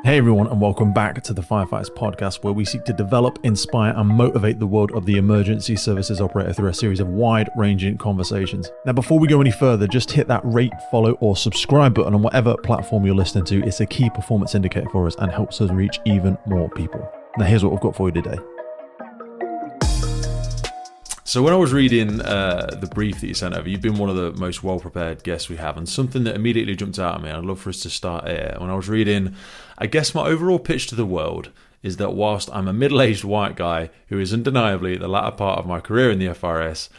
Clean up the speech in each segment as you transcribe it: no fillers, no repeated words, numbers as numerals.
Hey everyone, and welcome back to the Firefighters Podcast, where we seek to develop, inspire, and motivate the world of the emergency services operator through a series of wide-ranging conversations. Now, before we go any further, just hit that rate, follow, or subscribe button on whatever platform you're listening to. It's a key performance indicator for us and helps us reach even more people. Now, here's what we've got for you today. So when I was reading the brief that you sent over, you've been one of the most well-prepared guests we have, and something that immediately jumped out at me, I'd love for us to start here. When I was reading, I guess my overall pitch to the world is that whilst I'm a middle-aged white guy who is undeniably the latter part of my career in the FRS,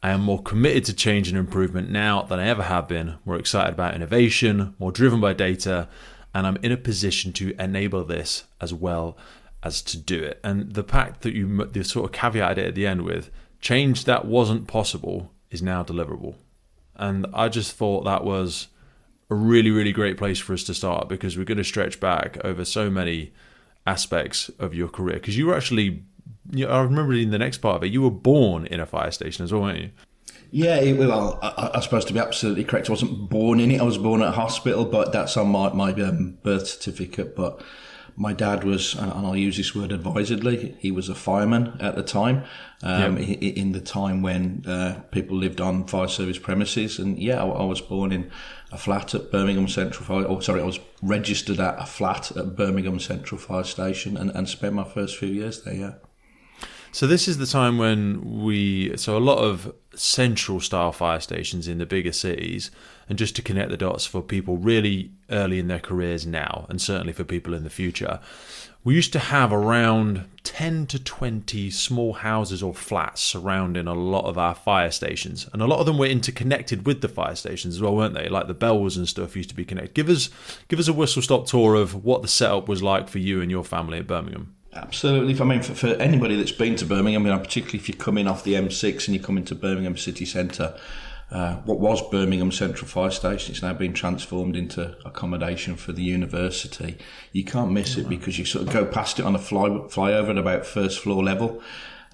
I am more committed to change and improvement now than I ever have been, more excited about innovation, more driven by data, and I'm in a position to enable this as well as to do it. And the fact that you sort of caveated it at the end with, change that wasn't possible is now deliverable. And I just thought that was a really, really great place for us to start, because we're going to stretch back over so many aspects of your career. Because you were actually, I remember in the next part of it, you were born in a fire station as well, weren't you? Yeah, I suppose to be absolutely correct, I wasn't born in it. I was born at a hospital, but that's on my birth certificate. But my dad was, and I'll use this word advisedly, he was a fireman at the time, in the time when people lived on fire service premises. And yeah, I was born in a flat at Birmingham Central Fire, I was registered at a flat at Birmingham Central Fire Station and spent my first few years there, yeah. So this is the time when a lot of central style fire stations in the bigger cities, and just to connect the dots for people really early in their careers now, and certainly for people in the future, we used to have around 10 to 20 small houses or flats surrounding a lot of our fire stations. And a lot of them were interconnected with the fire stations as well, weren't they? Like the bells and stuff used to be connected. Give us a whistle-stop tour of what the setup was like for you and your family at Birmingham. Absolutely. I mean, for anybody that's been to Birmingham, particularly if you're coming off the M6 and you're coming to Birmingham city centre, what was Birmingham Central Fire Station, it's now been transformed into accommodation for the university. You can't miss it because you sort of go past it on a flyover at about first floor level.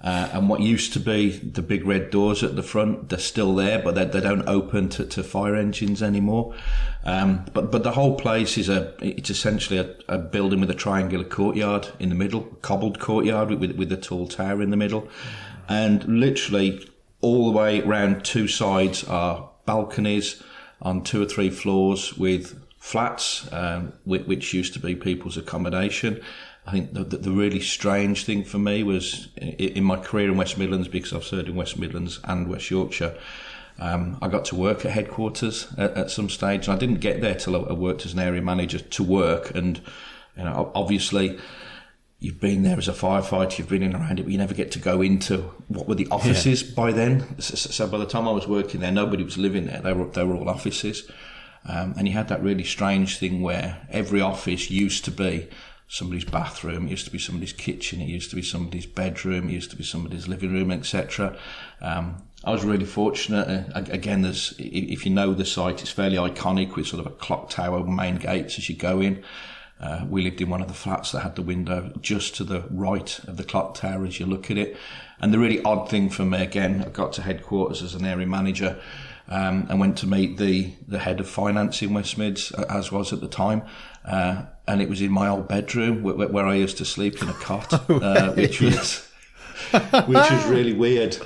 And what used to be the big red doors at the front, they're still there, but they don't open to fire engines anymore. But the whole place it's essentially a building with a triangular courtyard in the middle, cobbled courtyard with a tall tower in the middle. And literally all the way around two sides are balconies on 2 or 3 floors with flats, which used to be people's accommodation. I think the really strange thing for me was in my career in West Midlands, because I've served in West Midlands and West Yorkshire, I got to work at headquarters at some stage, and I didn't get there till I worked as an area manager to work. And obviously you've been there as a firefighter, you've been in and around it, but you never get to go into what were the offices by then. So by the time I was working there, nobody was living there. They were all offices. And you had that really strange thing where every office used to be somebody's bathroom, it used to be somebody's kitchen, it used to be somebody's bedroom, it used to be somebody's living room, etc. I was really fortunate. Again, if you know the site, it's fairly iconic with sort of a clock tower, main gates as you go in. We lived in one of the flats that had the window just to the right of the clock tower as you look at it. And the really odd thing for me, again, I got to headquarters as an area manager and went to meet the head of finance in West Mids, as was at the time. And it was in my old bedroom where I used to sleep in a cot, which was really weird.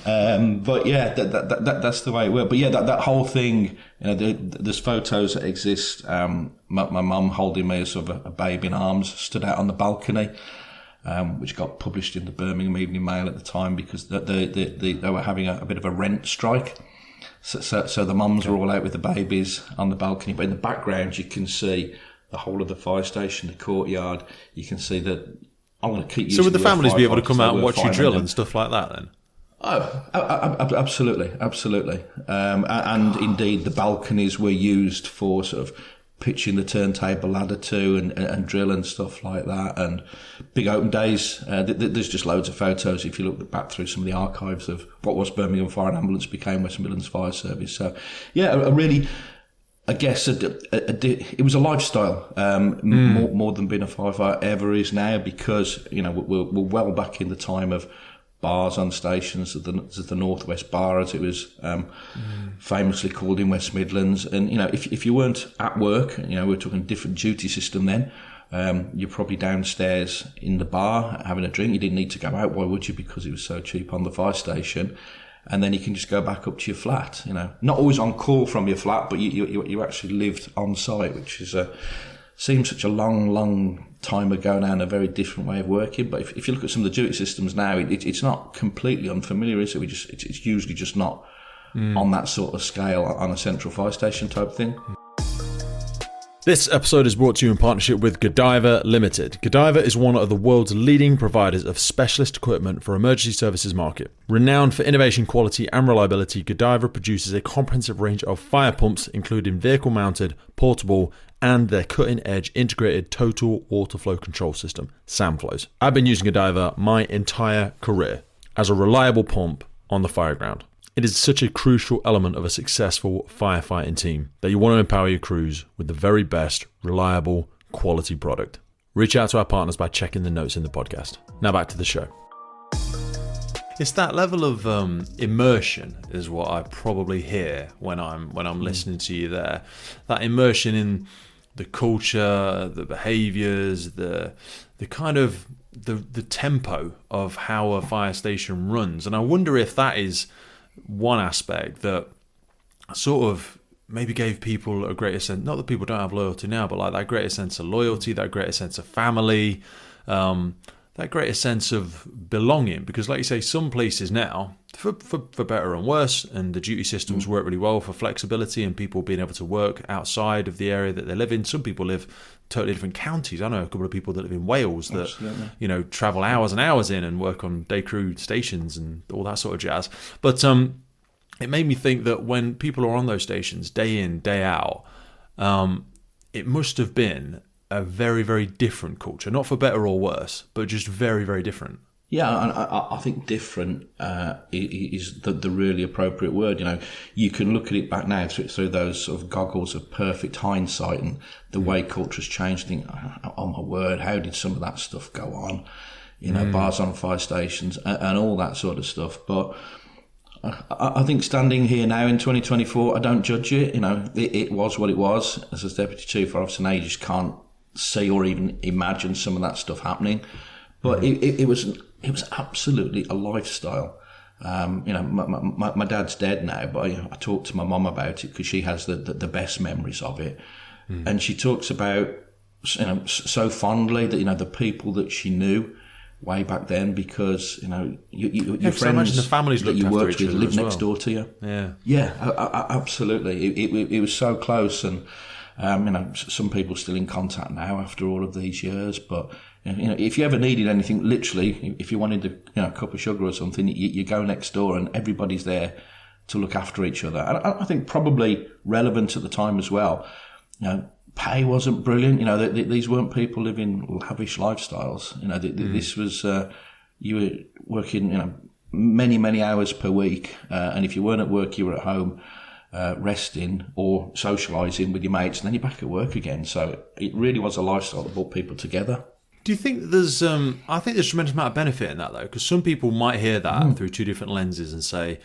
But yeah, that's the way it worked. But yeah, that whole thing, there's photos that exist. My mum holding me as sort of a babe in arms, stood out on the balcony, which got published in the Birmingham Evening Mail at the time because they were having a bit of a rent strike. So the mums were all out with the babies on the balcony, but in the background you can see the whole of the fire station, the courtyard. You can see that. I'm going to keep using. So would the families be able to come out and watch you drill and stuff like that then? Oh, absolutely. And indeed, the balconies were used for sort of pitching the turntable ladder to and drill and stuff like that. And big open days. There's just loads of photos if you look back through some of the archives of what was Birmingham Fire and Ambulance became West Midlands Fire Service. So, yeah, a really, I guess, it was a lifestyle more than being a firefighter ever is now, because we're well back in the time of bars on stations, the Northwest Bar, as it was famously called in West Midlands. And if you weren't at work, we're talking different duty system then. You're probably downstairs in the bar having a drink. You didn't need to go out. Why would you? Because it was so cheap on the fire station. And then you can just go back up to your flat, Not always on call from your flat, but you actually lived on site, which is seems such a long time ago now and a very different way of working. But if you look at some of the duty systems now, it's not completely unfamiliar, is it? It's usually just not on that sort of scale on a central fire station type thing. This episode is brought to you in partnership with Godiva Limited. Godiva is one of the world's leading providers of specialist equipment for emergency services market. Renowned for innovation, quality and reliability, Godiva produces a comprehensive range of fire pumps, including vehicle-mounted, portable, and their cutting-edge integrated total water flow control system, SAMFlows. I've been using Godiva my entire career as a reliable pump on the fire ground. It is such a crucial element of a successful firefighting team that you want to empower your crews with the very best, reliable, quality product. Reach out to our partners by checking the notes in the podcast. Now back to the show. It's that level of immersion is what I probably hear when I'm listening to you there. That immersion in the culture, the behaviours, the kind of the tempo of how a fire station runs. And I wonder if that is one aspect that sort of maybe gave people a greater sense, not that people don't have loyalty now, but like that greater sense of loyalty, that greater sense of family, that greater sense of belonging. Because like you say, some places now, for better and worse, and the duty systems work really well for flexibility and people being able to work outside of the area that they live in. Some people live totally different counties. I know a couple of people that live in Wales that Absolutely. Travel hours and hours in and work on day crew stations and all that sort of jazz. But it made me think that when people are on those stations day in, day out, it must have been a very, very different culture. Not for better or worse, but just very, very different. Yeah, and I think different is the really appropriate word. You can look at it back now through those sort of goggles of perfect hindsight and the way culture's changed. Think, oh my word, how did some of that stuff go on? Bars on fire stations and all that sort of stuff. But I think standing here now in 2024, I don't judge it. It was what it was. As a deputy chief officer now, you just can't see or even imagine some of that stuff happening. But it was absolutely a lifestyle. My dad's dead now, but I talked to my mum about it because she has the best memories of it, and she talks about so fondly that the people that she knew way back then, because your friends the families that you worked with live next door to you. Absolutely. It was so close, and some people still in contact now after all of these years, but. If you ever needed anything, literally, if you wanted a cup of sugar or something, you go next door and everybody's there to look after each other. And I think probably relevant at the time as well. Pay wasn't brilliant. These weren't people living lavish lifestyles. This was you were working many, many hours per week, and if you weren't at work, you were at home resting or socialising with your mates, and then you're back at work again. So it really was a lifestyle that brought people together. Do you think there's I think there's a tremendous amount of benefit in that, though, because some people might hear that through two different lenses and say,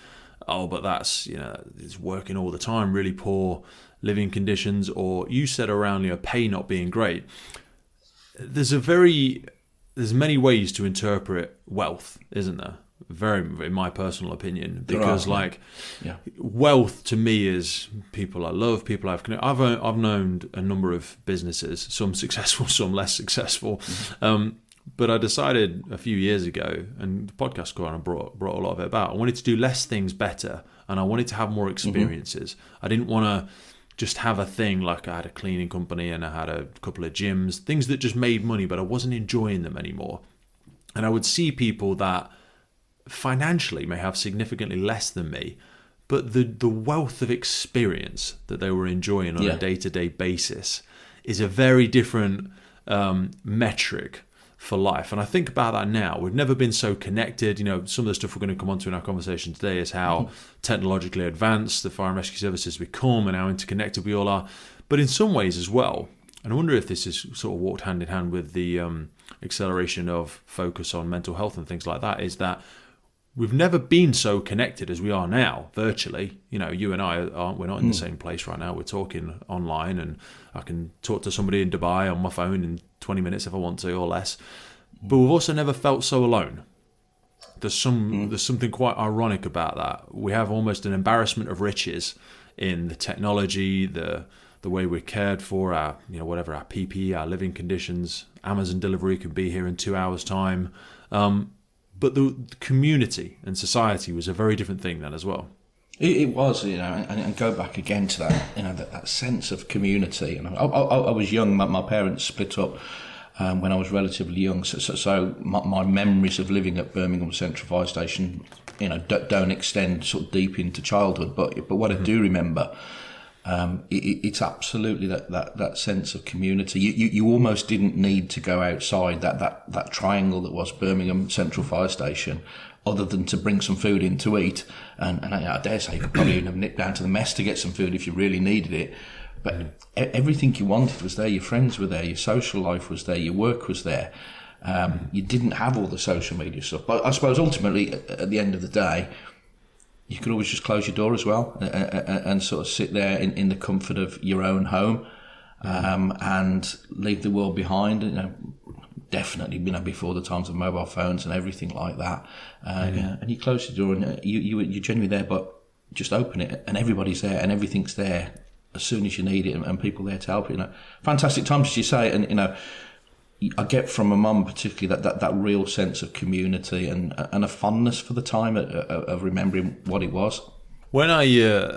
oh, but that's, it's working all the time, really poor living conditions, or you said around pay not being great. There's many ways to interpret wealth, isn't there? Very, in my personal opinion, because wealth to me is people I love, people I've known a number of businesses, some successful, some less successful, but I decided a few years ago, and the podcast kind of brought a lot of it about. I wanted to do less things better, and I wanted to have more experiences. I didn't want to just have a thing like I had a cleaning company and I had a couple of gyms, things that just made money, but I wasn't enjoying them anymore. And I would see people that financially may have significantly less than me, but the wealth of experience that they were enjoying on a day-to-day basis is a very different metric for life. And I think about that now. We've never been so connected. Some of the stuff we're going to come on to in our conversation today is how technologically advanced the fire and rescue services become and how interconnected we all are. But in some ways as well, and I wonder if this is sort of walked hand in hand with the acceleration of focus on mental health and things like that, is that we've never been so connected as we are now, virtually. You and I we're not in the same place right now. We're talking online, and I can talk to somebody in Dubai on my phone in 20 minutes if I want to, or less. But we've also never felt so alone. There's something quite ironic about that. We have almost an embarrassment of riches in the technology, the way we're cared for, our whatever, our PPE, our living conditions. Amazon delivery could be here in 2 hours' time. But the community and society was a very different thing then as well. It was, and go back again to that, that sense of community. And I was young. My parents split up when I was relatively young, so my memories of living at Birmingham Central Fire Station, don't extend sort of deep into childhood. But what I do remember, it's absolutely that sense of community. You almost didn't need to go outside that triangle that was Birmingham Central Fire Station, other than to bring some food in to eat. And I dare say you could probably even have nipped down to the mess to get some food if you really needed it. But everything you wanted was there. Your friends were there. Your social life was there. Your work was there. You didn't have all the social media stuff. But I suppose ultimately, at the end of the day, you could always just close your door as well and sort of sit there in the comfort of your own home and leave the world behind. Definitely, before the times of mobile phones and everything like that. And you close the door and you're genuinely there, but just open it and everybody's there and everything's there as soon as you need it, and people there to help you. Fantastic times, as you say, and I get from my mum particularly that real sense of community and a fondness for the time of remembering what it was. When I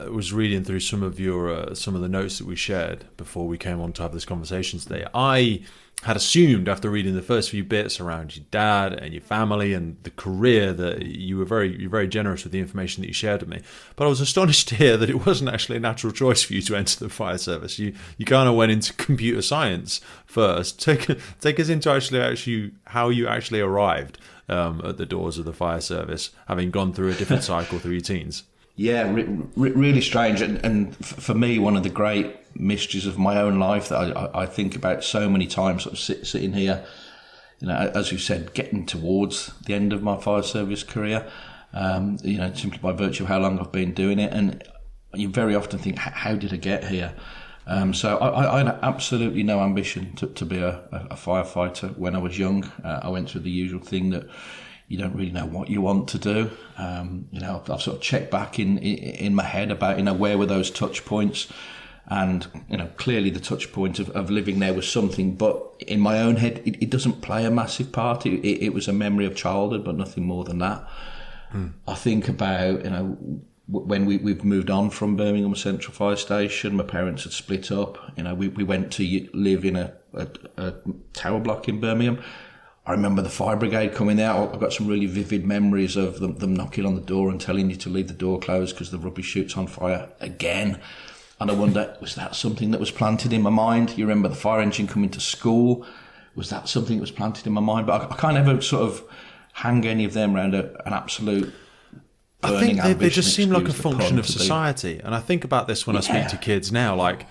was reading through some of the notes that we shared before we came on to have this conversation today, I had assumed after reading the first few bits around your dad and your family and the career that you're very generous with the information that you shared with me. But I was astonished to hear that it wasn't actually a natural choice for you to enter the fire service. You kind of went into computer science first. Take us into actually how you actually arrived at the doors of the fire service, having gone through a different cycle through your teens. Yeah, really strange. And for me, one of the great mysteries of my own life that I think about so many times, sort of sitting here, as you said, getting towards the end of my fire service career, simply by virtue of how long I've been doing it. And you very often think, how did I get here? So I had absolutely no ambition to be a firefighter when I was young. I went through the usual thing that you don't really know what you want to do. I've sort of checked back in my head about, where were those touch points? And, clearly the touch point of living there was something, but in my own head, it doesn't play a massive part. It was a memory of childhood, but nothing more than that. I think about, when we've moved on from Birmingham Central Fire Station, my parents had split up. We went to live in a tower block in Birmingham. I remember the fire brigade coming out. I've got some really vivid memories of them knocking on the door and telling you to leave the door closed because the rubbish chute's on fire again. And I wonder, was that something that was planted in my mind? You remember the fire engine coming to school? Was that something that was planted in my mind? But I can't ever sort of hang any of them around an absolute burning ambition. I think they just seem like a function of society. And I think about this when I speak to kids now. Like,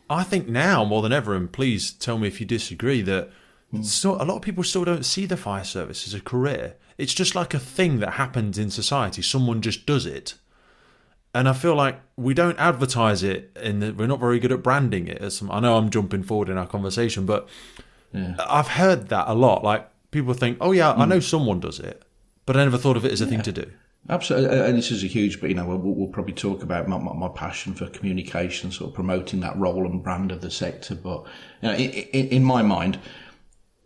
I think now more than ever, and please tell me if you disagree, that a lot of people still don't see the fire service as a career. It's just like a thing that happens in society. Someone just does it. And I feel like we don't advertise it, we're not very good at branding it. I know I'm jumping forward in our conversation, but I've heard that a lot. Like, people think, oh yeah, I know someone does it, but I never thought of it as a thing to do. Absolutely, and this is a huge, but we'll probably talk about my passion for communication, sort of promoting that role and brand of the sector. But in my mind,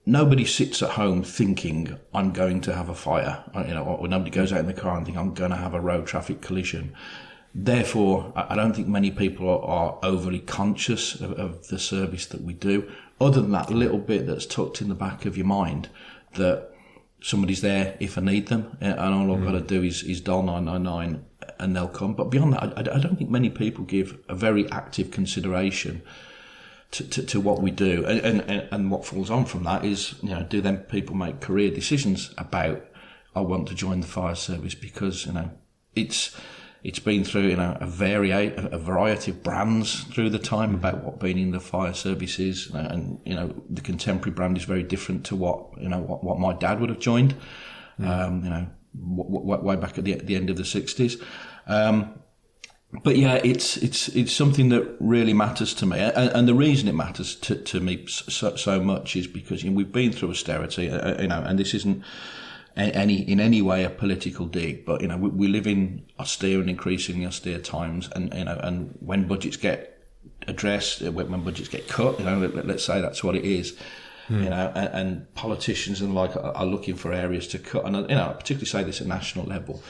nobody sits at home thinking I'm going to have a fire, or nobody goes out in the car and think I'm going to have a road traffic collision. Therefore, I don't think many people are overly conscious of the service that we do, other than that little bit that's tucked in the back of your mind that somebody's there if I need them, and all I've got to do is dial 999 and they'll come. But beyond that, I don't think many people give a very active consideration to what we do, and what falls on from that is, do then people make career decisions about, I want to join the fire service because it's been through a variety of brands through the time about what being in the fire service is, and the contemporary brand is very different to what my dad would have joined, way back at the end of the 60s. But yeah, it's something that really matters to me, and the reason it matters to me so much is because we've been through austerity, and this isn't in any way a political dig, but we live in austere and increasingly austere times, and when budgets get addressed, when budgets get cut, let's say that's what it is. And politicians and are looking for areas to cut, and I particularly say this at national level.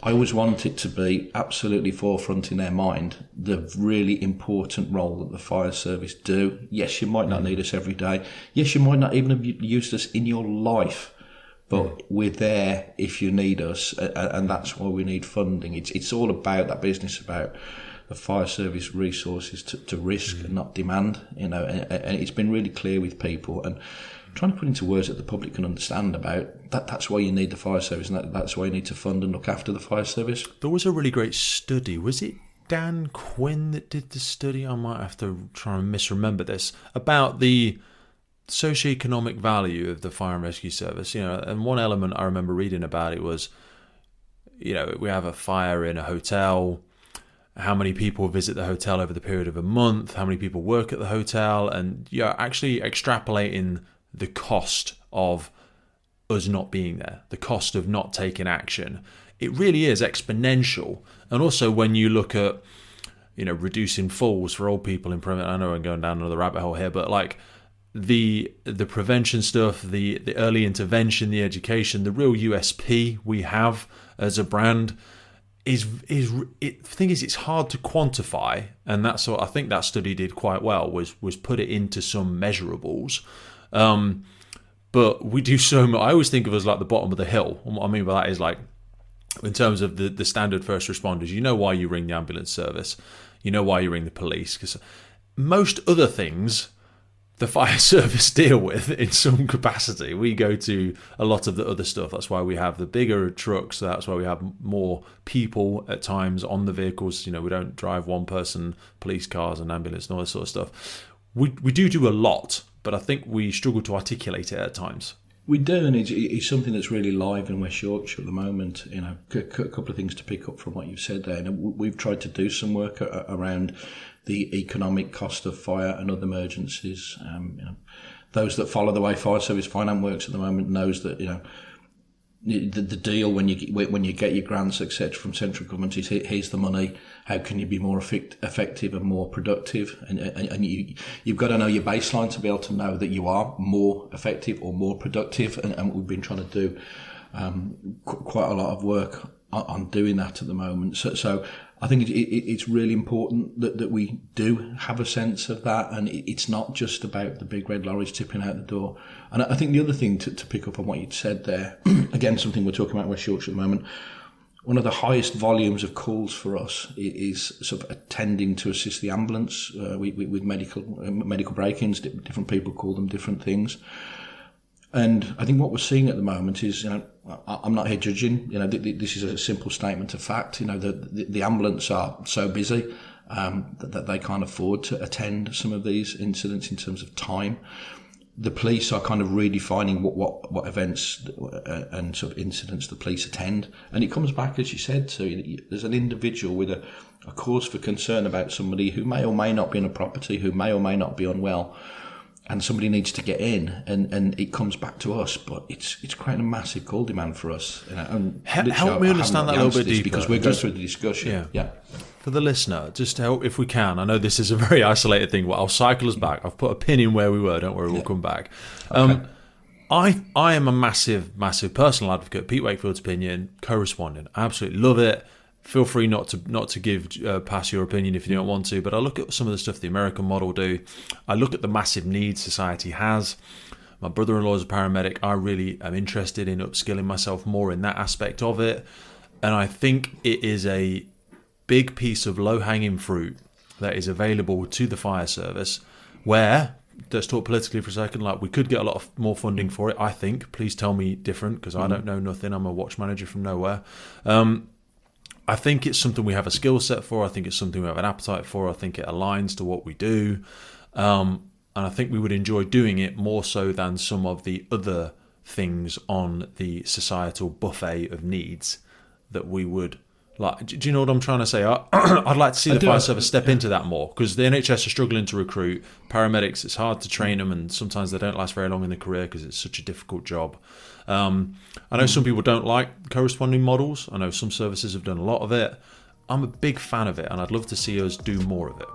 I always want it to be absolutely forefront in their mind the really important role that the fire service do. Yes, you might not need us every day. Yes, you might not even have used us in your life, but we're there if you need us, and that's why we need funding. It's all about that business about the fire service resources to risk and not demand. And it's been really clear with people, and trying to put into words that the public can understand about that. That's why you need the fire service, and that's why you need to fund and look after the fire service. There was a really great study. Was it Dan Quinn that did the study? I might have to try and misremember this, about the socioeconomic value of the fire and rescue service. And one element I remember reading about it was, we have a fire in a hotel. How many people visit the hotel over the period of a month? How many people work at the hotel? And you're actually extrapolating the cost of us not being there, the cost of not taking action. It really is exponential. And also when you look at, reducing falls for old people in private, I know I'm going down another rabbit hole here, but like the prevention stuff, the early intervention, the education, the real USP we have as a brand the thing is, it's hard to quantify, and that's what I think that study did quite well, was put it into some measurables. But we do so much. I always think of us like the bottom of the hill. And what I mean by that is, like, in terms of the standard first responders, you know why you ring the ambulance service, you know why you ring the police, because most other things the fire service deal with in some capacity. We go to a lot of the other stuff. That's why we have the bigger trucks. That's why we have more people at times on the vehicles. We don't drive one person police cars and ambulance and all this sort of stuff. We do a lot, but I think we struggle to articulate it at times. We do, and it's something that's really live in West Yorkshire at the moment. A couple of things to pick up from what you've said there. And we've tried to do some work around the economic cost of fire and other emergencies. Those that follow the way fire service finance works at the moment knows that the deal when you get your grants, etc., from central government is, here's the money. How can you be more effective and more productive? And you've got to know your baseline to be able to know that you are more effective or more productive. And we've been trying to do quite a lot of work on doing that at the moment. So I think it's really important that we do have a sense of that, and it's not just about the big red lorries tipping out the door. And I think the other thing to pick up on what you'd said there, again, something we're talking about in West Yorkshire at the moment, one of the highest volumes of calls for us is sort of attending to assist the ambulance with medical break-ins. Different people call them different things. And I think what we're seeing at the moment is, I'm not here judging. This is a simple statement of fact. The ambulance are so busy that they can't afford to attend some of these incidents in terms of time. The police are kind of redefining what events and sort of incidents the police attend. And it comes back, as you said, to there's an individual with a cause for concern about somebody who may or may not be in a property, who may or may not be unwell. And somebody needs to get in, and it comes back to us, but it's creating a massive call demand for us. And help me understand that a little bit deeper, because we're going through the discussion. Yeah. For the listener, just to help if we can. I know this is a very isolated thing, but I'll cycle us back. I've put a pin in where we were. Don't worry, we'll come back. Okay. I am a massive personal advocate. Pete Wakefield's opinion, co-responding. I absolutely love it. Feel free not to give pass your opinion if you don't want to, but I look at some of the stuff the American model do. I look at the massive needs society has. My brother-in-law is a paramedic. I really am interested in upskilling myself more in that aspect of it, and I think it is a big piece of low-hanging fruit that is available to the fire service, where, let's talk politically for a second, like, we could get a lot more funding for it, I think. Please tell me different, because I don't know nothing. I'm a watch manager from nowhere. I think it's something we have a skill set for. I think it's something we have an appetite for. I think it aligns to what we do. And I think we would enjoy doing it more so than some of the other things on the societal buffet of needs that we would Like, do you know what I'm trying to say? I'd like to see the fire service step into that more, because the NHS are struggling to recruit paramedics. It's hard to train them, and sometimes they don't last very long in their career because it's such a difficult job. I know some people don't like corresponding models. I know some services have done a lot of it. I'm a big fan of it, and I'd love to see us do more of it.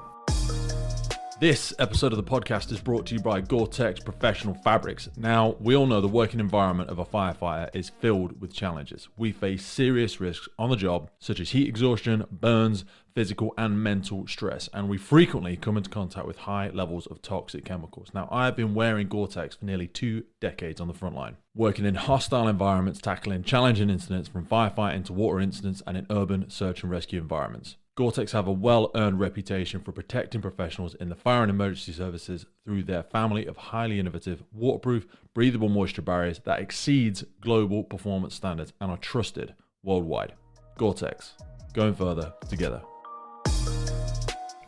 This episode of the podcast is brought to you by Gore-Tex Professional Fabrics. Now, we all know the working environment of a firefighter is filled with challenges. We face serious risks on the job, such as heat exhaustion, burns, physical and mental stress, and we frequently come into contact with high levels of toxic chemicals. Now, I have been wearing Gore-Tex for nearly 2 decades on the front line, working in hostile environments, tackling challenging incidents from firefighting to water incidents and in urban search and rescue environments. Gore-Tex have a well-earned reputation for protecting professionals in the fire and emergency services through their family of highly innovative, waterproof, breathable moisture barriers that exceeds global performance standards and are trusted worldwide. Gore-Tex, going further together.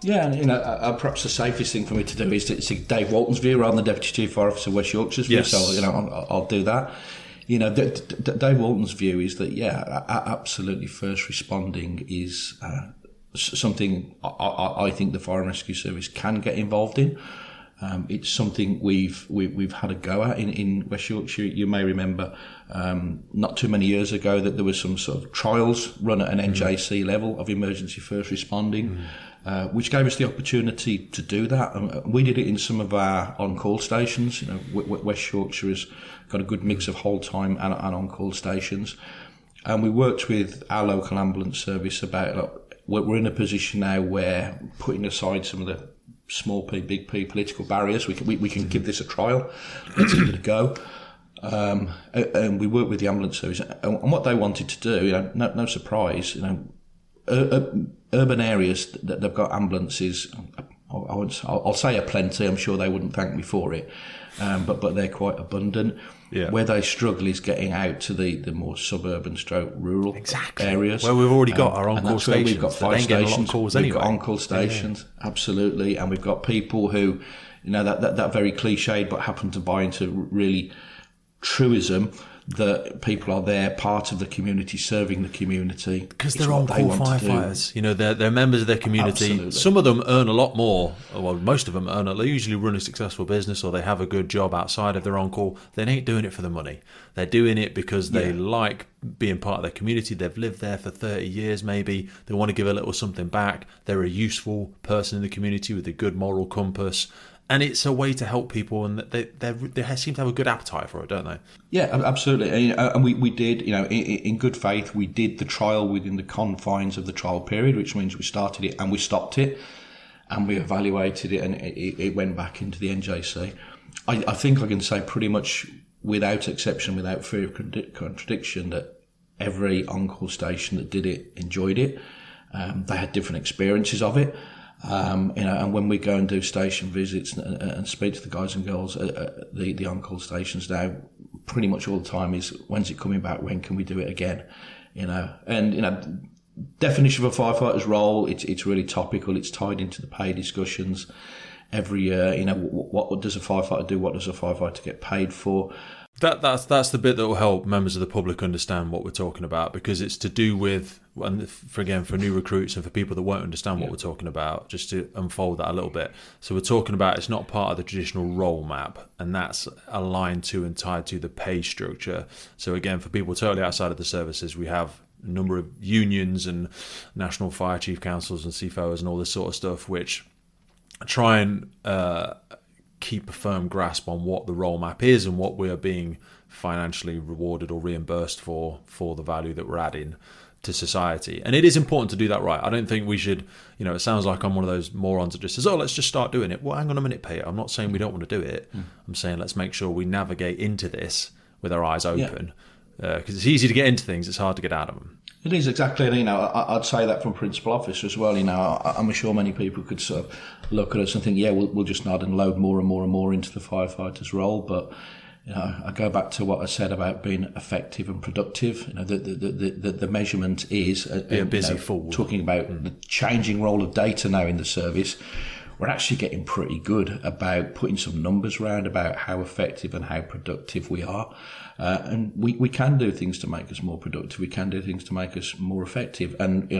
Yeah, and perhaps the safest thing for me to do is to Dave Walton's view rather than the Deputy Chief Fire Officer West Yorkshire's view. Yes. So, I'll do that. Dave Walton's view is that, absolutely first responding is something I think the Fire and Rescue Service can get involved in. It's something we've had a go at in West Yorkshire. You may remember not too many years ago that there were some sort of trials run at an NJC level of emergency first responding, which gave us the opportunity to do that. We did it in some of our on-call stations. West Yorkshire has got a good mix of hold time and on-call stations, and we worked with our local ambulance service about. We're in a position now where, putting aside some of the small p, big P political barriers, we can give this a trial. Let's give it a go. And we work with the ambulance service, and what they wanted to do, no surprise, urban areas that they've got ambulances. I'll say aplenty. I'm sure they wouldn't thank me for it, but they're quite abundant. Yeah. Where they struggle is getting out to the more suburban stroke rural areas. Where we've already got our on-call stations. We've got fire stations. We've got on-call stations, absolutely. And we've got people who, that very cliched, but happen to buy into really truism that people are there, part of the community, serving the community. Because they're on-call firefighters. They're members of their community. Absolutely. Some of them earn a lot more. Well, most of them earn. They usually run a successful business, or they have a good job outside of their on-call. They ain't doing it for the money. They're doing it because they like being part of their community. They've lived there for 30 years maybe. They want to give a little something back. They're a useful person in the community with a good moral compass. And it's a way to help people, and they seem to have a good appetite for it, don't they? Yeah, absolutely. And we did, in good faith, we did the trial within the confines of the trial period, which means we started it and we stopped it, and we evaluated it, and it went back into the NJC. I think I can say pretty much without exception, without fear of contradiction, that every on-call station that did it enjoyed it. They had different experiences of it. And when we go and do station visits and speak to the guys and girls at the on-call stations now, pretty much all the time is, when's it coming back? When can we do it again? Definition of a firefighter's role, it's really topical. It's tied into the pay discussions every year. What does a firefighter do? What does a firefighter get paid for? That's the bit that will help members of the public understand what we're talking about, because it's to do with, and for new recruits and for people that won't understand what we're talking about, just to unfold that a little bit. So we're talking about, it's not part of the traditional role map, and that's aligned to and tied to the pay structure. So again, for people totally outside of the services, we have a number of unions and national fire chief councils and CFOs and all this sort of stuff, which try and keep a firm grasp on what the role map is and what we are being financially rewarded or reimbursed for the value that we're adding to society. And it is important to do that right. I don't think we should, it sounds like I'm one of those morons that just says, let's just start doing it. Well, hang on a minute, Peter. I'm not saying we don't want to do it. I'm saying let's make sure we navigate into this with our eyes open, because it's easy to get into things. It's hard to get out of them. It is, exactly. And, I'd say that from principal officer as well. I'm sure many people could sort of look at us and think, we'll just nod and load more and more and more into the firefighter's role. But, I go back to what I said about being effective and productive. The measurement is be a busy fool. Talking about the changing role of data now in the service. we're actually getting pretty good about putting some numbers around about how effective and how productive we are. And we can do things to make us more productive. We can do things to make us more effective. And,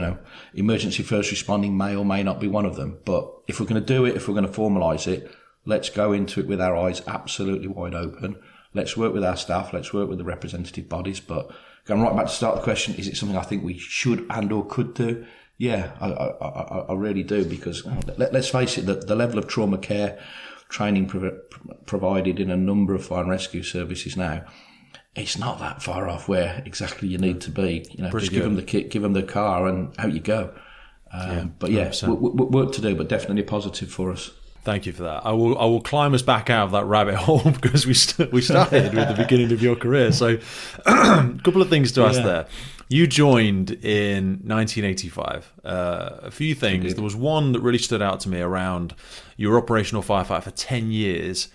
emergency first responding may or may not be one of them. But if we're going to do it, if we're going to formalise it, let's go into it with our eyes absolutely wide open. Let's work with our staff. Let's work with the representative bodies. But going right back to start the question, is it something I think we should and or could do? Yeah, I really do, because let's face it, the level of trauma care training provided in a number of fire and rescue services now, it's not that far off where exactly you need to be. Just give them the kit, give them the car, and out you go. But yeah, work to do, but definitely positive for us. Thank you for that. I will climb us back out of that rabbit hole, because we started with the beginning of your career. So, a couple of things to ask there. You joined in 1985. A few things. There was one that really stood out to me around your operational firefighter for 10 years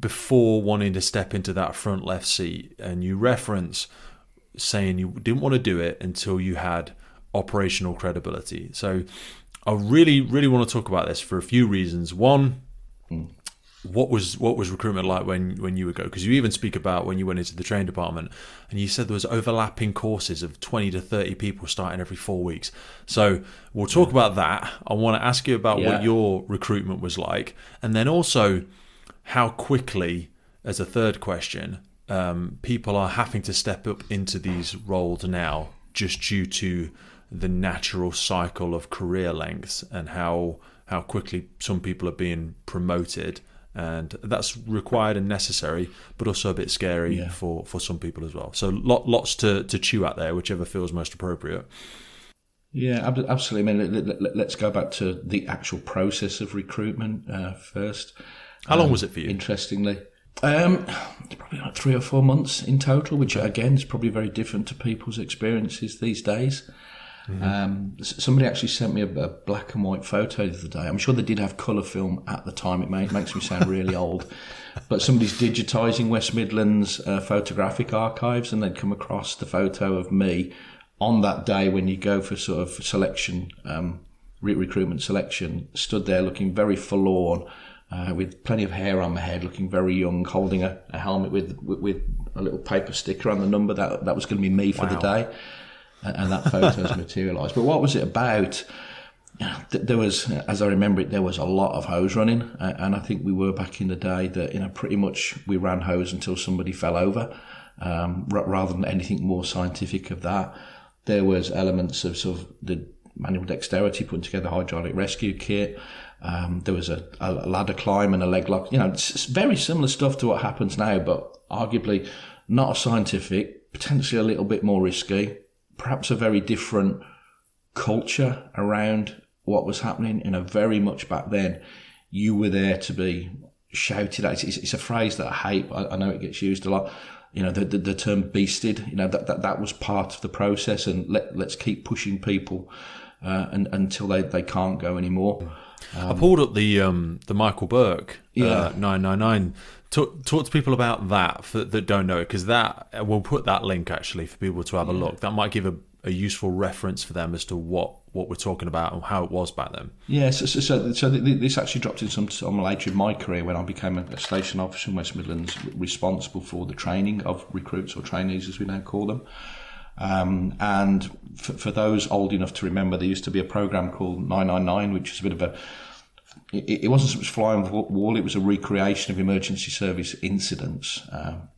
before wanting to step into that front left seat. And you reference saying you didn't want to do it until you had operational credibility. So I really, really want to talk about this for a few reasons. One, what was recruitment like when you would go? Because you even speak about when you went into the training department, and you said there was overlapping courses of 20 to 30 people starting every 4 weeks. So we'll talk about that. I want to ask you about what your recruitment was like, and then also how quickly, as a third question, people are having to step up into these roles now just due to the natural cycle of career lengths, and how quickly some people are being promoted. And that's required and necessary, but also a bit scary for some people as well. So lots to chew at there, whichever feels most appropriate. Yeah, absolutely. I mean, let's go back to the actual process of recruitment first. How long was it for you? Interestingly, probably like 3 or 4 months in total, which again is probably very different to people's experiences these days. Mm-hmm. Somebody actually sent me a black and white photo the other day. I'm sure they did have colour film at the time. It makes me sound really old. But somebody's digitising West Midlands photographic archives, and they'd come across the photo of me on that day when you go for sort of selection, recruitment selection, stood there looking very forlorn, with plenty of hair on my head, looking very young, holding a helmet with a little paper sticker on the number. That was going to be me for the day. And that photo's materialised. But what was it about? There was, as I remember it, there was a lot of hose running, and I think we were back in the day that pretty much we ran hose until somebody fell over, rather than anything more scientific of that. There was elements of sort of the manual dexterity, putting together hydraulic rescue kit. There was a ladder climb and a leg lock. It's very similar stuff to what happens now, but arguably not as scientific, potentially a little bit more risky. Perhaps a very different culture around what was happening. Very much back then, you were there to be shouted at. It's a phrase that I hate. I know it gets used a lot. The term beasted. That was part of the process, and let's keep pushing people until they can't go anymore. I pulled up the Michael Burke 999. Talk to people about that that don't know it, because we'll put that link actually for people to have a look. That might give a useful reference for them as to what we're talking about and how it was back then. Yeah, so this actually dropped in some later in my career when I became a station officer in West Midlands, responsible for the training of recruits, or trainees as we now call them. And for those old enough to remember, there used to be a programme called 999, which was a bit of it wasn't so much fly on the wall, it was a recreation of emergency service incidents.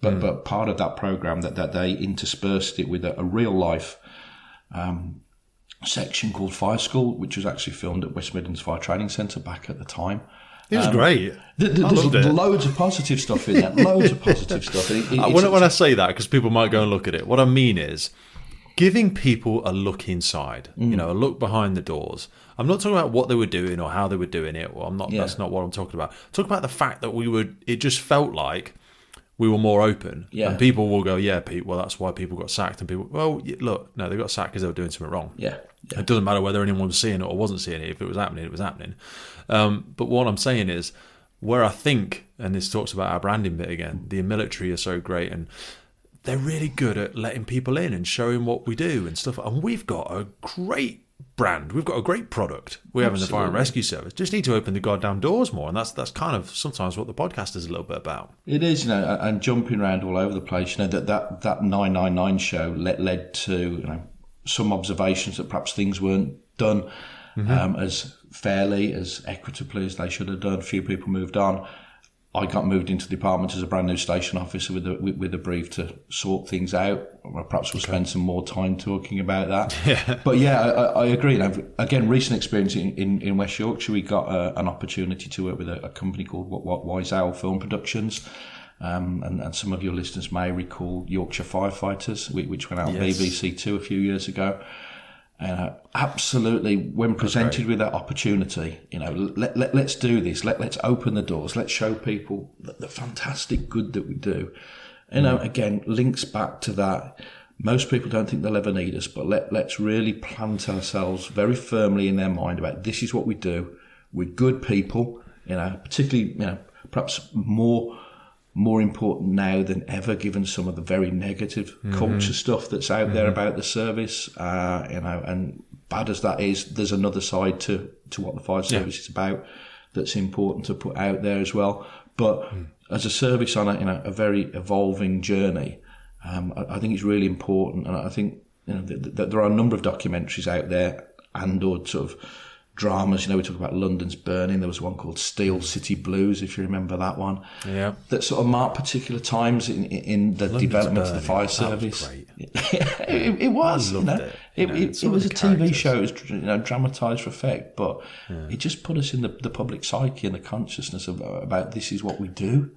But part of that programme that they interspersed it with a real life section called Fire School, which was actually filmed at West Midlands Fire Training Centre back at the time. It was great. There's loads of positive stuff in there. Loads of positive stuff. When I say that, because people might go and look at it, what I mean is giving people a look inside, a look behind the doors. I'm not talking about what they were doing or how they were doing it. Or That's not what I'm talking about. Talk about the fact that it just felt like we were more open. Yeah. And people will go, yeah, Pete, well, that's why people got sacked. And people, well, look, no, they got sacked because they were doing something wrong. Yeah. It doesn't matter whether anyone was seeing it or wasn't seeing it. If it was happening, it was happening. But what I'm saying is, where I think, and this talks about our branding bit again, the military are so great, and they're really good at letting people in and showing what we do and stuff. And we've got a great brand. We've got a great product. We have in the fire and rescue service. Just need to open the goddamn doors more, and that's kind of sometimes what the podcast is a little bit about. It is, and jumping around all over the place. That 999 show led to some observations that perhaps things weren't done as fairly, as equitably as they should have done. A few people moved on. I got moved into the department as a brand new station officer with a brief to sort things out. Or perhaps we'll spend some more time talking about that. Yeah. But yeah, I agree. And again, recent experience in West Yorkshire, we got an opportunity to work with a company called Wise Owl Film Productions. And some of your listeners may recall Yorkshire Firefighters, which went out on BBC Two a few years ago. Absolutely, when presented with that opportunity, let's do this. Let's open the doors. Let's show people the fantastic good that we do. Again, links back to that. Most people don't think they'll ever need us, but let's really plant ourselves very firmly in their mind about this is what we do. We're good people. Particularly, perhaps more important now than ever, given some of the very negative culture stuff that's out there about the service. And bad as that is, there's another side to what the fire service is about that's important to put out there as well. But as a service on a very evolving journey, I think it's really important. And I think that there are a number of documentaries out there or sort of dramas. We talk about London's burning. There was one called Steel City Blues, if you remember that one. Yeah. That sort of marked particular times in the London's development of the fire service. That was great. It was. I loved it. It was a TV show. It was dramatised for effect, but it just put us in the public psyche and the consciousness about this is what we do.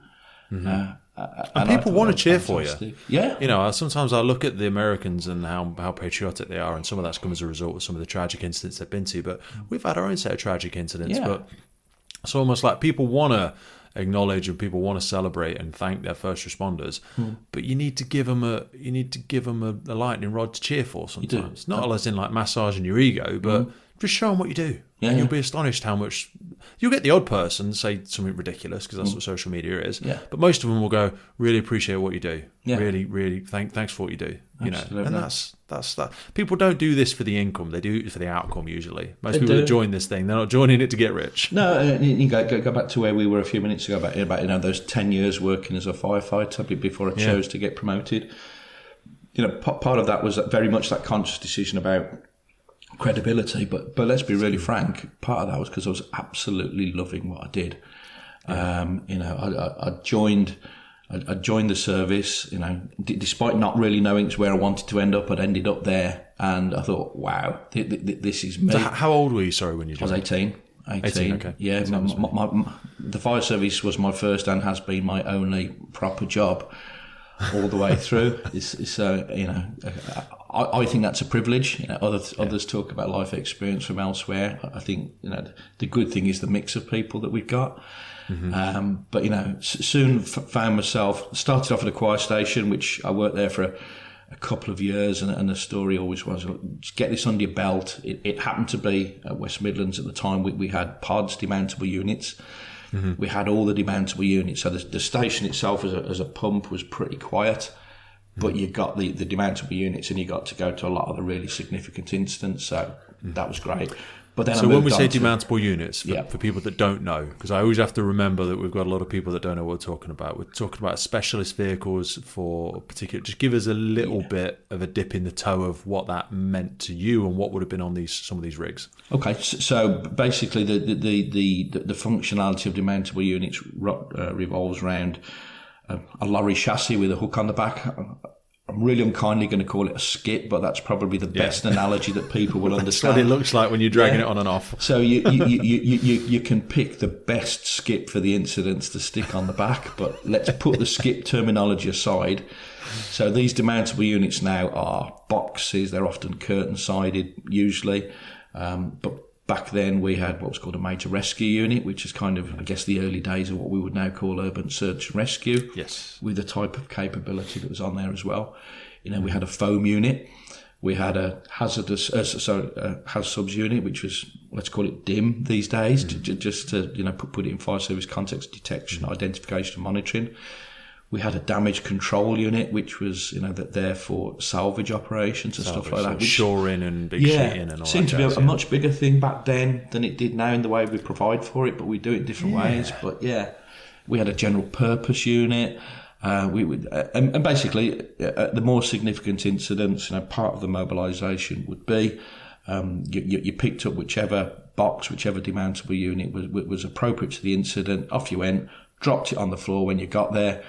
And people want to cheer for you. Yeah. Sometimes I look at the Americans and how patriotic they are, and some of that's come as a result of some of the tragic incidents they've been to. But we've had our own set of tragic incidents. Yeah. But it's almost like people want to acknowledge and people want to celebrate and thank their first responders. But you need to give them a lightning rod to cheer for sometimes. Not as in like massaging your ego, but just show them what you do. Yeah, and you'll be astonished how much you'll get. The odd person say something ridiculous because that's what social media is. Yeah. But most of them will go, really appreciate what you do. Yeah. Really, really thanks for what you do. Absolutely. And that's that. People don't do this for the income; they do it for the outcome. Usually, most people that join this thing, they're not joining it to get rich. No, you go back to where we were a few minutes ago about those 10 years working as a firefighter before I chose to get promoted. Part of that was very much that conscious decision about credibility, but let's be really frank, part of that was because I was absolutely loving what I did. I joined the service, despite not really knowing it's where I wanted to end up. I'd ended up there, and I thought, wow, this is me. So how old were you, sorry, when you joined? I was 18. 18, okay. Yeah, the fire service was my first and has been my only proper job all the way through. I think that's a privilege. Others talk about life experience from elsewhere. I think the good thing is the mix of people that we've got. But soon found myself, started off at a choir station, which I worked there for a couple of years, and the story always was, just get this under your belt. It happened to be at West Midlands at the time. We had pods, demountable units. We had all the demountable units, so the station itself as a pump was pretty quiet, but you got the demountable units, and you got to go to a lot of the really significant incidents, so that was great. But then so when we say demountable units, for people that don't know, because I always have to remember that we've got a lot of people that don't know what we're talking about. We're talking about specialist vehicles for particular. Just give us a little bit of a dip in the toe of what that meant to you and what would have been on some of these rigs. Okay, so basically the functionality of demountable units revolves around a lorry chassis with a hook on the back. I'm really unkindly going to call it a skip, but that's probably the best analogy that people will understand. That's what it looks like when you're dragging it on and off. So you can pick the best skip for the incidents to stick on the back, but let's put the skip terminology aside. So these demountable units now are boxes. They're often curtain-sided, usually. But back then we had what was called a major rescue unit, which is kind of, I guess, the early days of what we would now call urban search and rescue. Yes. With the type of capability that was on there as well. We had a foam unit. We had a HAZSUBS unit, which was, let's call it DIM these days, just to put it in fire service context: detection, identification, and monitoring. We had a damage control unit, which was, there for salvage operations and stuff like that. Shoring and big sheeting and all that. Seemed to be a much bigger thing back then than it did now in the way we provide for it, but we do it different ways. But we had a general purpose unit. We would, and basically, the more significant incidents, part of the mobilisation would be you picked up whichever box, whichever demountable unit was appropriate to the incident. Off you went, dropped it on the floor when you got there.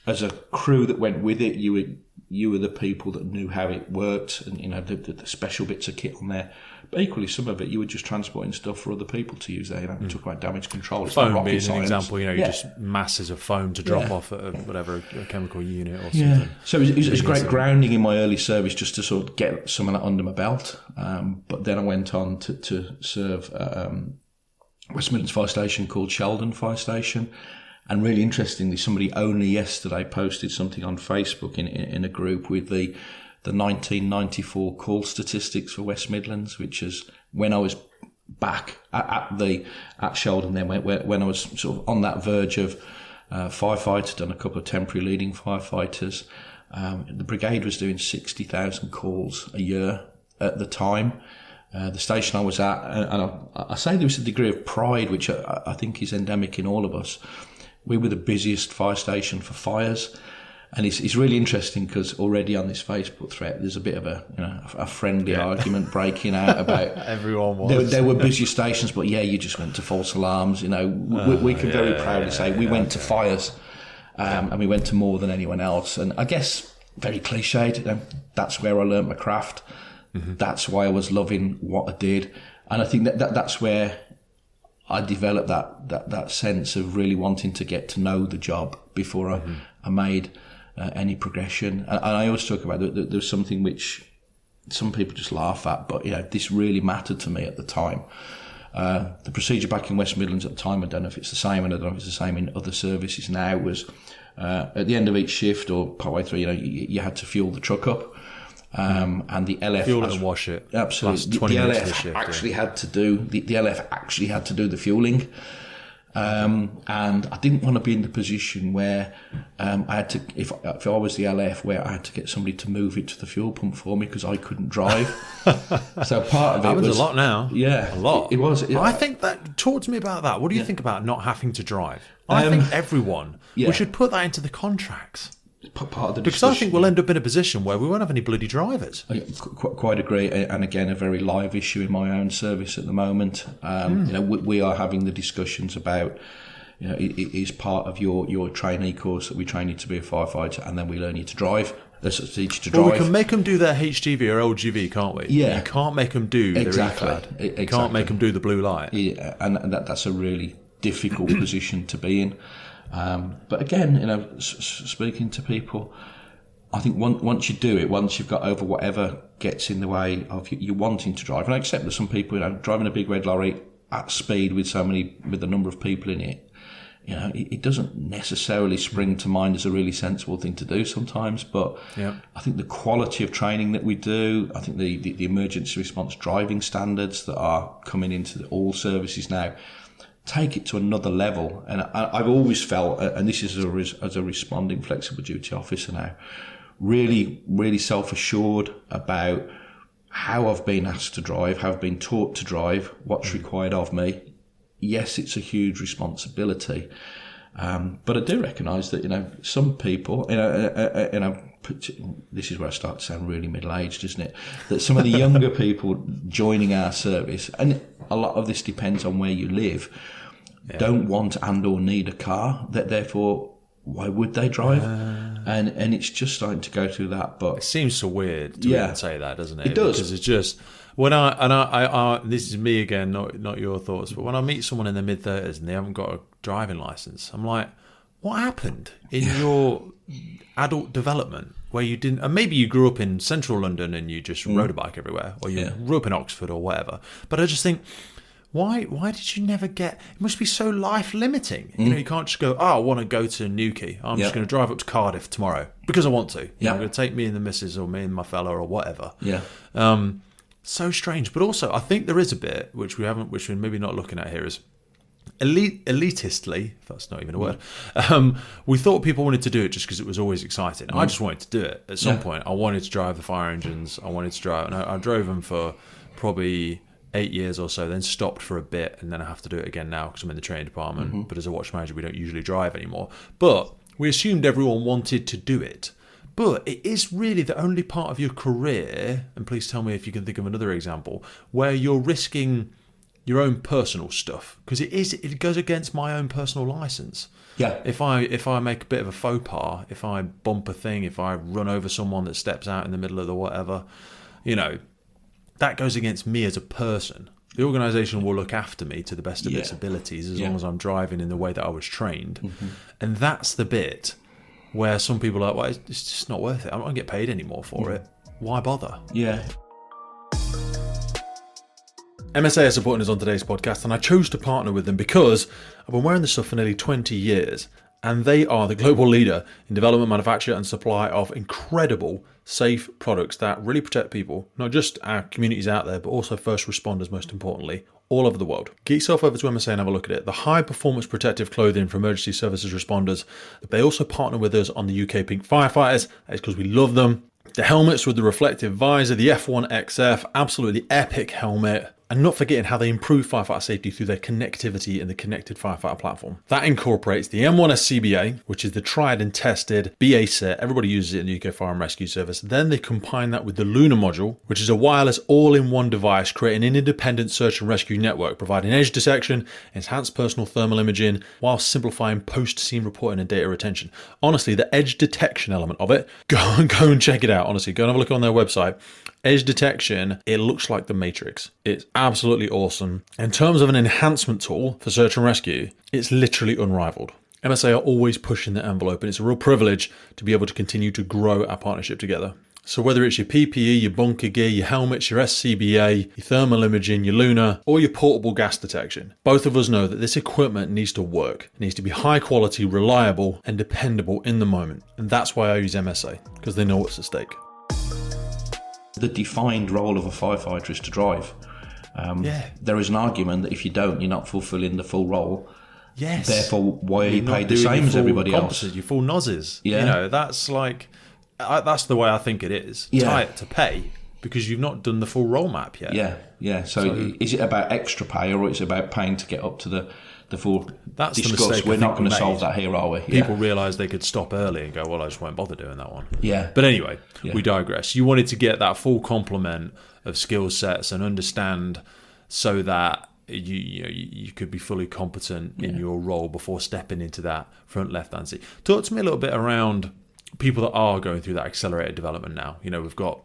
As a crew that went with it, you were the people that knew how it worked, and the special bits of kit on there. But equally, some of it you were just transporting stuff for other people to use there. We talk about damage control. It's foam not being rocket an science. example. Just masses of foam to drop off at a chemical unit or something. So it was great grounding in my early service just to sort of get some of that under my belt. But then I went on to serve West Midlands Fire Station called Sheldon Fire Station. And really interestingly, somebody only yesterday posted something on Facebook in a group with the 1994 call statistics for West Midlands, which is when I was back at Sheldon then, when I was sort of on that verge of firefighter, done a couple of temporary leading firefighters. The brigade was doing 60,000 calls a year at the time. The station I was at, and I say there was a degree of pride, which I think is endemic in all of us. We were the busiest fire station for fires, and it's really interesting because already on this Facebook thread there's a bit of a friendly argument breaking out about everyone was. There were busier stations, but you just went to false alarms. We can very proudly say we went to fires, and we went to more than anyone else. And I guess very cliched. That's where I learnt my craft. Mm-hmm. That's why I was loving what I did, and I think that's where I developed that sense of really wanting to get to know the job before I made any progression. And I always talk about that there's something which some people just laugh at, but this really mattered to me at the time. The procedure back in West Midlands at the time, I don't know if it's the same, and I don't know if it's the same in other services now, was at the end of each shift or partway through, you had to fuel the truck up. And the LF fuel it and wash it. Absolutely, the LF actually had to do the LF actually had to do the fueling, and I didn't want to be in the position where I had to, if I was the LF, where I had to get somebody to move it to the fuel pump for me because I couldn't drive. So part of it happens was a lot now. Yeah, a lot. It was. I think that. Talk to me about that. What do you think about not having to drive? I think everyone. We should put that into the contracts. Part of the because I think we'll end up in a position where we won't have any bloody drivers. I quite agree, and again, a very live issue in my own service at the moment. We are having the discussions about, it is part of your trainee course that we train you to be a firefighter, and then we learn you to drive. Let's teach you to drive. Well, we can make them do their HGV or LGV, can't we? Yeah. You can't make them do their E-clad. You can't make them do the blue light. Yeah, and that's a really difficult position to be in. But again, speaking to people, I think once you do it, once you've got over whatever gets in the way of you wanting to drive, and I accept that some people, driving a big red lorry at speed with the number of people in it, it doesn't necessarily spring to mind as a really sensible thing to do sometimes. But I think the quality of training that we do, I think the emergency response driving standards that are coming into all services now, take it to another level. And I've always felt, and this is as a responding flexible duty officer now, really, really self-assured about how I've been asked to drive, how I've been taught to drive, what's required of me. Yes, it's a huge responsibility, but I do recognise that some people, this is where I start to sound really middle-aged, isn't it? That some of the younger people joining our service, and a lot of this depends on where you live, don't want and or need a car. That therefore, why would they drive? And it's just starting to go through that. But it seems so weird to even say that, doesn't it? It does. Because it's just when I this is me again, not your thoughts, but when I meet someone in their mid-30s and they haven't got a driving license, I'm like, what happened in your adult development where you didn't? And maybe you grew up in central London and you just rode a bike everywhere, or you grew up in Oxford or whatever. But I just think, why did you never get? It must be so life limiting. You can't just go, I want to go to Newquay. I'm just going to drive up to Cardiff tomorrow because I want to. I'm going to take me and the missus or me and my fella or whatever. So strange. But also, I think there is a bit which we're maybe not looking at here, is elitistly, if that's not even a word, we thought people wanted to do it just because it was always exciting. I just wanted to do it. At some point, I wanted to drive the fire engines. I wanted to drive, and I drove them for probably 8 years or so, then stopped for a bit, and then I have to do it again now because I'm in the training department. But as a watch manager, we don't usually drive anymore. But we assumed everyone wanted to do it. But it is really the only part of your career, and please tell me if you can think of another example, where you're risking your own personal stuff, because it goes against my own personal license. Yeah. If I make a bit of a faux pas, if I bump a thing, if I run over someone that steps out in the middle of the whatever, that goes against me as a person. The organisation will look after me to the best of its abilities as long as I'm driving in the way that I was trained. And that's the bit where some people are like, well, it's just not worth it. I'm not going to get paid anymore for it. Why bother? Yeah. MSA are supporting us on today's podcast, and I chose to partner with them because I've been wearing this stuff for nearly 20 years, and they are the global leader in development, manufacture, and supply of incredible, safe products that really protect people, not just our communities out there, but also first responders, most importantly, all over the world. Get yourself over to MSA and have a look at it. The high-performance protective clothing for emergency services responders. They also partner with us on the UK Pink Firefighters. It's because we love them. The helmets with the reflective visor, the F1XF, absolutely epic helmet. And not forgetting how they improve firefighter safety through their connectivity in the connected firefighter platform. That incorporates the M1SCBA, which is the tried and tested BA set. Everybody uses it in the UK Fire and Rescue Service. Then they combine that with the Luna module, which is a wireless all-in-one device creating an independent search and rescue network, providing edge detection, enhanced personal thermal imaging, while simplifying post-scene reporting and data retention. Honestly, the edge detection element of it, go and check it out. Honestly, go and have a look on their website. Edge detection, it looks like the Matrix. It's absolutely awesome. In terms of an enhancement tool for search and rescue, it's literally unrivaled. MSA are always pushing the envelope, and it's a real privilege to be able to continue to grow our partnership together. So whether it's your PPE, your bunker gear, your helmets, your SCBA, your thermal imaging, your Luna, or your portable gas detection, both of us know that this equipment needs to work. It needs to be high quality, reliable, and dependable in the moment. And that's why I use MSA, because they know what's at stake. The defined role of a firefighter is to drive. There is an argument that if you don't, you're not fulfilling the full role. Yes. Therefore, why are you paid the same as everybody else? Your full nozzes. Yeah. That's like, that's the way I think it is. Tie it to pay because you've not done the full role map yet. Yeah. So is it about extra pay or is it about paying to get up to the full? That's discuss? The mistake. We're not going to solve that here, are we? People realised they could stop early and go, well, I just won't bother doing that one. Yeah. But anyway, we digress. You wanted to get that full complement of skill sets and understand so that you could be fully competent in your role before stepping into that front left-hand seat. Talk to me a little bit around people that are going through that accelerated development now. We've got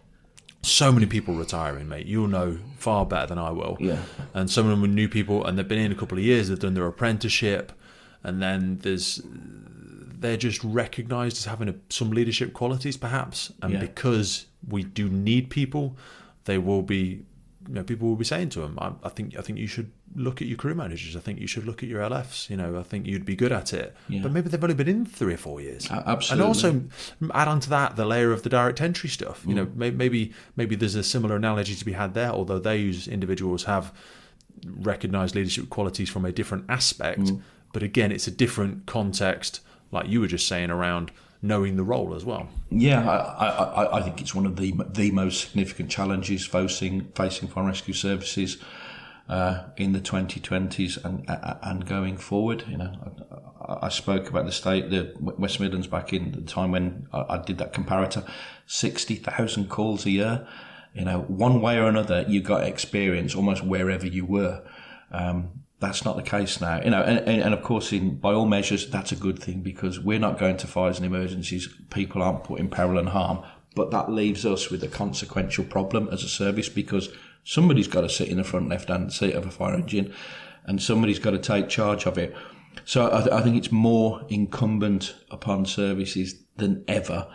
so many people retiring, mate. You'll know far better than I will. Yeah. And some of them are new people, and they've been in a couple of years. They've done their apprenticeship, and then they're just recognised as having some leadership qualities, perhaps. And because we do need people, they will be. People will be saying to them, I think you should look at your crew managers. I think you should look at your LFs. I think you'd be good at it. Yeah. But maybe they've only been in 3 or 4 years. Absolutely. And also add on to that the layer of the direct entry stuff. Maybe there's a similar analogy to be had there, although those individuals have recognised leadership qualities from a different aspect. But again, it's a different context, like you were just saying, around knowing the role as well. Yeah, I think it's one of the most significant challenges facing fire and rescue services in the 2020s and going forward. I spoke about the West Midlands back in the time when I did that comparator. 60,000 calls a year. One way or another, you got experience almost wherever you were. That's not the case now, and of course, by all measures, that's a good thing because we're not going to fires and emergencies. People aren't put in peril and harm, but that leaves us with a consequential problem as a service because somebody's got to sit in the front left-hand seat of a fire engine and somebody's got to take charge of it. So I think it's more incumbent upon services than ever,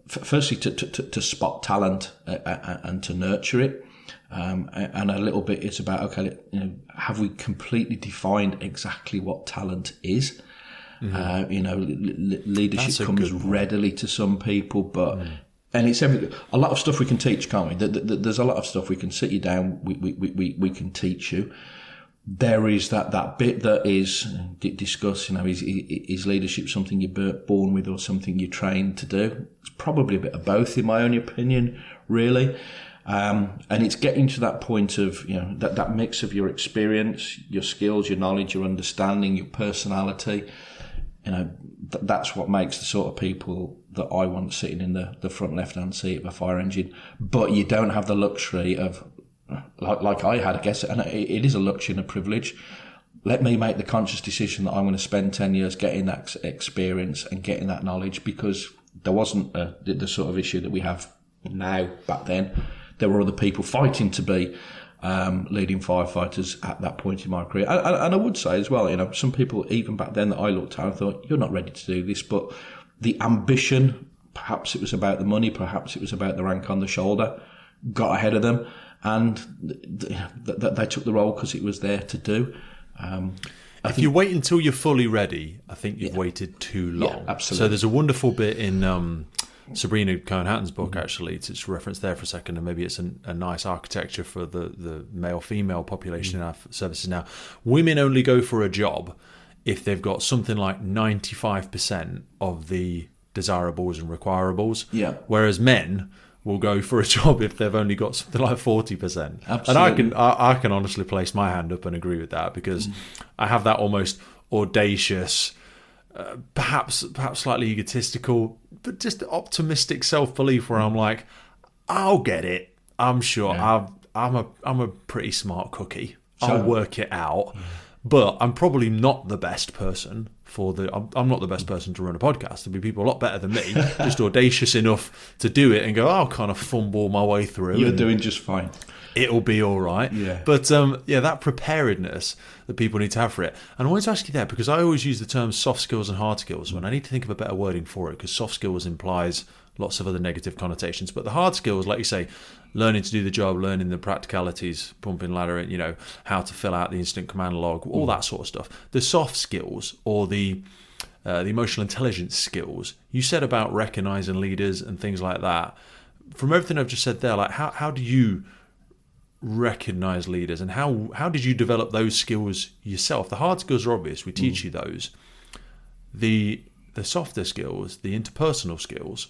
firstly, to spot talent and to nurture it. And a little bit it's about, have we completely defined exactly what talent is? Leadership comes readily to some people, but and it's a lot of stuff we can teach, can't we? There's a lot of stuff we can sit you down, we can teach you, there is that bit that is discussed, is leadership something you're born with or something you're trained to do? It's probably a bit of both, in my own opinion, really. And it's getting to that point of, that mix of your experience, your skills, your knowledge, your understanding, your personality. That's what makes the sort of people that I want sitting in the front left-hand seat of a fire engine. But you don't have the luxury of, like I had, I guess, and it is a luxury and a privilege. Let me make the conscious decision that I'm going to spend 10 years getting that experience and getting that knowledge, because there wasn't the sort of issue that we have now back then. There were other people fighting to be leading firefighters at that point in my career. And I would say as well, some people even back then that I looked at, I thought, you're not ready to do this, but the ambition, perhaps it was about the money, perhaps it was about the rank on the shoulder, got ahead of them. And they took the role because it was there to do. If you wait until you're fully ready, I think you've waited too long. Yeah, absolutely. So there's a wonderful bit in Sabrina Cohen-Hatton's book, actually, to reference there for a second, and maybe it's a nice architecture for the male-female population in our services now. Women only go for a job if they've got something like 95% of the desirables and requirables, whereas men will go for a job if they've only got something like 40%. Absolutely. And I can honestly place my hand up and agree with that, because I have that almost audacious, perhaps slightly egotistical, but just optimistic self-belief where I'm like, I'll get it. I'm sure. I'm a pretty smart cookie. I'll work it out. But I'm probably not the best person I'm not the best person to run a podcast. There'll be people a lot better than me, just audacious enough to do it and go, I'll kind of fumble my way through. You're doing just fine. It'll be all right. Yeah. But that preparedness that people need to have for it. And I wanted to ask you that, because I always use the terms soft skills and hard skills when I need to think of a better wording for it, because soft skills implies lots of other negative connotations. But the hard skills, like you say, learning to do the job, learning the practicalities, pumping ladder, and how to fill out the incident command log, all that sort of stuff. The soft skills, or the emotional intelligence skills, you said about recognizing leaders and things like that. From everything I've just said there, like how do you recognize leaders, and how did you develop those skills yourself? The hard skills are obvious, we teach you those. The softer skills, the interpersonal skills,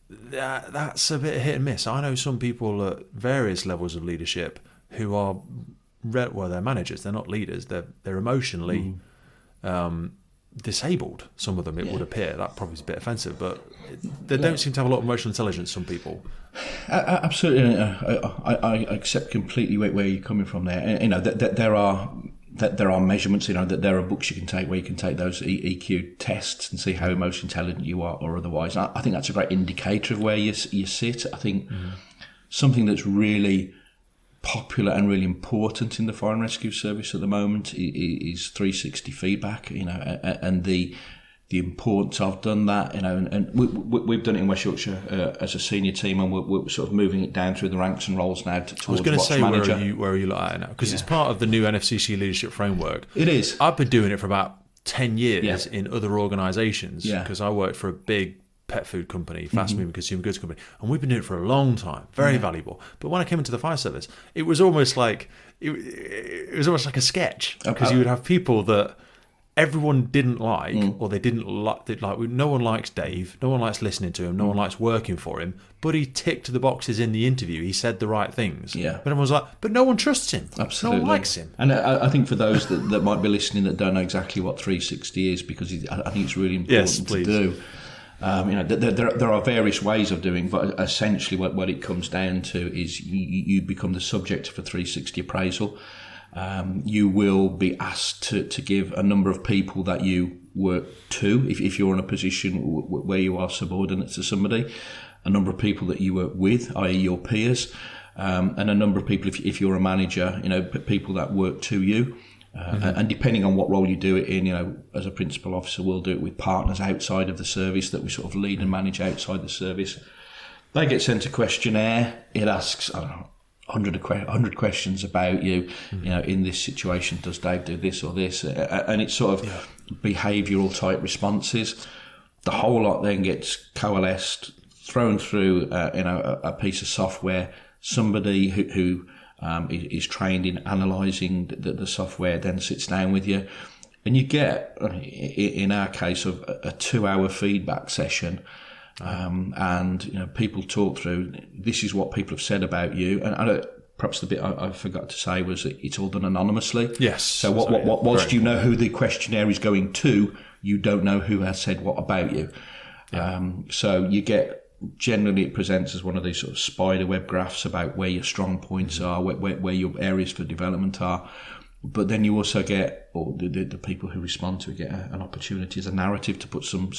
that's a bit hit and miss. I know some people at various levels of leadership who are, they're managers, they're not leaders, they're emotionally disabled. Some of them, it would appear. That probably is a bit offensive, but they don't seem to have a lot of emotional intelligence, some people. Absolutely. I accept completely where you're coming from there. And, there are measurements, that there are books you can take where you can take those EQ tests and see how emotionally intelligent you are or otherwise. And I think that's a great indicator of where you sit. I think something that's really popular and really important in the fire and rescue service at the moment is 360 feedback, and the importance of done that, and we've done it in West Yorkshire as a senior team, and we're sort of moving it down through the ranks and roles now towards. I was going to say, manager. where are you at now? Because it's part of the new NFCC leadership framework. It is. I've been doing it for about 10 years in other organisations, because I worked for a big pet food company, fast-moving consumer goods company, and we've been doing it for a long time. Very valuable. But when I came into the fire service, it was almost like it was almost like a sketch, because you would have people that everyone didn't like, or they didn't like. No one likes Dave. No one likes listening to him. No one likes working for him. But he ticked the boxes in the interview. He said the right things. Yeah. But everyone's like, but no one trusts him. Absolutely. No one likes him. And I think for those that might be listening that don't know exactly what 360 is, because I think it's really important to do. There are various ways of doing, but essentially what it comes down to is you become the subject of a 360 appraisal. You will be asked to give a number of people that you work to, if you're in a position where you are subordinate to somebody, a number of people that you work with, i.e. your peers, and a number of people, if you're a manager, people that work to you. And depending on what role you do it in, as a principal officer, we'll do it with partners outside of the service that we sort of lead and manage outside the service. They get sent a questionnaire. It asks, 100 questions about you, in this situation. Does Dave do this or this? And it's sort of behavioural type responses. The whole lot then gets coalesced, thrown through, a piece of software. Somebody who is trained in analysing the software, then sits down with you. And you get, in our case, of a 2-hour feedback session. And people talk through, this is what people have said about you. And perhaps the bit I forgot to say was that it's all done anonymously. Yes. So whilst you know who the questionnaire is going to, you don't know who has said what about you. Yeah. So you get, generally it presents as one of these sort of spider web graphs about where your strong points are, where your areas for development are. But then you also get, or the people who respond to it get an opportunity as a narrative to put some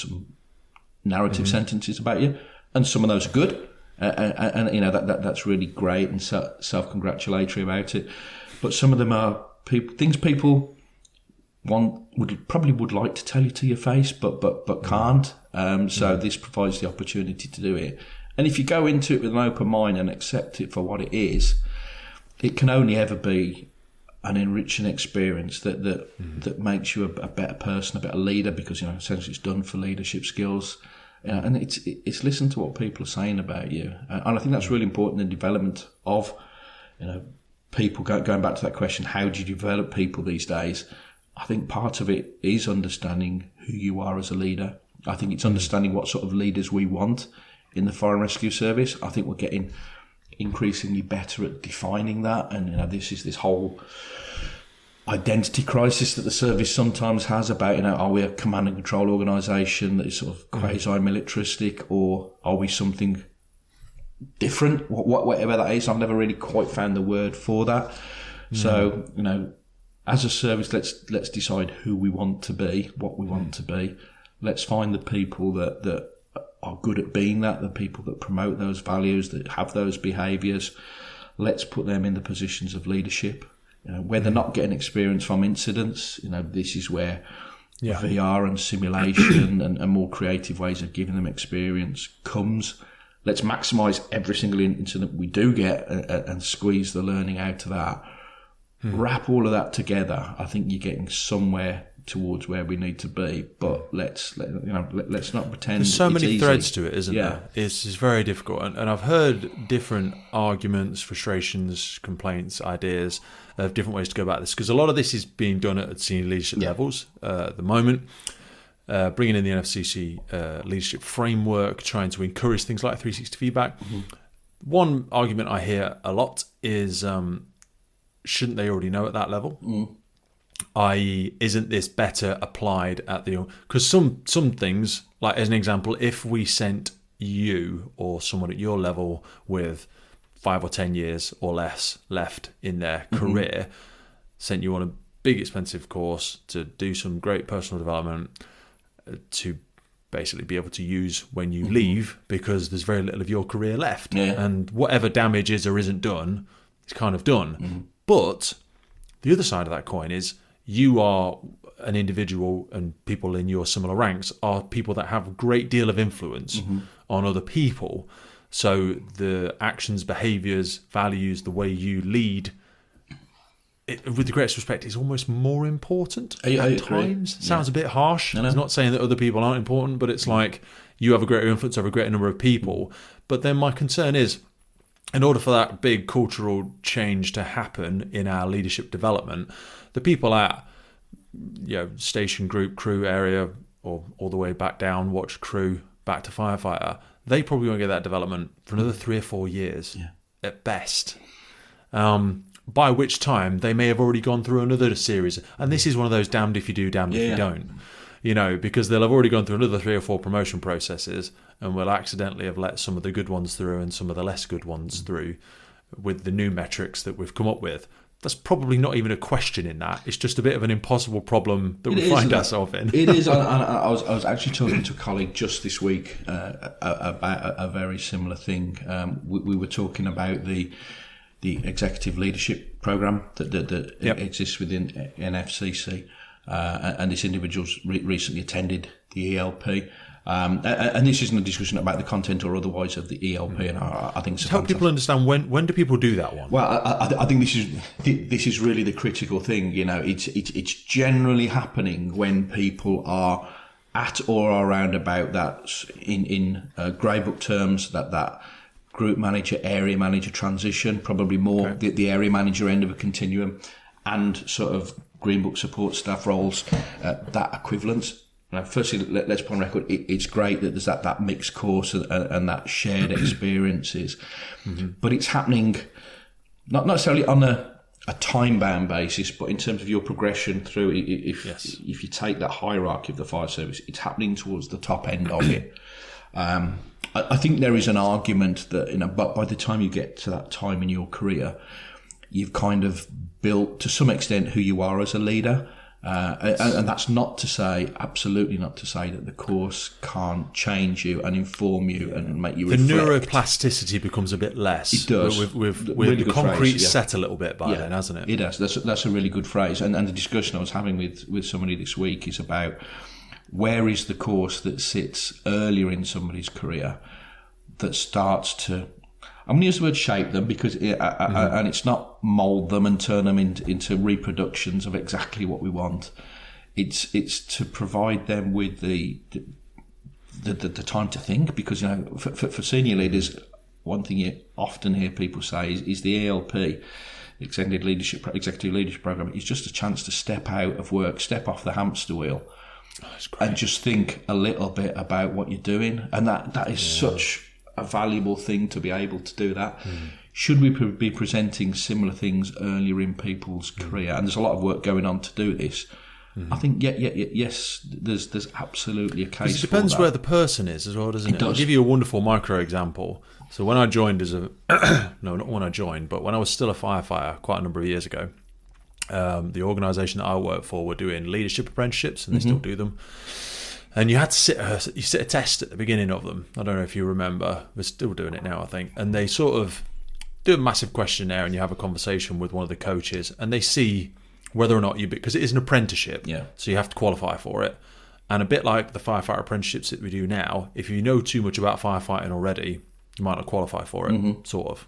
narrative sentences about you, and some of those are good, and that's really great and self-congratulatory about it. But some of them are things people would like to tell you to your face, but can't. So this provides the opportunity to do it. And if you go into it with an open mind and accept it for what it is, it can only ever be an enriching experience that makes you a better person, a better leader, because essentially it's done for leadership skills, and it's listen to what people are saying about you, and I think that's really important in the development of people. Going back to that question, how do you develop people these days? I think part of it is understanding who you are as a leader. I think it's understanding what sort of leaders we want in the fire and rescue service. I think we're getting increasingly better at defining that, and this is this whole identity crisis that the service sometimes has about are we a command and control organisation that is sort of quasi-militaristic, or are we something different, whatever that is. I've never really quite found the word for that. So as a service, let's decide who we want to be, what we want to be. Let's find the people that are good at being that, the people that promote those values, that have those behaviours. Let's put them in the positions of leadership. Where they're not getting experience from incidents, this is where VR and simulation and more creative ways of giving them experience comes. Let's maximise every single incident we do get and squeeze the learning out of that. Wrap all of that together. I think you're getting somewhere towards where we need to be, but let's not pretend there's so many easy. Threads to it, isn't there? It's very difficult, and I've heard different arguments, frustrations, complaints, ideas of different ways to go about this, because a lot of this is being done at senior leadership levels at the moment, bringing in the NFCC leadership framework, trying to encourage things like 360 feedback. One argument I hear a lot is shouldn't they already know at that level? I.e., isn't this better applied at the... Because some things, like as an example, if we sent you or someone at your level with 5 or 10 years or less left in their career, sent you on a big expensive course to do some great personal development to basically be able to use when you leave, because there's very little of your career left. And whatever damage is or isn't done, it's kind of done. But the other side of that coin is you are an individual, and people in your similar ranks are people that have a great deal of influence on other people. So the actions, behaviours, values, the way you lead, with the greatest respect, is almost more important at times. Sounds a bit harsh. It's not saying that other people aren't important, but it's like you have a greater influence over a greater number of people. But then my concern is, in order for that big cultural change to happen in our leadership development, the people at station, group, crew area, or all the way back down, watch, crew, back to firefighter, they probably won't get that development for another 3 or 4 years at best. By which time they may have already gone through another series. And this is one of those damned if you do, damned if you don't. Because they'll have already gone through another 3 or 4 promotion processes, and will accidentally have let some of the good ones through and some of the less good ones through with the new metrics that we've come up with. That's probably not even a question in that. It's just a bit of an impossible problem that we find ourselves in. It is. I was actually talking to a colleague just this week about a very similar thing. We were talking about the executive leadership program that exists within NFCC. And this individual's recently attended the ELP. And this isn't a discussion about the content or otherwise of the ELP. And I think it's help people understand when do people do that one? Well, I think this is really the critical thing. It's generally happening when people are at or around about that in grey book terms, that group manager, area manager transition, probably more the area manager end of a continuum, and sort of Green Book support staff roles, that equivalence. Now, firstly, let's put on record, it's great that there's that mixed course and that shared experiences, but it's happening not necessarily on a time-bound basis, but in terms of your progression through, if you take that hierarchy of the fire service, it's happening towards the top end of it. I think there is an argument that, but by the time you get to that time in your career, you've kind of built, to some extent, who you are as a leader. And that's absolutely not to say that the course can't change you and inform you and make you reflect. The neuroplasticity becomes a bit less. It does. With really the concrete set a little bit by then, hasn't it? It does. That's a really good phrase. And the discussion I was having with somebody this week is about where is the course that sits earlier in somebody's career that starts to, I'm going to use the word shape them, because and it's not mould them and turn them into reproductions of exactly what we want. It's to provide them with the time to think, because for senior leaders, one thing you often hear people say is the ELP, Executive Leadership Program, is just a chance to step out of work, step off the hamster wheel, and just think a little bit about what you're doing, and that is such a valuable thing to be able to do that. Should we be presenting similar things earlier in people's career? And there's a lot of work going on to do this. I think yes, there's absolutely a case. It depends for that. where the person is as well, doesn't it? Does. I'll give you a wonderful micro example. So when I joined as a no, not when I joined, but when I was still a firefighter quite a number of years ago, the organisation that I worked for were doing leadership apprenticeships, and they still do them. And you had to sit a test at the beginning of them. I don't know if you remember. We're still doing it now, I think. And they sort of do a massive questionnaire, and you have a conversation with one of the coaches, and they see whether or not because it is an apprenticeship, so you have to qualify for it. And a bit like the firefighter apprenticeships that we do now, if you know too much about firefighting already, you might not qualify for it, sort of.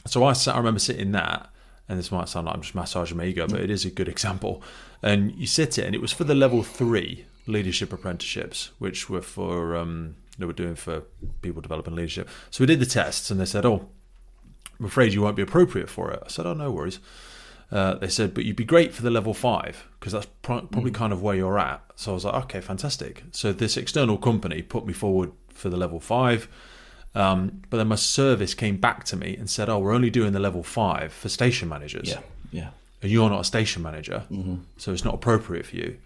So I remember sitting that, and this might sound like I'm just massaging my ego, but it is a good example. And you sit it, and it was for the level 3 leadership apprenticeships, which were for they were doing for people developing leadership. So we did the tests, and they said, "Oh, I'm afraid you won't be appropriate for it." I said, "Oh, no worries." They said, "But you'd be great for the level 5 because that's probably kind of where you're at." So I was like, "Okay, fantastic." So this external company put me forward for the level 5, but then my service came back to me and said, "Oh, we're only doing the level 5 for station managers." Yeah. And you're not a station manager, so it's not appropriate for you.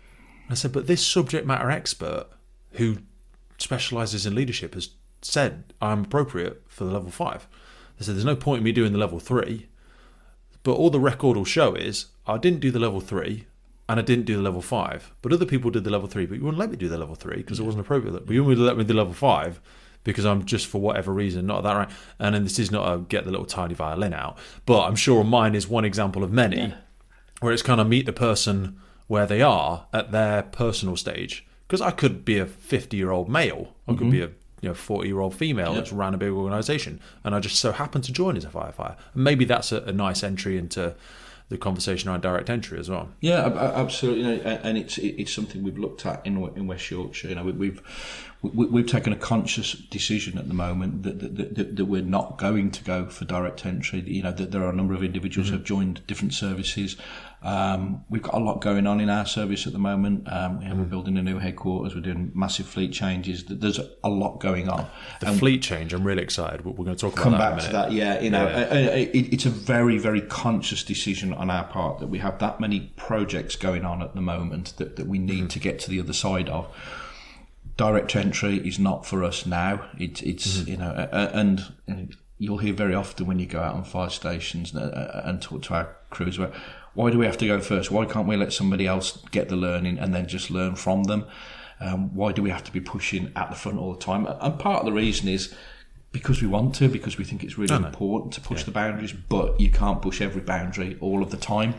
I said, but this subject matter expert who specialises in leadership has said I'm appropriate for the level 5. They said, there's no point in me doing the level 3, but all the record will show is I didn't do the level 3 and I didn't do the level 5, but other people did the level 3, but you wouldn't let me do the level 3 because it wasn't appropriate. But you wouldn't let me do level 5 because I'm just, for whatever reason, not that right. And then this is not a get the little tiny violin out, but I'm sure mine is one example of many where it's kind of meet the person where they are at their personal stage. Because I could be a 50-year-old male, I could be a 40-year-old female that's ran a big organisation, and I just so happen to join as a firefighter. And maybe that's a nice entry into the conversation around direct entry as well. Yeah, absolutely. And it's something we've looked at in West Yorkshire. We've taken a conscious decision at the moment that we're not going to go for direct entry. That there are a number of individuals who have joined different services. We've got a lot going on in our service at the moment. We're building a new headquarters. We're doing massive fleet changes. There's a lot going on. The fleet change, I'm really excited. We're going to talk about come that back in a to minute. that. It's a very, very conscious decision on our part that we have that many projects going on at the moment that we need to get to the other side of. Direct entry is not for us now. It's and you'll hear very often when you go out on fire stations and talk to our crews about, why do we have to go first? Why can't we let somebody else get the learning and then just learn from them? Why do we have to be pushing at the front all the time? And part of the reason is because we want to, because we think it's really important to push the boundaries, but you can't push every boundary all of the time.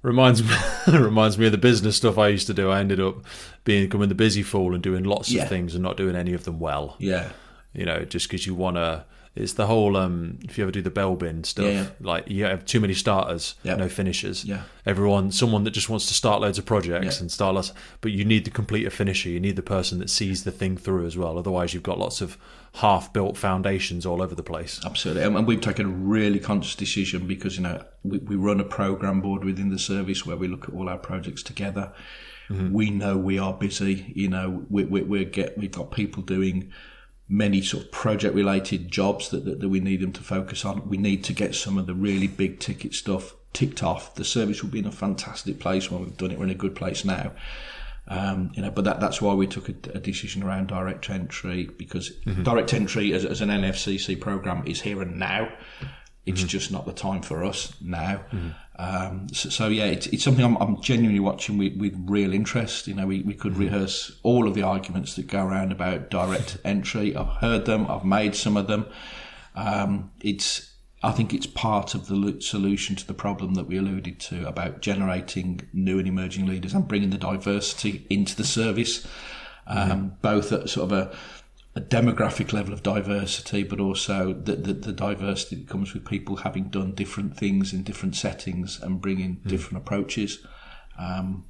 Reminds me of the business stuff I used to do. I ended up becoming the busy fool and doing lots of things and not doing any of them well. Yeah. just because you want to. It's the whole, if you ever do the bell bin stuff, like you have too many starters, no finishers. Yeah. Someone that just wants to start loads of projects and start lots, but you need to complete a finisher. You need the person that sees the thing through as well. Otherwise, you've got lots of half-built foundations all over the place. Absolutely. And we've taken a really conscious decision because, we run a program board within the service where we look at all our projects together. Mm-hmm. We know we are busy. We've got people doing many sort of project-related jobs that we need them to focus on. We need to get some of the really big ticket stuff ticked off. The service will be in a fantastic place when we've done it. We're in a good place now. But that's why we took a decision around direct entry, because direct entry as an NFCC program is here and now. It's just not the time for us now. It's something I'm genuinely watching with real interest. We could rehearse all of the arguments that go around about direct entry. I've heard them. I've made some of them. I think it's part of the solution to the problem that we alluded to about generating new and emerging leaders and bringing the diversity into the service, both at sort of a demographic level of diversity, but also the diversity that comes with people having done different things in different settings and bringing different approaches. And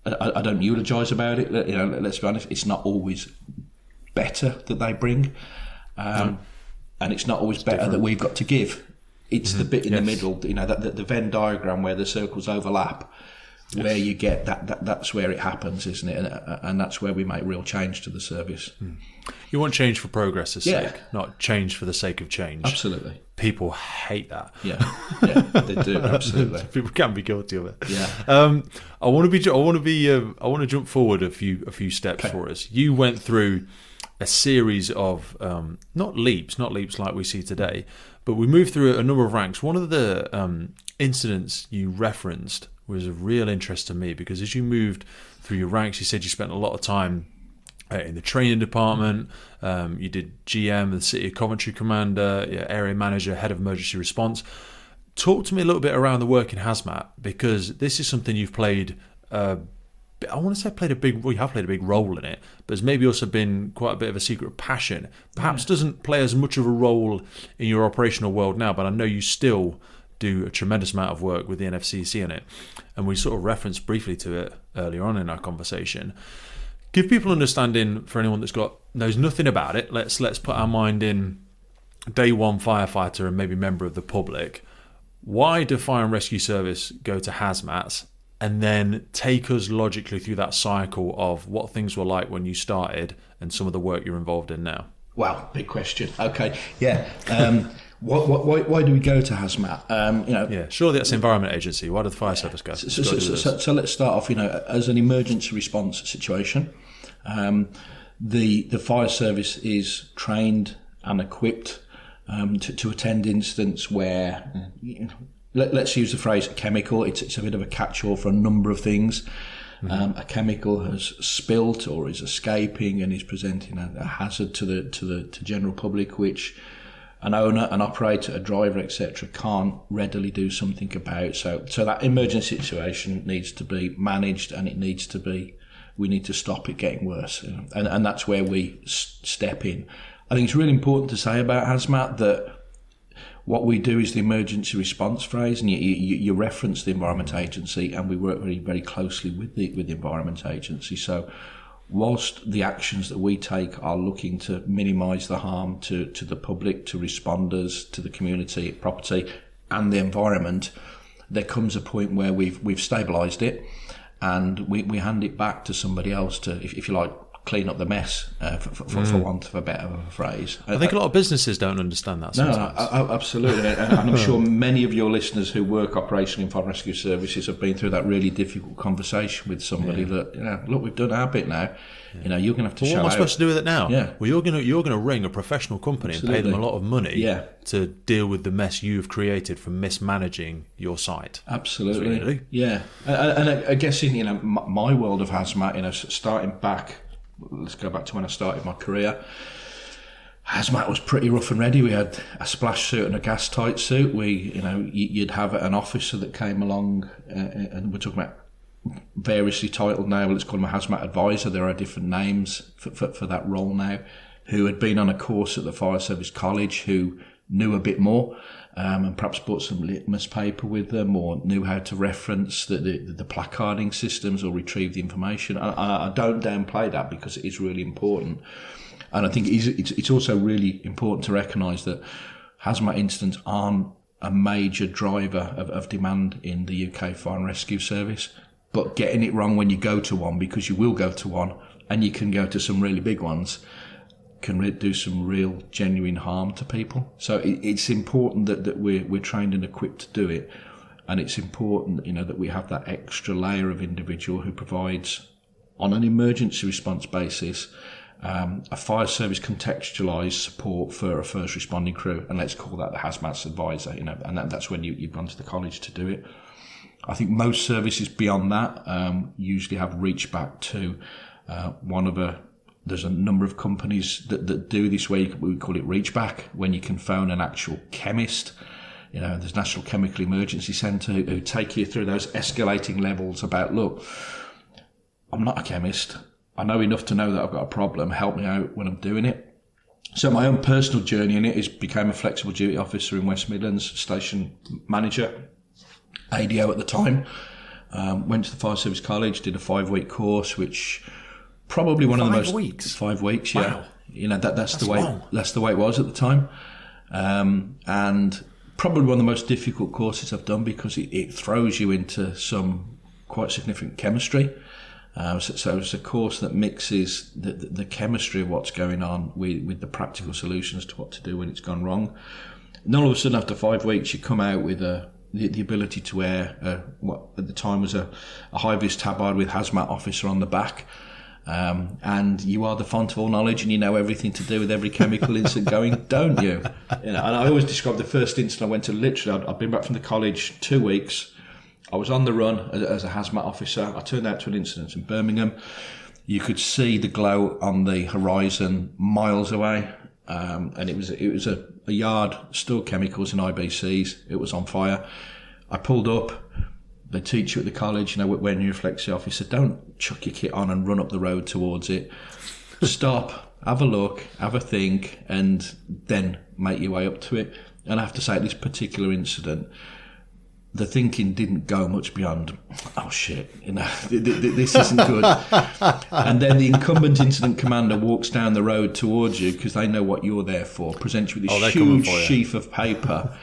I don't eulogise about it. Let's be honest, it's not always better that they bring, and it's not always better that we've got to give. It's the bit in the middle, that the Venn diagram where the circles overlap. Where you get that's where it happens, isn't it? And that's where we make real change to the service. You want change for progress's sake, not change for the sake of change. Absolutely. People hate that. Yeah, they do. Absolutely. People can be guilty of it. Yeah. I want to jump forward a few steps for us. You went through a series of not leaps like we see today, but we moved through a number of ranks. One of the incidents you referenced was of real interest to me, because as you moved through your ranks, you said you spent a lot of time in the training department. You did GM, the City of Coventry Commander, area manager, head of emergency response. Talk to me a little bit around the work in Hazmat, because this is something you've played. I want to say you have played a big role in it, but has maybe also been quite a bit of a secret passion. Perhaps doesn't play as much of a role in your operational world now, but I know you still do a tremendous amount of work with the NFCC in it, and we sort of referenced briefly to it earlier on in our conversation. Give people understanding, for anyone that's knows nothing about it. Let's put our mind in day one firefighter and maybe member of the public. Why do fire and rescue service go to Hazmat? And then take us logically through that cycle of what things were like when you started and some of the work you're involved in now. Wow, big question. Okay, yeah. Why do we go to Hazmat? Surely that's the Environment Agency. Why did the fire service go? So let's start off. As an emergency response situation, the fire service is trained and equipped to attend incidents where, let's use the phrase chemical. It's a bit of a catch-all for a number of things. A chemical has spilt or is escaping and is presenting a hazard to the general public, which an owner, an operator, a driver, etc., can't readily do something about. So that emergency situation needs to be managed, and we need to stop it getting worse. And that's where we step in. I think it's really important to say about Hazmat that what we do is the emergency response phrase, and you reference the Environment Agency, and we work very, very closely with the Environment Agency. So whilst the actions that we take are looking to minimise the harm to the public, to responders, to the community, property and the environment, there comes a point where we've stabilised it, and we hand it back to somebody else to, if you like, clean up the mess, for want of a better phrase. I think a lot of businesses don't understand that sometimes. No, absolutely. And I'm sure many of your listeners who work operationally in fire rescue services have been through that really difficult conversation with somebody that, look, we've done our bit now. You're going to have to show what am I supposed to do with it now? Yeah. Well, you're going to ring a professional company and pay them a lot of money to deal with the mess you've created from mismanaging your site. Absolutely. Really. Yeah. And I guess in my world of Hazmat, starting back, let's go back to when I started my career. Hazmat was pretty rough and ready. We had a splash suit and a gas tight suit. You'd have an officer that came along, and we're talking about variously titled now. Let's call him a Hazmat advisor. There are different names for that role now. who had been on a course at the fire service college, who knew a bit more, and perhaps brought some litmus paper with them, or knew how to reference the placarding systems or retrieve the information. I don't downplay that, because it is really important. And I think it's also really important to recognise that hazmat incidents aren't a major driver of demand in the UK Fire and Rescue Service. But getting it wrong when you go to one, because you will go to one, and you can go to some really big ones, can do some real genuine harm to people. So it's important that we're trained and equipped to do it, and it's important, that we have that extra layer of individual who provides, on an emergency response basis, a fire service contextualised support for a first responding crew, and let's call that the hazmat advisor. And that's when you've gone to the college to do it. I think most services beyond that usually have reached back to there's a number of companies that do this, where we call it reach back, when you can phone an actual chemist. There's National Chemical Emergency Centre who take you through those escalating levels about, look, I'm not a chemist. I know enough to know that I've got a problem. Help me out when I'm doing it. So my own personal journey in it is became a flexible duty officer in West Midlands, station manager, ADO at the time. Went to the Fire Service College, did a 5-week course, which probably one of the most 5 weeks. 5 weeks, wow. Yeah. That's the way. Long. That's the way it was at the time, and probably one of the most difficult courses I've done, because it throws you into some quite significant chemistry. So it's a course that mixes the chemistry of what's going on with the practical solutions to what to do when it's gone wrong. And all of a sudden, after 5 weeks, you come out with the ability to wear what at the time was a high-vis tabard with hazmat officer on the back. And you are the font of all knowledge, and you know everything to do with every chemical incident going, don't you? And I always describe the first incident I went to. Literally, I'd been back from the college 2 weeks. I was on the run as a hazmat officer. I turned out to an incident in Birmingham. You could see the glow on the horizon miles away, and it was a yard stored chemicals in IBCs. It was on fire. I pulled up. They teach you at the college, when you're a flexi officer, don't chuck your kit on and run up the road towards it. Stop, have a look, have a think, and then make your way up to it. And I have to say, this particular incident, the thinking didn't go much beyond, oh shit, this isn't good. And then the incumbent incident commander walks down the road towards you, because they know what you're there for, presents you with this huge sheaf of paper,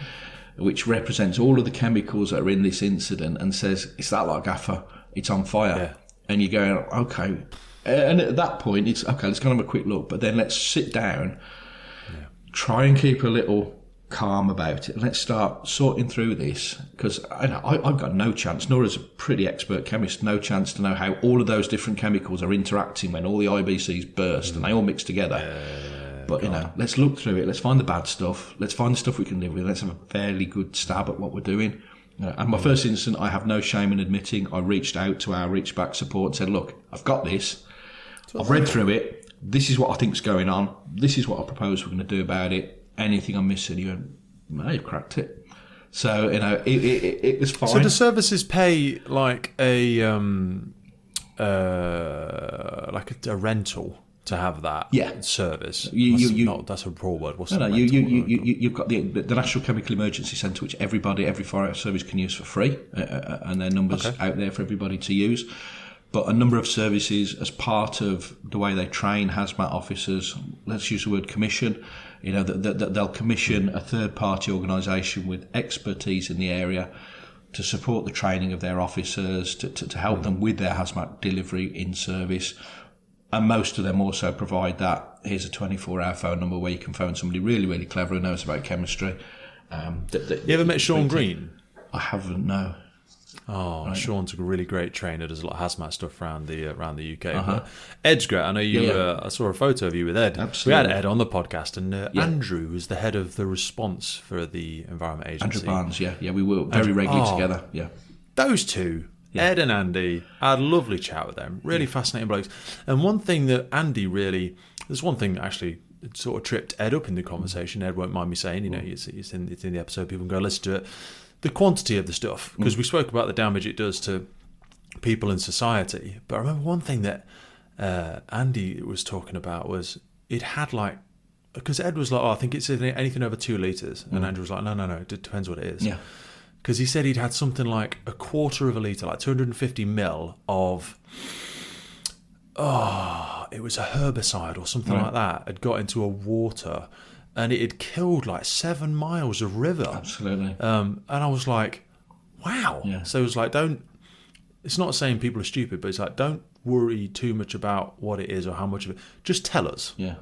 which represents all of the chemicals that are in this incident, and says, "Is that like Gaffer? It's on fire." Yeah. And you go, okay. And at that point, it's okay. Let's go and have a quick look, but then let's sit down, try and keep a little calm about it. Let's start sorting through this, because I've got no chance, nor as a pretty expert chemist, no chance to know how all of those different chemicals are interacting when all the IBCs burst and they all mix together. But let's look through it. Let's find the bad stuff. Let's find the stuff we can live with. Let's have a fairly good stab at what we're doing. And my first incident, I have no shame in admitting, I reached out to our reach back support and said, "Look, I've got this. I've read through it. This is what I think's going on. This is what I propose we're going to do about it. Anything I'm missing?" You went, "No, you've cracked it." So it was fine. So do services pay like a rental to have that service? That's a poor word. You've got the National Chemical Emergency Centre, which every fire service can use for free, and their numbers out there for everybody to use. But a number of services, as part of the way they train hazmat officers, let's use the word commission, that they'll commission a third-party organisation with expertise in the area to support the training of their officers, to help them with their hazmat delivery in service. And most of them also provide that. Here's a 24-hour phone number where you can phone somebody really, really clever who knows about chemistry. You ever met Sean Green? I haven't, no. Oh, right. Sean's a really great trainer. Does a lot of hazmat stuff around the UK. But Ed's great. I know you. I saw a photo of you with Ed. Absolutely. We had Ed on the podcast, and Andrew was the head of the response for the Environment Agency. Andrew Barnes. Yeah, we were very regularly together. Yeah, those two. Yeah. Ed and Andy, I had a lovely chat with them. Really fascinating blokes. And one thing that Andy there's one thing that actually sort of tripped Ed up in the conversation. Ed won't mind me saying, it's in the episode, people can go listen to it. The quantity of the stuff, because we spoke about the damage it does to people in society. But I remember one thing that Andy was talking about was, it had like, because Ed was like, I think it's anything over 2 litres. And Andrew was like, no, it depends what it is. Yeah. Because he said he'd had something like a quarter of a litre, like 250 mil of, it was a herbicide or something like that, had got into a water and it had killed like 7 miles of river. Absolutely. And I was like, wow. Yeah. So it was like, it's not saying people are stupid, but it's like, don't worry too much about what it is or how much of it. Just tell us. Yeah.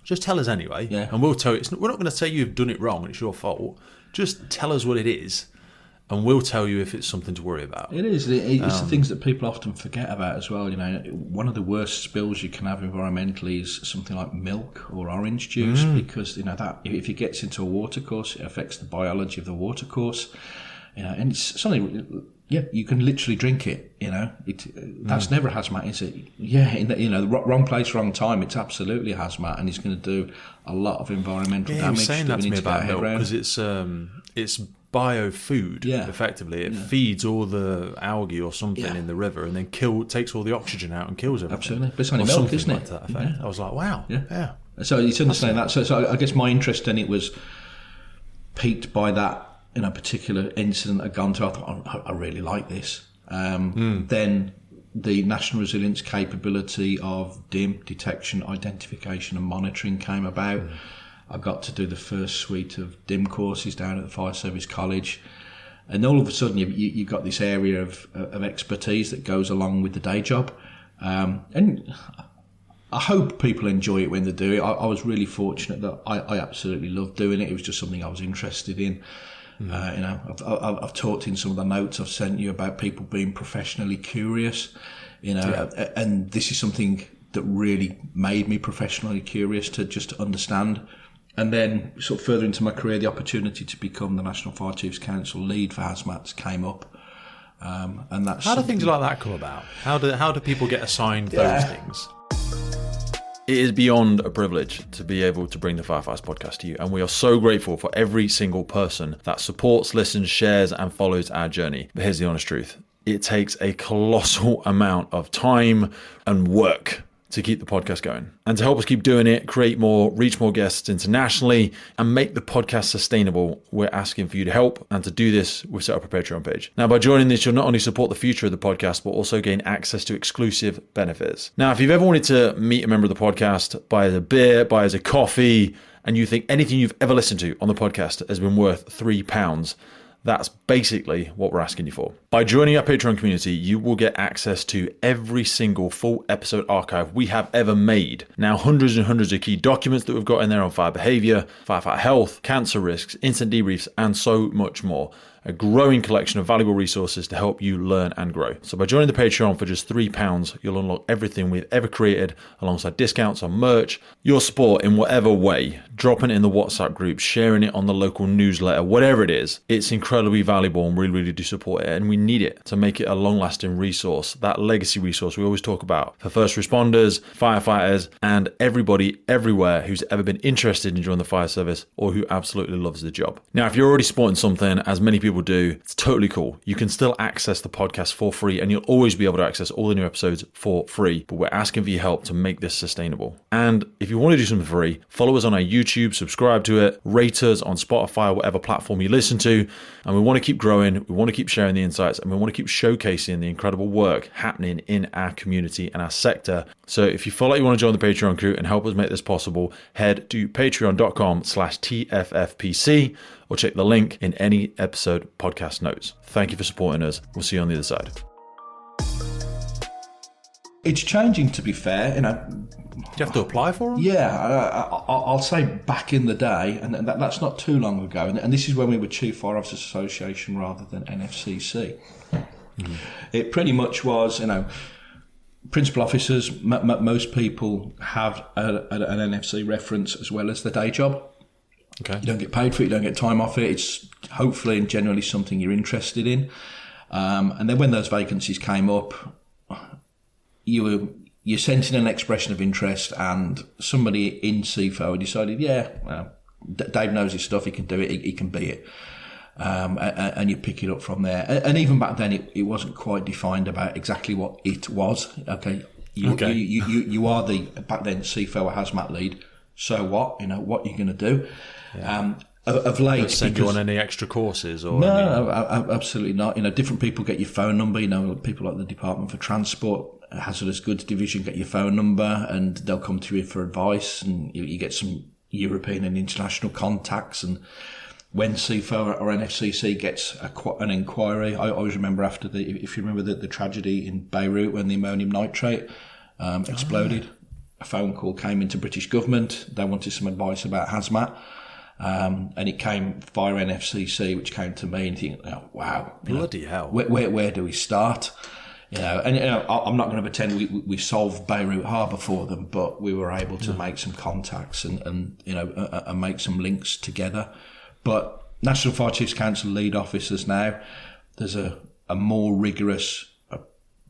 Just tell us anyway. Yeah. And we'll tell you. We're not going to say you've done it wrong and it's your fault. Just tell us what it is. And we'll tell you if it's something to worry about. It is. It's the things that people often forget about as well. One of the worst spills you can have environmentally is something like milk or orange juice, because that if it gets into a watercourse, it affects the biology of the watercourse. And it's something. Yeah, you can literally drink it. That's never a hazmat, is it? Yeah, the wrong place, wrong time. It's absolutely a hazmat, and it's going to do a lot of environmental damage. He was saying that to me about milk because it's bio-food, effectively. It feeds all the algae or something in the river and then takes all the oxygen out and kills everything. Absolutely. But it's only milk, isn't it? Like that effect. I was like, wow. Yeah. So it's understanding that. So I guess my interest in it was piqued by that particular incident I'd gone to. I thought, I really like this. Then the national resilience capability of DIM, detection, identification and monitoring, came about. I got to do the first suite of DIM courses down at the Fire Service College, and all of a sudden you've got this area of expertise that goes along with the day job, and I hope people enjoy it when they do it. I was really fortunate that I absolutely loved doing it. It was just something I was interested in. I've talked in some of the notes I've sent you about people being professionally curious, and this is something that really made me professionally curious to understand. And then sort of further into my career, the opportunity to become the National Fire Chiefs Council lead for hazmats came up. And that's how do things like that come about? How do people get assigned those things? It is beyond a privilege to be able to bring the Firefights podcast to you, and we are so grateful for every single person that supports, listens, shares, and follows our journey. But here's the honest truth. It takes a colossal amount of time and work to keep the podcast going. And to help us keep doing it, create more, reach more guests internationally, and make the podcast sustainable, we're asking for you to help. And to do this, we've set up a Patreon page. Now, by joining this, you'll not only support the future of the podcast, but also gain access to exclusive benefits. Now, if you've ever wanted to meet a member of the podcast, buy us a beer, buy us a coffee, and you think anything you've ever listened to on the podcast has been worth £3, that's basically what we're asking you for. By joining our Patreon community, you will get access to every single full episode archive we have ever made. Now, hundreds and hundreds of key documents that we've got in there on fire behaviour, firefighter health, cancer risks, incident debriefs, and so much more. A growing collection of valuable resources to help you learn and grow. So by joining the Patreon for just £3, you'll unlock everything we've ever created alongside discounts on merch, your support in whatever way, dropping it in the WhatsApp group, sharing it on the local newsletter, whatever it is. It's incredibly valuable and we really do support it, and we need it to make it a long-lasting resource, that legacy resource we always talk about for first responders, firefighters, and everybody everywhere who's ever been interested in joining the fire service or who absolutely loves the job. Now, if you're already supporting something, as many people do, it's totally cool. You can still access the podcast for free, and you'll always be able to access all the new episodes for free, but we're asking for your help to make this sustainable. And if you want to do something free, follow us on our YouTube, subscribe to it, rate us on Spotify, whatever platform you listen to, and we want to keep growing, we want to keep sharing the insights, and we want to keep showcasing the incredible work happening in our community and our sector. So if you feel like you want to join the Patreon crew and help us make this possible, head to patreon.com/TFFPC or check the link in any episode podcast notes. Thank you for supporting us. We'll see you on the other side. It's changing, to be fair. Do you have to apply for them? Yeah, I'll say back in the day, and that's not too long ago, and this is when we were Chief Fire Officers Association rather than NFCC. It pretty much was, principal officers, most people have an NFC reference as well as the day job. Okay. You don't get paid for it, you don't get time off it. It's hopefully and generally something you're interested in. And then when those vacancies came up, you sent in an expression of interest, and somebody in CFO decided, Dave knows his stuff, he can do it, he can be it. And you pick it up from there. And even back then, it wasn't quite defined about exactly what it was. You are the, back then, CFO or hazmat lead. So what? What are you going to do? Of late, Don't send you on any extra courses or no, absolutely not. Different people get your phone number. People like the Department for Transport, Hazardous Goods Division get your phone number, and they'll come to you for advice, and you get some European and international contacts. And when CFO or NFCC gets an inquiry, I always remember if you remember the tragedy in Beirut when the ammonium nitrate exploded, a phone call came into British government. They wanted some advice about Hazmat. And it came via NFCC, which came to me, and you think, oh, wow, bloody hell, where do we start? I'm not going to pretend we solved Beirut Harbour for them, but we were able to make some contacts and make some links together. But National Fire Chiefs Council lead officers now, there's a more rigorous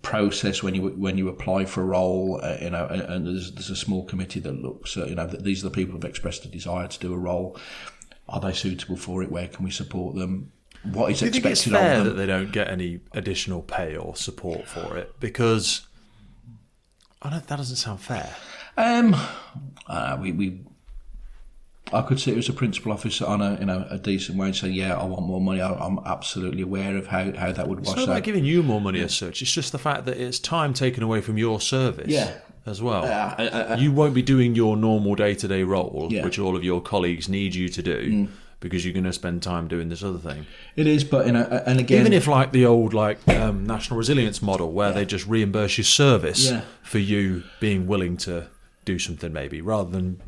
process when you apply for a role, and there's a small committee that looks at, that these are the people who've expressed a desire to do a role. Are they suitable for it? Where can we support them? What is expected of them? Do you think it's fair that they don't get any additional pay or support for it? Because that doesn't sound fair. I could sit as a principal officer on a decent wage and say, yeah, I want more money. I'm absolutely aware of how that would wash out. It's not about giving you more money as such. It's just the fact that it's time taken away from your service as well. You won't be doing your normal day-to-day role, which all of your colleagues need you to do, because you're going to spend time doing this other thing. It is, but and again... Even if like the old National Resilience model, where they just reimburse your service for you being willing to do something maybe, rather than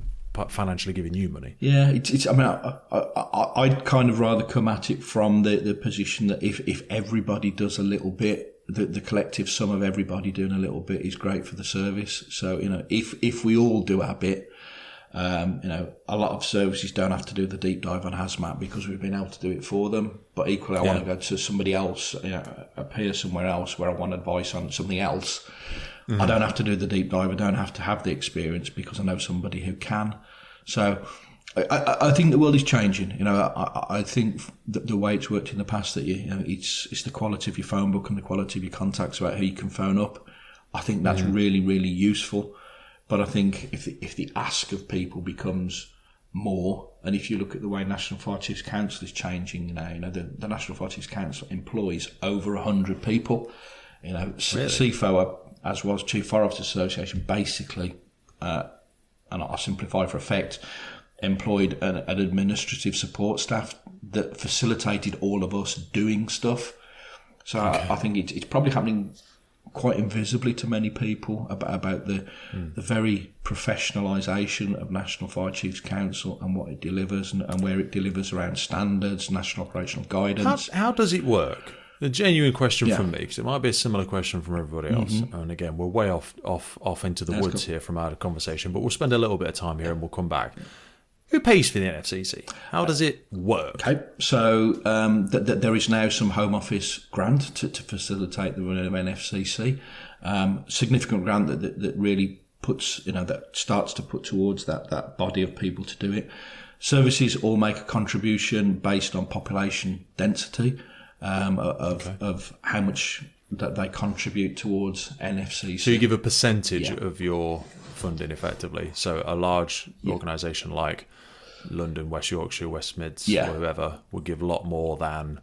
financially giving you money. Yeah, I'd kind of rather come at it from the position that if everybody does a little bit, the collective sum of everybody doing a little bit is great for the service. So if we all do our bit, a lot of services don't have to do the deep dive on Hazmat because we've been able to do it for them. But equally, I want to go to somebody else, a peer somewhere else where I want advice on something else. I don't have to do the deep dive. I don't have to have the experience because I know somebody who can. So I think the world is changing. I think that the way it's worked in the past, that it's the quality of your phone book and the quality of your contacts about who you can phone up. I think that's really, really useful. But I think if the ask of people becomes more, and if you look at the way National Fire Chiefs Council is changing now, the National Fire Chiefs Council employs over 100 people. Really? CFO, as was Chief Fire Officers Association, basically, and I'll simplify for effect, employed an administrative support staff that facilitated all of us doing stuff. So I think it's probably happening quite invisibly to many people about the very professionalisation of National Fire Chiefs Council and what it delivers and where it delivers around standards, national operational guidance. How does it work? A genuine question from me, because it might be a similar question from everybody else. And again, we're way off into the woods here from our conversation, but we'll spend a little bit of time here and we'll come back. Who pays for the NFCC? How does it work? Okay, so there is now some Home Office grant to facilitate the running of NFCC. Significant grant that really puts, that starts to put towards that body of people to do it. Services all make a contribution based on population density. Of how much that they contribute towards NFCC. So you give a percentage of your funding effectively. So a large organisation like London, West Yorkshire, West Mids, or whoever would give a lot more than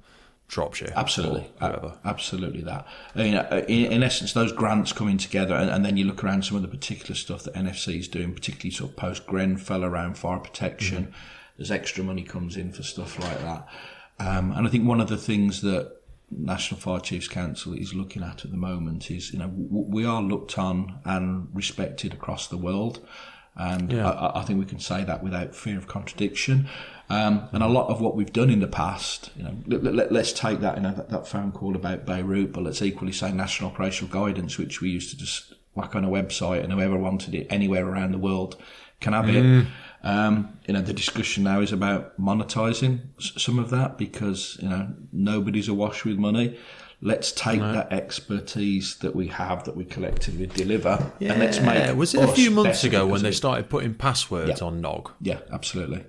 Shropshire. Absolutely. Absolutely that. In essence, those grants coming together, and then you look around some of the particular stuff that NFC is doing, particularly sort of post-Grenfell around fire protection. There's extra money comes in for stuff like that. And I think one of the things that National Fire Chiefs Council is looking at the moment is, we are looked on and respected across the world. And I think we can say that without fear of contradiction. And a lot of what we've done in the past, let's take that, that phone call about Beirut, but let's equally say national operational guidance, which we used to just whack on a website and whoever wanted it anywhere around the world can have it. The discussion now is about monetising some of that because, nobody's awash with money. Let's take that expertise that we have, that we collectively deliver, and let's make Was it a few months ago when they started putting passwords on NOG? Yeah, absolutely.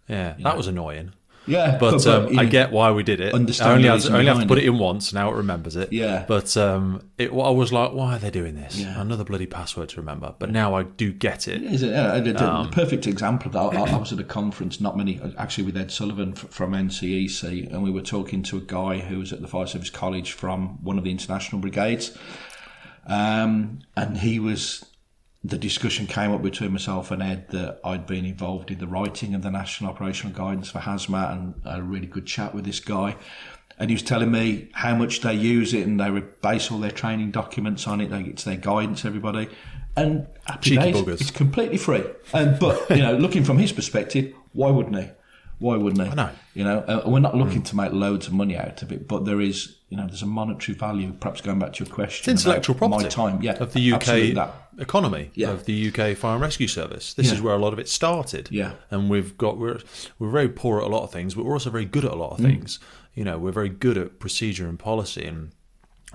Yeah, that was annoying. Yeah, but I get why we did it. I only have to put it in once. Now it remembers it. Yeah. But I was like, why are they doing this? Yeah. Another bloody password to remember. But now I do get it. The perfect example of that, I was at a conference, with Ed Sullivan from NCEC, and we were talking to a guy who was at the Fire Service College from one of the international brigades. And the discussion came up between myself and Ed that I'd been involved in the writing of the National Operational Guidance for Hazmat, and I had a really good chat with this guy. And he was telling me how much they use it, and they would base all their training documents on it. It's their guidance, everybody. And happy days, it's completely free. But looking from his perspective, why wouldn't he? I know. We're not looking to make loads of money out of it, but there is, there's a monetary value. Perhaps going back to your question, it's intellectual property my time, of the UK economy, of the UK Fire and Rescue Service. This is where a lot of it started. Yeah, and we're very poor at a lot of things, but we're also very good at a lot of things. We're very good at procedure and policy and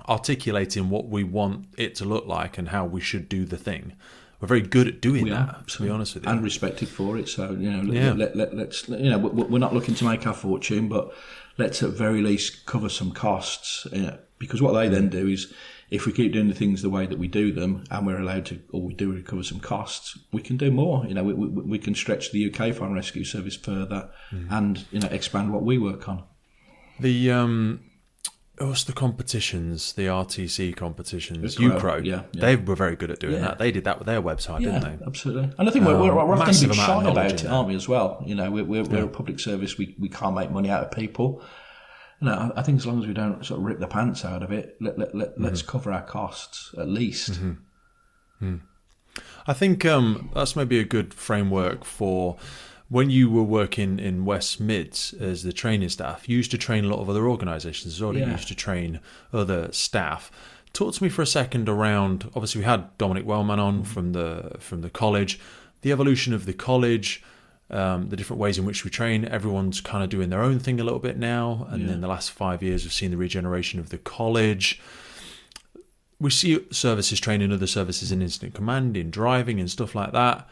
articulating what we want it to look like and how we should do the thing. We're very good at doing that, to be honest with you, and respected for it. So let's we're not looking to make our fortune, but let's at very least cover some costs. Because what they then do is, if we keep doing the things the way that we do them, and we're allowed to, or we do recover some costs, we can do more. We can stretch the UK Fire and Rescue Service further, and expand what we work on. What's the competitions? The RTC competitions, UCRO. They were very good at doing that. They did that with their website, didn't they? Absolutely. And I think we're often a bit shy about it, aren't we? As well, we're a public service. We can't make money out of people. I think as long as we don't sort of rip the pants out of it, let's cover our costs at least. I think that's maybe a good framework for. When you were working in West Mids as the training staff, you used to train a lot of other organisations as well. You used to train other staff. Talk to me for a second around. Obviously, we had Dominic Wellman on from the college, the evolution of the college, the different ways in which we train. Everyone's kind of doing their own thing a little bit now, and in the last 5 years, we've seen the regeneration of the college. We see services training other services in incident command, in driving, and stuff like that.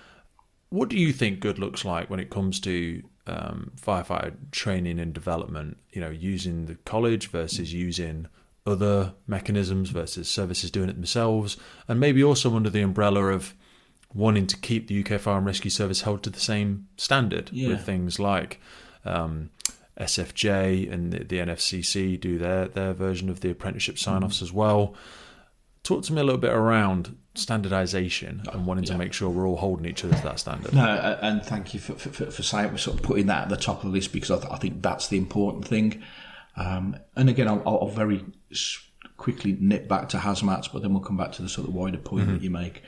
What do you think good looks like when it comes to firefighter training and development? Using the college versus using other mechanisms versus services doing it themselves, and maybe also under the umbrella of wanting to keep the UK Fire and Rescue Service held to the same standard with things like SFJ and the NFCC do their version of the apprenticeship sign-offs as well. Talk to me a little bit around standardisation and wanting to make sure we're all holding each other to that standard. No, and thank you for saying, we're sort of putting that at the top of the list, because I think that's the important thing. And again, I'll very quickly nip back to hazmats, but then we'll come back to the sort of wider point that you make.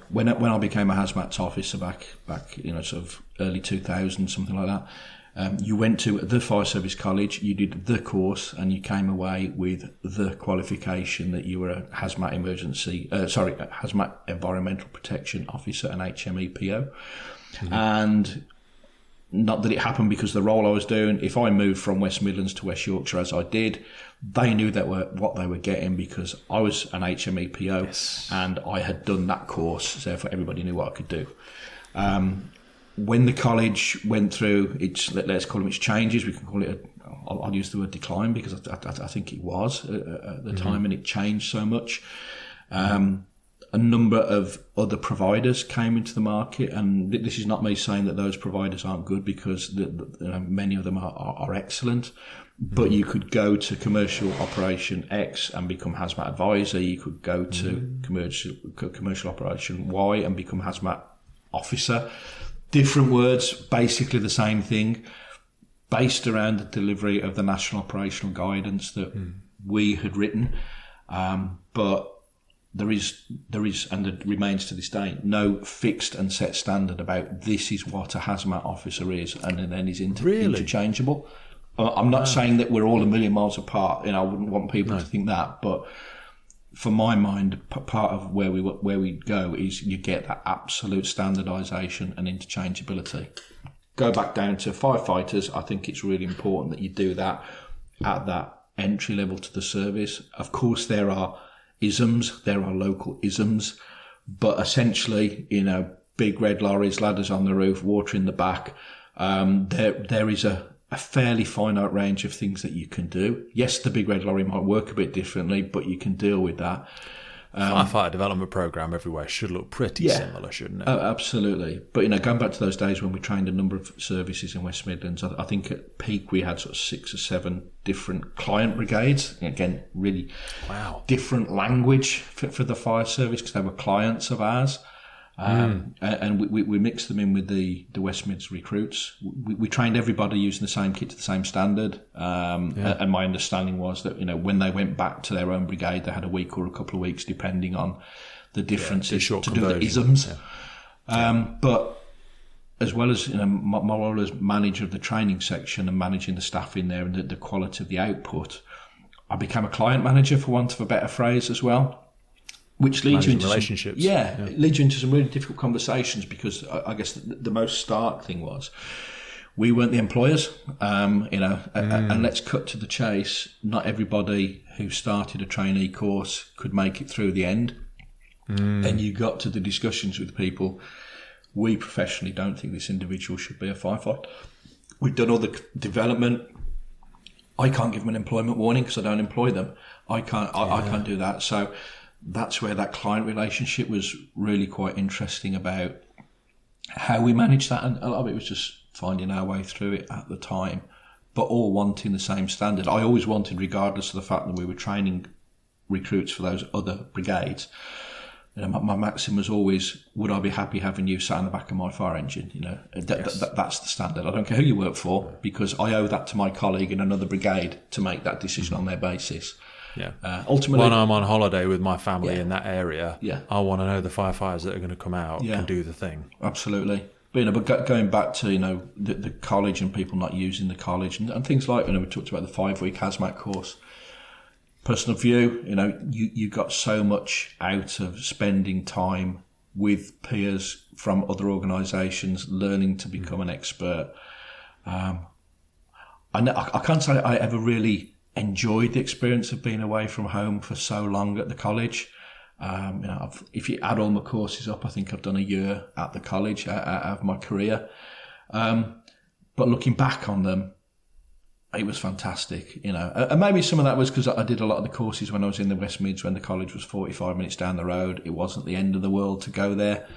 When I became a hazmats officer back sort of early 2000, something like that. You went to the Fire Service College, you did the course, and you came away with the qualification that you were a hazmat hazmat environmental protection officer, an HMEPO. And not that it happened because of the role I was doing. If I moved from West Midlands to West Yorkshire, as I did, they knew what they were getting, because I was an HMEPO and I had done that course, so therefore everybody knew what I could do. When the college went through let's call them its changes, we can call it I'll use the word decline, because I think it was at the time, and it changed so much. A number of other providers came into the market, and this is not me saying that those providers aren't good, because many of them are excellent. But you could go to commercial operation X and become hazmat advisor. You could go to commercial operation Y and become hazmat officer. Different words, basically the same thing, based around the delivery of the National Operational Guidance that we had written. But there is, and it remains to this day, no fixed and set standard about this is what a hazmat officer is, and then is interchangeable. I'm not saying that we're all a million miles apart. I wouldn't want people to think that, but for my mind, part of where we go is you get that absolute standardisation and interchangeability. Go back down to firefighters. I think it's really important that you do that at that entry level to the service. Of course, there are isms, there are local isms, but essentially, big red lorries, ladders on the roof, water in the back. There is a a fairly finite range of things that you can do. Yes, the big red lorry might work a bit differently, but you can deal with that. Firefighter development program everywhere should look pretty similar, shouldn't it? Absolutely. But, going back to those days when we trained a number of services in West Midlands, I think at peak we had sort of 6 or 7 different client brigades. Again, really different language for the fire service because they were clients of ours. And we mixed them in with the West Mids recruits. We trained everybody using the same kit to the same standard. And my understanding was that, when they went back to their own brigade, they had a week or a couple of weeks, depending on the differences to do the isms. But as well as, my role as manager of the training section and managing the staff in there and the quality of the output, I became a client manager, for want of a better phrase, as well. Which leads you into relationships. Leads you into some really difficult conversations because I guess the most stark thing was we weren't the employers, and let's cut to the chase. Not everybody who started a trainee course could make it through the end, and you got to the discussions with people. We professionally don't think this individual should be a firefighter. We've done all the development. I can't give them an employment warning because I don't employ them. I can't do that. So that's where that client relationship was really quite interesting about how we managed that. And a lot of it was just finding our way through it at the time, but all wanting the same standard. I always wanted, regardless of the fact that we were training recruits for those other brigades, my maxim was always, would I be happy having you sat in the back of my fire engine? That's the standard. I don't care who you work for, because I owe that to my colleague in another brigade to make that decision on their basis. Ultimately, when I'm on holiday with my family in that area, I want to know the firefighters that are going to come out and do the thing. Absolutely. But going back to the college and people not using the college and things like we talked about the 5-week Hazmat course. Personal view, you got so much out of spending time with peers from other organisations, learning to become an expert. I can't say I ever really enjoyed the experience of being away from home for so long at the college. If you add all my courses up, I think I've done a year at the college out of my career. But looking back on them, it was fantastic, And maybe some of that was because I did a lot of the courses when I was in the West Mids, when the college was 45 minutes down the road. It wasn't the end of the world to go there.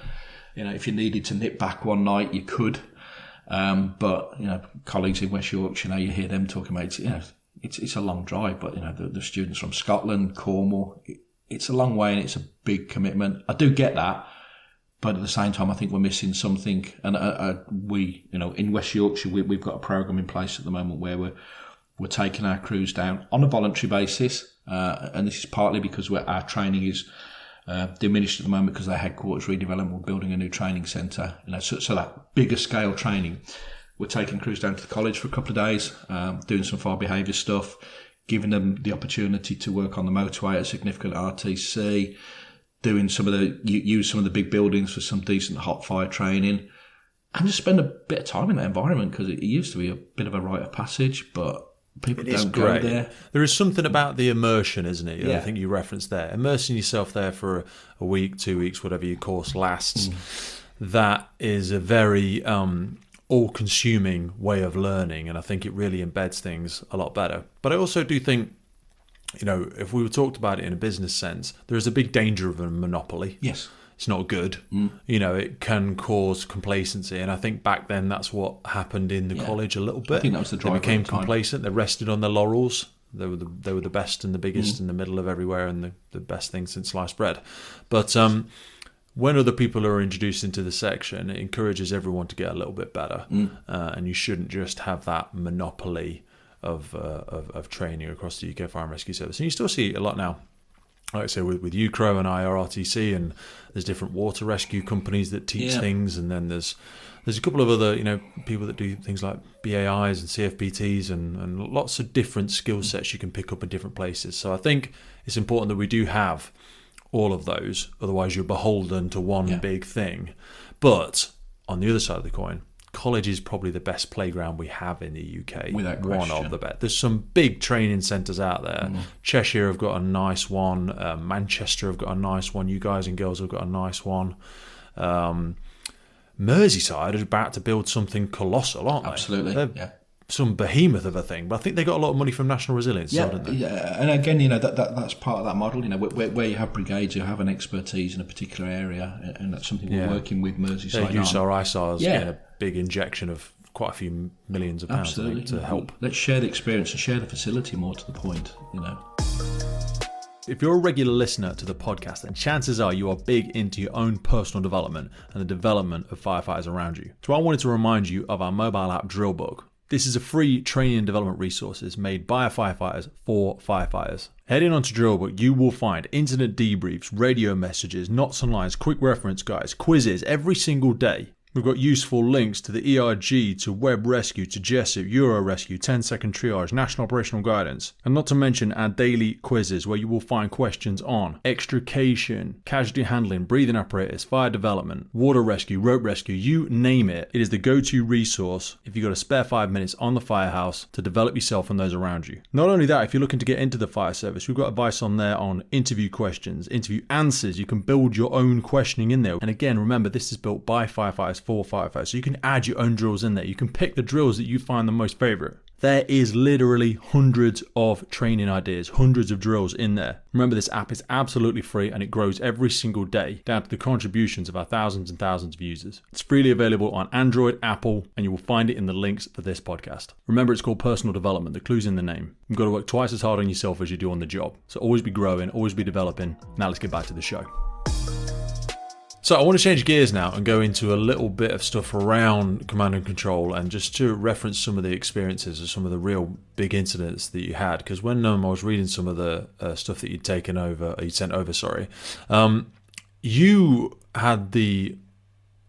If you needed to nip back one night, you could. But colleagues in West Yorkshire, you hear them talking about it. It's a long drive, but the students from Scotland, Cornwall, it's a long way and it's a big commitment. I do get that, but at the same time, I think we're missing something. And we, in West Yorkshire, we've got a program in place at the moment where we're taking our crews down on a voluntary basis, and this is partly because our training is diminished at the moment because our headquarters redevelopment. We're building a new training centre, so that bigger scale training. We're taking crews down to the college for a couple of days, doing some fire behaviour stuff, giving them the opportunity to work on the motorway at a significant RTC, doing use some of the big buildings for some decent hot fire training, and just spend a bit of time in that environment because it used to be a bit of a rite of passage, but people don't go there. There is something about the immersion, isn't it? I think you referenced there. Immersing yourself there for a week, 2 weeks, whatever your course lasts, that is a very all-consuming way of learning, and I think it really embeds things a lot better. But I also do think, if we were talked about it in a business sense, there is a big danger of a monopoly. Yes. It's not good. It can cause complacency, and I think back then that's what happened in the college a little bit. I think that was the driver. They became complacent. They rested on their laurels. They were the best and the biggest in the middle of everywhere, and the best thing since sliced bread. But when other people are introduced into the section, it encourages everyone to get a little bit better, and you shouldn't just have that monopoly of training across the UK Fire and Rescue Service. And you still see a lot now, like I say, with UCRO and IRRTC, and there's different water rescue companies that teach things, and then there's a couple of other people that do things like BAIs and CFPTs and lots of different skill sets you can pick up in different places. So I think it's important that we do have all of those, otherwise you're beholden to one big thing. But on the other side of the coin, college is probably the best playground we have in the UK. Without question. One of the best. There's some big training centres out there. Cheshire have got a nice one. Manchester have got a nice one. You guys and girls have got a nice one. Merseyside are about to build something colossal, aren't they? Absolutely. some behemoth of a thing, but I think they got a lot of money from National Resilience, didn't they? Yeah, and again, that's part of that model. Where you have brigades who have an expertise in a particular area, and that's something we're working with Merseyside. They use our ISARs getting a big injection of quite a few millions of pounds to help. Let's share the experience and share the facility, more to the point. If you're a regular listener to the podcast, then chances are you are big into your own personal development and the development of firefighters around you. So I wanted to remind you of our mobile app Drill Book. This is a free training and development resources made by firefighters for firefighters. Heading on to Drillbook, you will find incident debriefs, radio messages, knots and lines, quick reference guides, quizzes every single day. We've got useful links to the ERG, to Web Rescue, to JESUP, Euro Rescue, 10-second triage, National Operational Guidance, and not to mention our daily quizzes where you will find questions on extrication, casualty handling, breathing apparatus, fire development, water rescue, rope rescue, you name it. It is the go-to resource if you've got a spare 5 minutes on the firehouse to develop yourself and those around you. Not only that, if you're looking to get into the fire service, we've got advice on there on interview questions, interview answers. You can build your own questioning in there. And again, remember, this is built by firefighters for firefighters, so you can add your own drills in there. You can pick the drills that you find the most favorite. There is literally hundreds of training ideas, hundreds of drills in there. Remember, this app is absolutely free and it grows every single day down to the contributions of our thousands and thousands of users. It's freely available on Android, Apple, and you will find it in the links for this podcast. Remember, it's called personal development. The clue's in the name. You've got to work twice as hard on yourself as you do on the job. So always be growing, always be developing. Now let's get back to the show. So I want to change gears now and go into a little bit of stuff around command and control, and just to reference some of the experiences of some of the real big incidents that you had. Because when I was reading some of the stuff that you'd sent over, you had the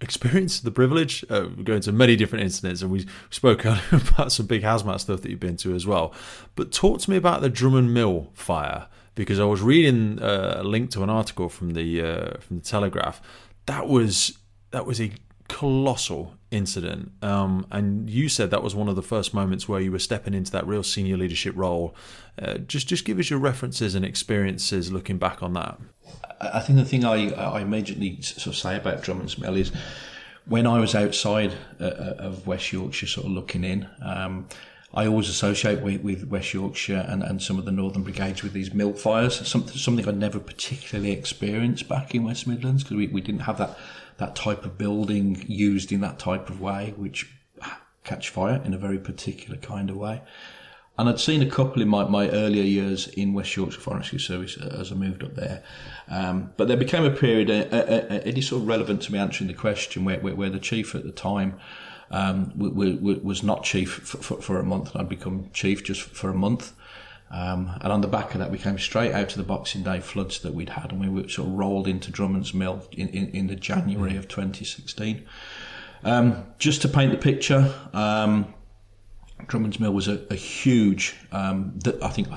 experience, the privilege of going to many different incidents, and we spoke about some big hazmat stuff that you've been to as well. But talk to me about the Drummond Mill fire, because I was reading a link to an article from the Telegraph. That was a colossal incident, and you said that was one of the first moments where you were stepping into that real senior leadership role. Just give us your references and experiences looking back on that. I think the thing I immediately sort of say about Drummond's Mill is when I was outside of West Yorkshire, sort of looking in. I always associate with West Yorkshire and some of the Northern Brigades with these mill fires, something I'd never particularly experienced back in West Midlands, because we didn't have that type of building used in that type of way, which catch fire in a very particular kind of way. And I'd seen a couple in my earlier years in West Yorkshire Fire Rescue Service as I moved up there. But there became a period, it is sort of relevant to me answering the question, where the chief at the time was not chief for a month, and I'd become chief just for a month. And on the back of that, we came straight out to the Boxing Day floods that we'd had, and we were sort of rolled into Drummond's Mill in the January of 2016. Just to paint the picture, Drummond's Mill was a huge, I think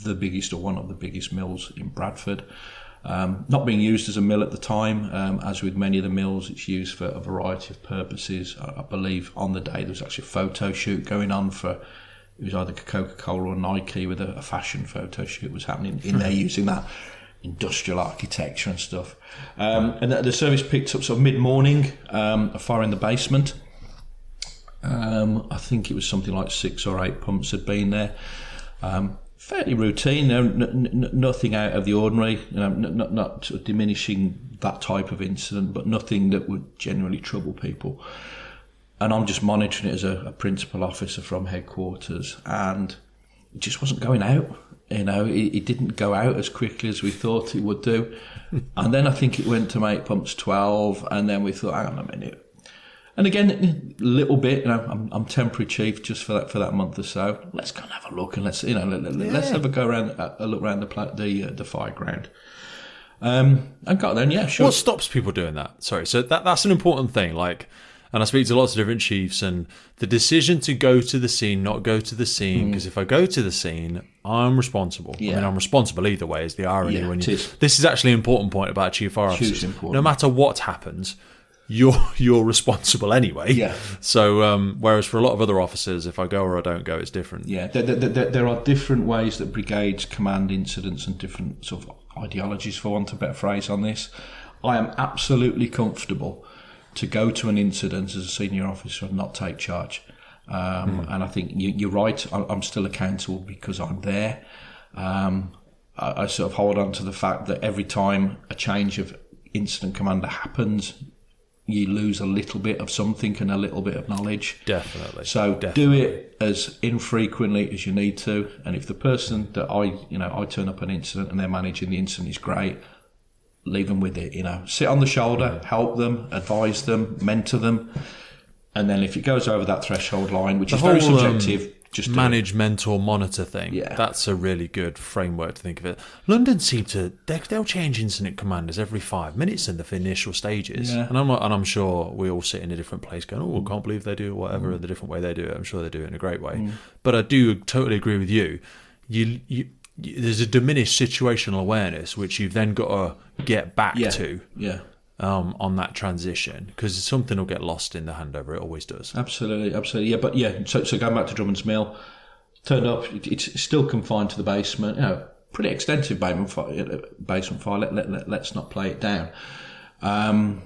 the biggest or one of the biggest mills in Bradford. Not being used as a mill at the time, as with many of the mills, it's used for a variety of purposes. I believe on the day there was actually a photo shoot going on for, it was either Coca-Cola or Nike, with a fashion photo shoot was happening in there using that industrial architecture and stuff. And the service picked up sort of mid-morning a fire in the basement. I think it was something like 6 or 8 pumps had been there. Fairly routine, nothing out of the ordinary, not sort of diminishing that type of incident, but nothing that would generally trouble people. And I'm just monitoring it as a principal officer from headquarters, and it just wasn't going out. It didn't go out as quickly as we thought it would do. And then I think it went to 8 pumps 12, and then we thought, hang on a minute. And again, a little bit, I'm temporary chief just for that month or so. Let's go and have a look, and let's have a go around, a look around the fire ground. I got there, and yeah, sure. What stops people doing that? Sorry, so that's an important thing. And I speak to lots of different chiefs, and the decision to go to the scene, not go to the scene, because if I go to the scene, I'm responsible. Yeah. I mean, I'm responsible either way, is the irony. Yeah, this is actually an important point about chief fire officers. No matter what happens, you're responsible anyway. Yeah. So whereas for a lot of other officers, if I go or I don't go, it's different. Yeah. There are different ways that brigades command incidents and different sort of ideologies, for want of a better phrase, on this. I am absolutely comfortable to go to an incident as a senior officer and not take charge. And I think you're right. I'm still accountable because I'm there. I sort of hold on to the fact that every time a change of incident commander happens, you lose a little bit of something and a little bit of knowledge. Definitely. So do it as infrequently as you need to. And if the person that I turn up an incident and they're managing the incident is great, leave them with it. Sit on the shoulder, help them, advise them, mentor them. And then if it goes over that threshold line, which is very subjective, just manage, mentor, monitor thing. Yeah. That's a really good framework to think of it. London seem to they'll change incident commanders every 5 minutes in the initial stages. Yeah. And I'm sure we all sit in a different place going, I can't believe they do it, whatever, the different way they do it. I'm sure they do it in a great way. But I do totally agree with you. You there's a diminished situational awareness which you've then got to get back to. Yeah. On that transition, because something will get lost in the handover. It always does. Absolutely. Yeah, but so going back to Drummond's Mill, turned up. It's still confined to the basement. Pretty extensive basement fire. Let's not play it down.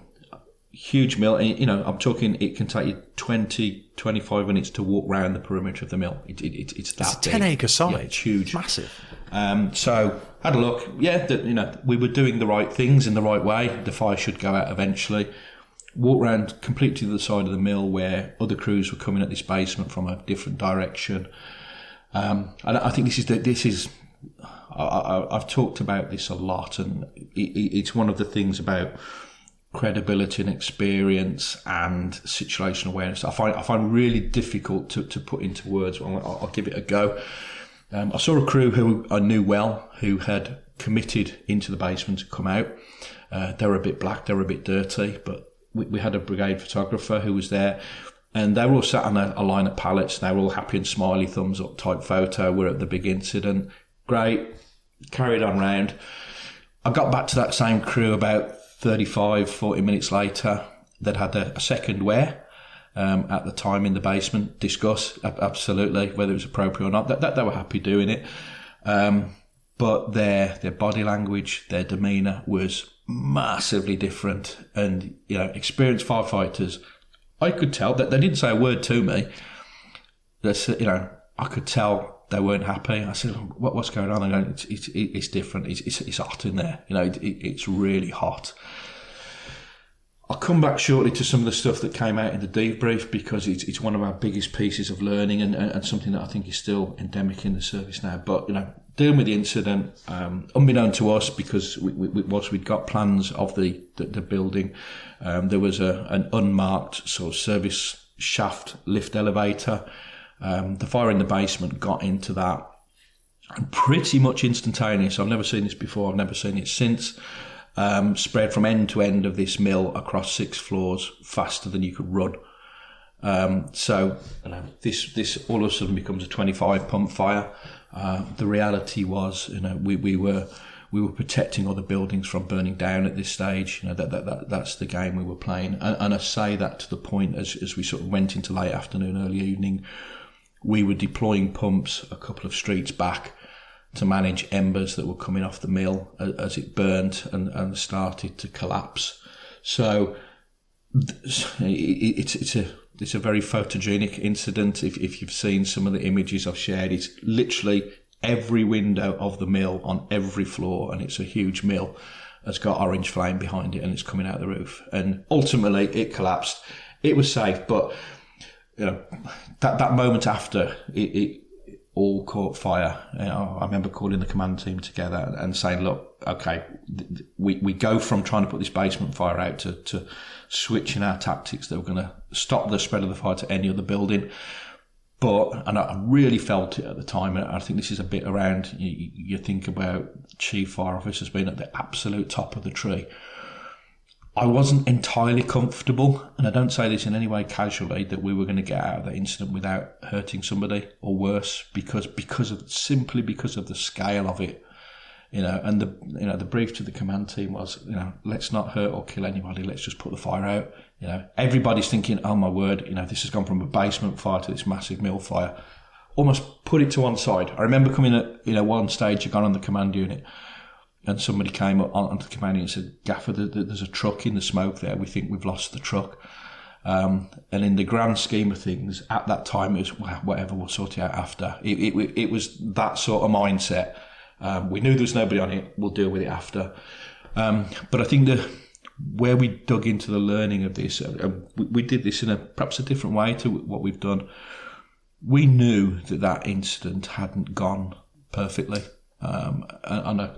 Huge mill. I'm talking. It can take you 20, 25 minutes to walk round the perimeter of the mill. It's that It's a 10-acre site. Yeah, it's huge, massive. So had a look. We were doing the right things in the right way. The fire should go out eventually. Walk around completely to the side of the mill where other crews were coming at this basement from a different direction. And I think this is. I've talked about this a lot, and it's one of the things about credibility and experience and situational awareness. I find really difficult to put into words. I'll give it a go. I saw a crew who I knew well, who had committed into the basement to come out. They were a bit black, they were a bit dirty, but we had a brigade photographer who was there, and they were all sat on a line of pallets. They were all happy and smiley, thumbs up type photo. We're at the big incident. Great. Carried on round. I got back to that same crew about 35, 40 minutes later. They'd had a second wear. At the time in the basement, discuss absolutely whether it was appropriate or not. That they were happy doing it, but their body language, their demeanour was massively different. And experienced firefighters, I could tell that they didn't say a word to me. I could tell they weren't happy. I said, "What's going on?" They're going, "It's different. It's hot in there. It's really hot." I'll come back shortly to some of the stuff that came out in the debrief, because it's one of our biggest pieces of learning and something that I think is still endemic in the service now. But dealing with the incident, unbeknown to us, because we'd got plans of the building, there was an unmarked sort of service shaft lift elevator. The fire in the basement got into that, and pretty much instantaneous. I've never seen this before. I've never seen it since. Spread from end to end of this mill across 6 floors faster than you could run. So this all of a sudden becomes a 25 pump fire. The reality was, we were protecting other buildings from burning down at this stage. That's the game we were playing. And I say that to the point as we sort of went into late afternoon, early evening, we were deploying pumps a couple of streets back to manage embers that were coming off the mill as it burnt and started to collapse. So it's a very photogenic incident. If you've seen some of the images I've shared, it's literally every window of the mill on every floor, and it's a huge mill, has got orange flame behind it, and it's coming out the roof. And ultimately, it collapsed. It was safe, but that moment after it all caught fire. I remember calling the command team together and saying, look, okay, we go from trying to put this basement fire out to switching our tactics that were going to stop the spread of the fire to any other building. And I really felt it at the time, and I think this is a bit around, you think about chief fire officers being at the absolute top of the tree. I wasn't entirely comfortable, and I don't say this in any way casually, that we were going to get out of that incident without hurting somebody or worse, because of the scale of it, and the brief to the command team was, let's not hurt or kill anybody. Let's just put the fire out. Everybody's thinking, oh my word, this has gone from a basement fire to this massive mill fire. Almost put it to one side. I remember coming at, one stage, I got on the command unit, and somebody came up onto the command unit and said, Gaffer, there's a truck in the smoke there. We think we've lost the truck. And in the grand scheme of things, at that time, it was, well, whatever, we'll sort it out after. It was that sort of mindset. We knew there was nobody on it, we'll deal with it after. But I think where we dug into the learning of this, we did this in perhaps a different way to what we've done. We knew that incident hadn't gone perfectly. And I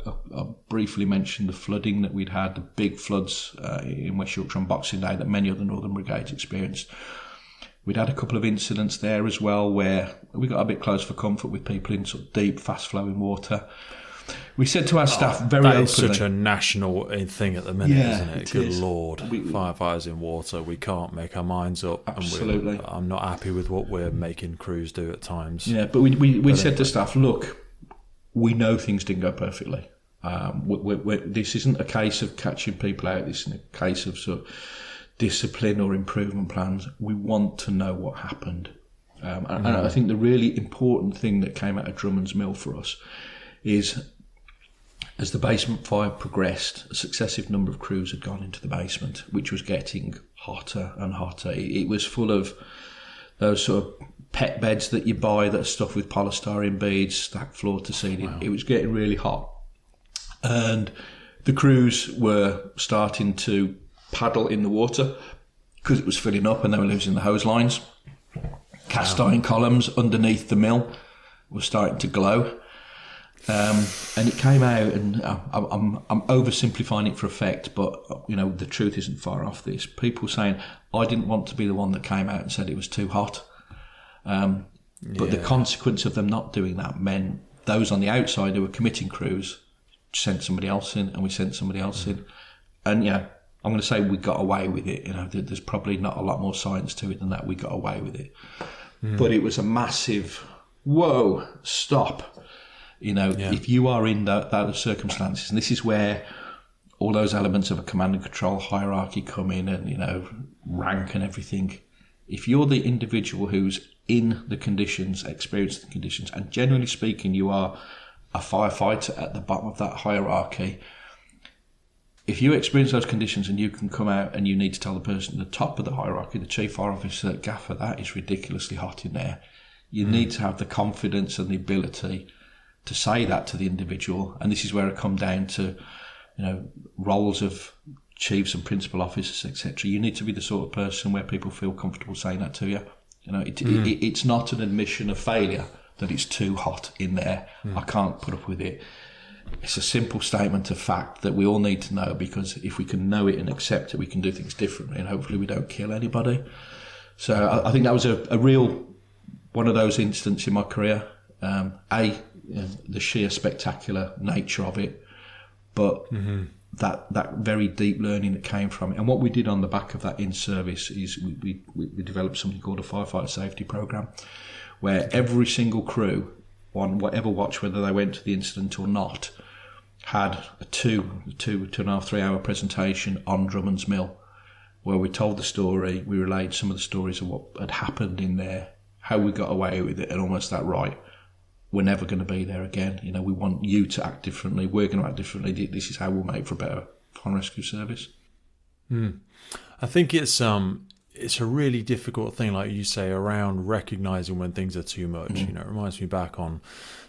briefly mentioned the flooding that we'd had, the big floods in West Yorkshire on Boxing Day that many other Northern Brigades experienced. We'd had a couple of incidents there as well where we got a bit close for comfort with people in sort of deep, fast-flowing water. We said to our staff very openly... That is such a national thing at the minute, isn't it? Good is. Lord. Firefighters in water, we can't make our minds up. Absolutely. I'm not happy with what we're making crews do at times. Yeah, but we said to staff, look, we know things didn't go perfectly. This isn't a case of catching people out. This isn't a case of sort of discipline or improvement plans. We want to know what happened. And I think the really important thing that came out of Drummond's Mill for us is, as the basement fire progressed, a successive number of crews had gone into the basement, which was getting hotter and hotter. It was full of those sort of pet beds that you buy that are stuffed with polystyrene beads, stacked floor to ceiling. Wow. It was getting really hot. And the crews were starting to paddle in the water because it was filling up and they were losing the hose lines. Cast iron columns underneath the mill were starting to glow. And it came out, and I'm oversimplifying it for effect, but the truth isn't far off this. People saying, I didn't want to be the one that came out and said it was too hot. But the consequence of them not doing that meant those on the outside who were committing crews sent somebody else in, and we sent somebody else in. And I'm going to say we got away with it. There's probably not a lot more science to it than that. We got away with it. But it was a massive, whoa, stop. If you are in those circumstances, and this is where all those elements of a command and control hierarchy come in, and rank and everything. If you're the individual who's in the conditions, experiencing the conditions, and generally speaking, you are a firefighter at the bottom of that hierarchy, if you experience those conditions and you can come out and you need to tell the person at the top of the hierarchy, the chief fire officer, Gaffer, that is ridiculously hot in there, you need to have the confidence and the ability to say that to the individual. And this is where it comes down to roles of chiefs and principal officers, etc. You need to be the sort of person where people feel comfortable saying that to you. It's not an admission of failure that it's too hot in there. I can't put up with it. It's a simple statement of fact that we all need to know, because if we can know it and accept it, we can do things differently, and hopefully we don't kill anybody. So I think that was a real one of those incidents in my career. The sheer spectacular nature of it, but that very deep learning that came from it. And what we did on the back of that in service is we developed something called a firefighter safety program, where every single crew on whatever watch, whether they went to the incident or not, had a 2.5, 3 hour presentation on Drummond's Mill, where we told the story, we relayed some of the stories of what had happened in there, how we got away with it, and almost that right. We're never going to be there again. We want you to act differently. We're going to act differently. This is how we'll make for a better fire and rescue service. I think it's a really difficult thing, like you say, around recognising when things are too much. It reminds me back on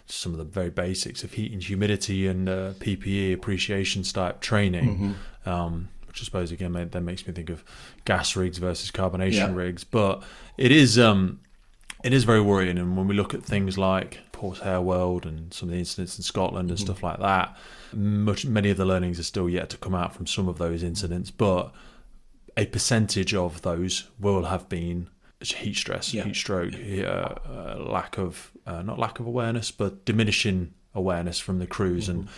some of the very basics of heat and humidity and PPE appreciation type training, which I suppose again that makes me think of gas rigs versus carbonation rigs. But it is very worrying, and when we look at things like Port Harewold and some of the incidents in Scotland and stuff like that, many of the learnings are still yet to come out from some of those incidents, but a percentage of those will have been heat stress, heat stroke, lack of awareness, but diminishing awareness from the crews, and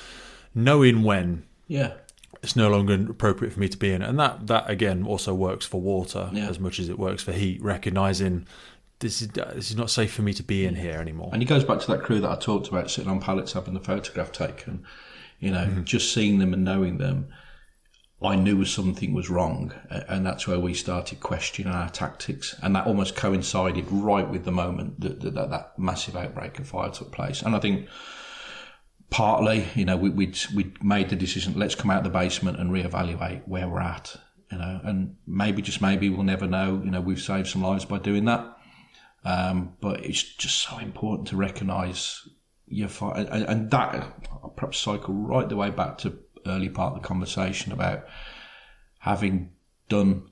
knowing when it's no longer appropriate for me to be in it. And that again also works for water as much as it works for heat, recognising this is not safe for me to be in here anymore. And it goes back to that crew that I talked about sitting on pallets having the photograph taken. Just seeing them and knowing them, I knew something was wrong, and that's where we started questioning our tactics, and that almost coincided right with the moment that massive outbreak of fire took place. And I think partly, we'd made the decision, let's come out of the basement and reevaluate where we're at. and maybe, just maybe, we'll never know, we've saved some lives by doing that. But it's just so important to recognise your fight, and that I'll perhaps cycle right the way back to early part of the conversation about having done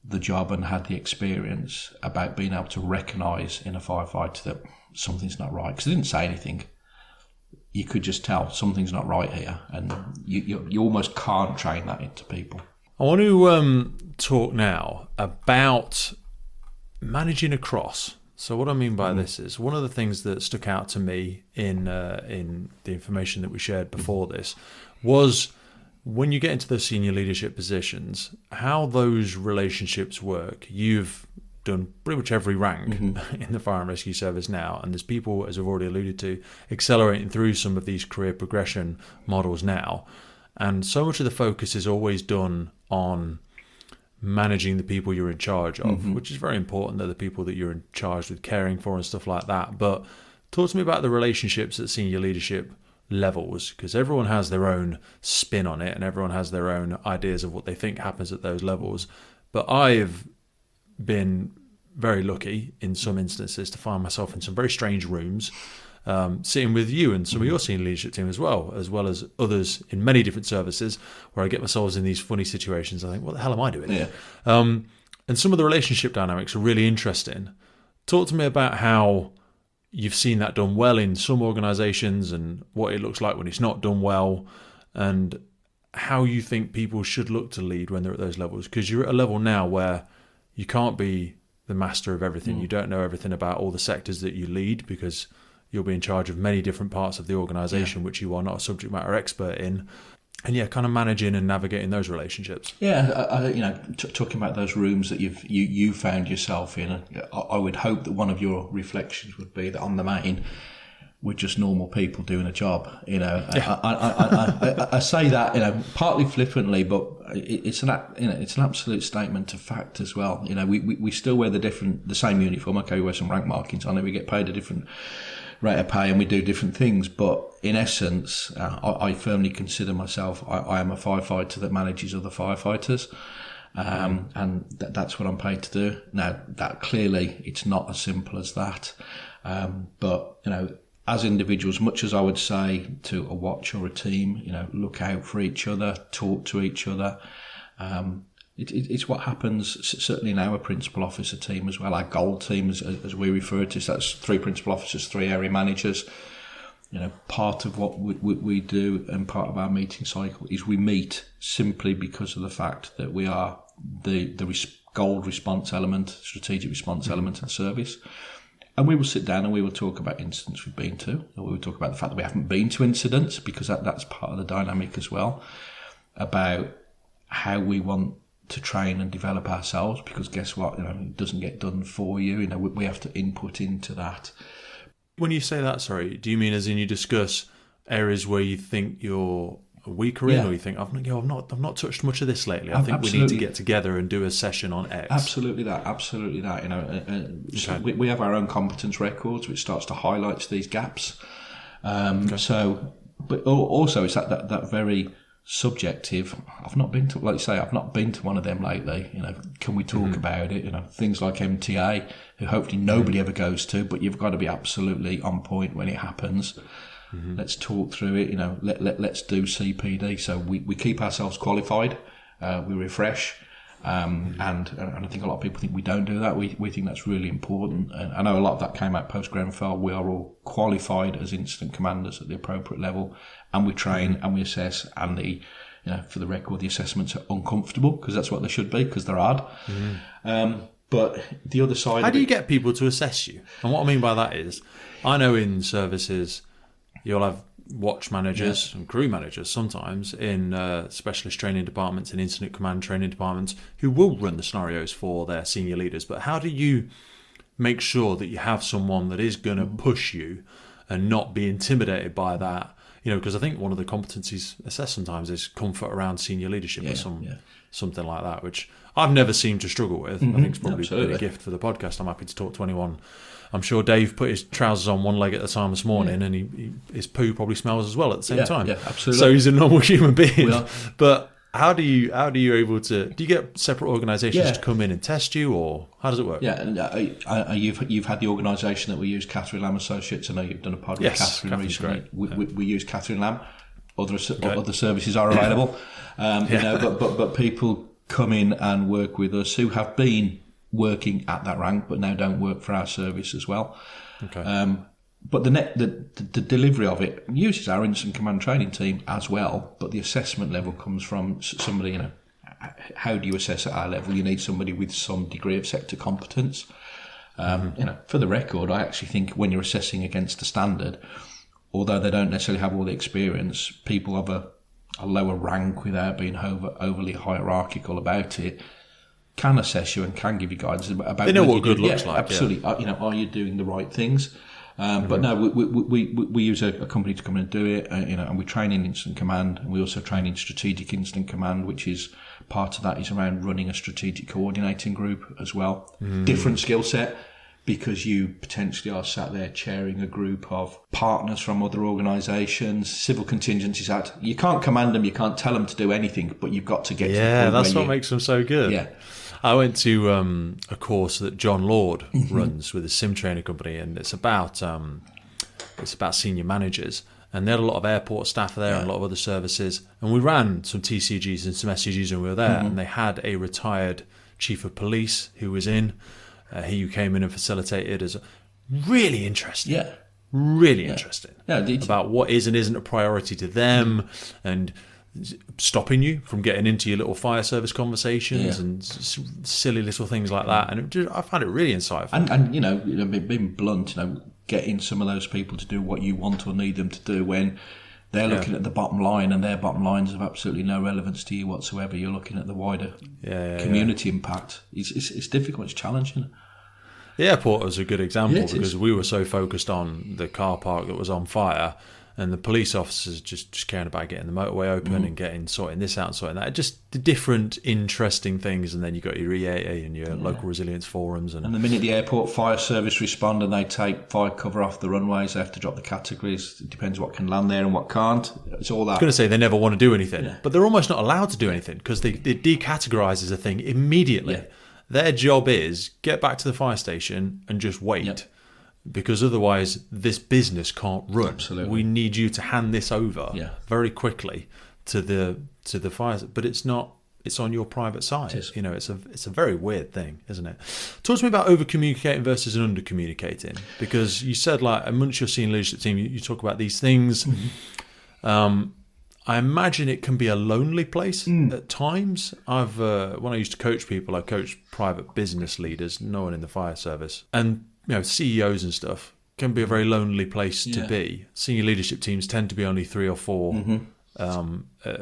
the job and had the experience, about being able to recognise in a firefighter that something's not right, because they didn't say anything. You could just tell something's not right here, and you almost can't train that into people. I want to talk now about managing across. So what I mean by this is, one of the things that stuck out to me in the information that we shared before this was, when you get into those senior leadership positions, how those relationships work. You've done pretty much every rank in the fire and rescue service now, and there's people, as I've already alluded to, accelerating through some of these career progression models now, and so much of the focus is always done on managing the people you're in charge of, which is very important. They're the people that you're in charge with caring for and stuff like that. But talk to me about the relationships at senior leadership levels, because everyone has their own spin on it and everyone has their own ideas of what they think happens at those levels. But I've been very lucky in some instances to find myself in some very strange rooms, sitting with you and some of your senior leadership team as well as others in many different services, where I get myself in these funny situations. I think, what the hell am I doing here? And some of the relationship dynamics are really interesting. Talk to me about how you've seen that done well in some organisations, and what it looks like when it's not done well, and how you think people should look to lead when they're at those levels. Because you're at a level now where you can't be the master of everything. You don't know everything about all the sectors that you lead, because you'll be in charge of many different parts of the organisation, which you are not a subject matter expert in. And kind of managing and navigating those relationships. Talking about those rooms that you found yourself in, I would hope that one of your reflections would be that on the main, we're just normal people doing a job. I say that partly flippantly, but it's an absolute statement of fact as well. We still wear the same uniform. Okay, we wear some rank markings on it. We get paid a different rate of pay, and we do different things, but in essence, I firmly consider myself, I am a firefighter that manages other firefighters, and that's what I'm paid to do. Now, that clearly, it's not as simple as that, but as individuals, much as I would say to a watch or a team, look out for each other, talk to each other, it's what happens certainly in our principal officer team as well, our gold team as we refer to. So that's 3 principal officers, 3 area managers. Part of what we do, and part of our meeting cycle, is we meet simply because of the fact that we are the gold response element, strategic response element and service. And we will sit down and we will talk about incidents we've been to, or we will talk about the fact that we haven't been to incidents, because that's part of the dynamic as well, about how we want to train and develop ourselves, because guess what, it doesn't get done for you. We have to input into that. When you say that, sorry, do you mean as in you discuss areas where you think you're weaker in, or you think I've not touched much of this lately? I think we need to get together and do a session on X. Absolutely that. So we have our own competence records, which starts to highlight these gaps. So, but also it's that very subjective. I've not been to one of them lately. Can we talk about it? Things like MTA, who hopefully nobody ever goes to, but you've got to be absolutely on point when it happens. Let's talk through it. Let's do CPD. So we keep ourselves qualified. We refresh. And I think a lot of people think we don't do that. We think that's really important. And I know a lot of that came out post-Grenfell. We are all qualified as incident commanders at the appropriate level, and we train and we assess. And for the record, the assessments are uncomfortable, because that's what they should be, because they're hard. But the other side. How do you get people to assess you? And what I mean by that is, I know in services you'll have watch managers and crew managers sometimes in specialist training departments and incident command training departments who will run the scenarios for their senior leaders. But how do you make sure that you have someone that is going to push you and not be intimidated by that? Because I think one of the competencies assessed sometimes is comfort around senior leadership or something like that, which I've never seemed to struggle with. I think it's probably been a gift for the podcast. I'm happy to talk to anyone. I'm sure Dave put his trousers on one leg at a time this morning, and his poo probably smells as well at the same time. Yeah, absolutely. So he's a normal human being. But How do you able to? Do you get separate organisations to come in and test you, or how does it work? Yeah, and you've had the organisation that we use, Catherine Lamb Associates. I know you've done a pod with Catherine recently. We use Catherine Lamb. Other services are available, but people come in and work with us who have been working at that rank, but now don't work for our service as well. Okay. But the delivery of it uses our incident command training team as well, but the assessment level comes from somebody, how do you assess at our level? You need somebody with some degree of sector competence. For the record, I actually think when you're assessing against the standard, although they don't necessarily have all the experience, people of a lower rank without being overly hierarchical about it can assess you and can give you guidance about. They know what good looks like. Absolutely. Yeah. Are you doing the right things? But no, we use a company to come in and do it, and we train in incident command, and we also train in strategic incident command, which is part of that is around running a strategic coordinating group as well. Different skill set, because you potentially are sat there chairing a group of partners from other organisations, Civil Contingencies Act. You can't command them, you can't tell them to do anything, but you've got to get to the point where that's what makes them so good. Yeah. I went to a course that John Lord runs with his sim trainer company, and it's about senior managers. And they had a lot of airport staff there and a lot of other services. And we ran some TCGs and some SCGs when we were there, and they had a retired chief of police who was in. He who came in and facilitated as really interesting. Yeah. Really interesting. Yeah, about what is and isn't a priority to them, and stopping you from getting into your little fire service conversations and silly little things like that. And I found it really insightful. And being blunt, getting some of those people to do what you want or need them to do when they're looking at the bottom line, and their bottom lines have absolutely no relevance to you whatsoever. You're looking at the wider community impact. It's difficult. It's challenging. The airport was a good example because we were so focused on the car park that was on fire, and the police officers just caring about getting the motorway open and sorting this out and sorting that. Just the different interesting things, and then you got your EAA and your local resilience forums. And the minute the airport fire service respond and they take fire cover off the runways, they have to drop the categories. It depends what can land there and what can't. It's all that. I was going to say they never want to do anything, but they're almost not allowed to do anything because they decategorize a thing immediately. Yeah. Their job is get back to the fire station and just wait. Yep. Because otherwise, this business can't run. Absolutely. We need you to hand this over very quickly to the fire. But it's not. It's on your private side. It's a very weird thing, isn't it? Talk to me about over communicating versus an under communicating. Because you said amongst your senior leadership team, you talk about these things. I imagine it can be a lonely place at times. When I used to coach people, I coached private business leaders, no one in the fire service, and CEOs and stuff can be a very lonely place to be. Senior leadership teams tend to be only 3 or 4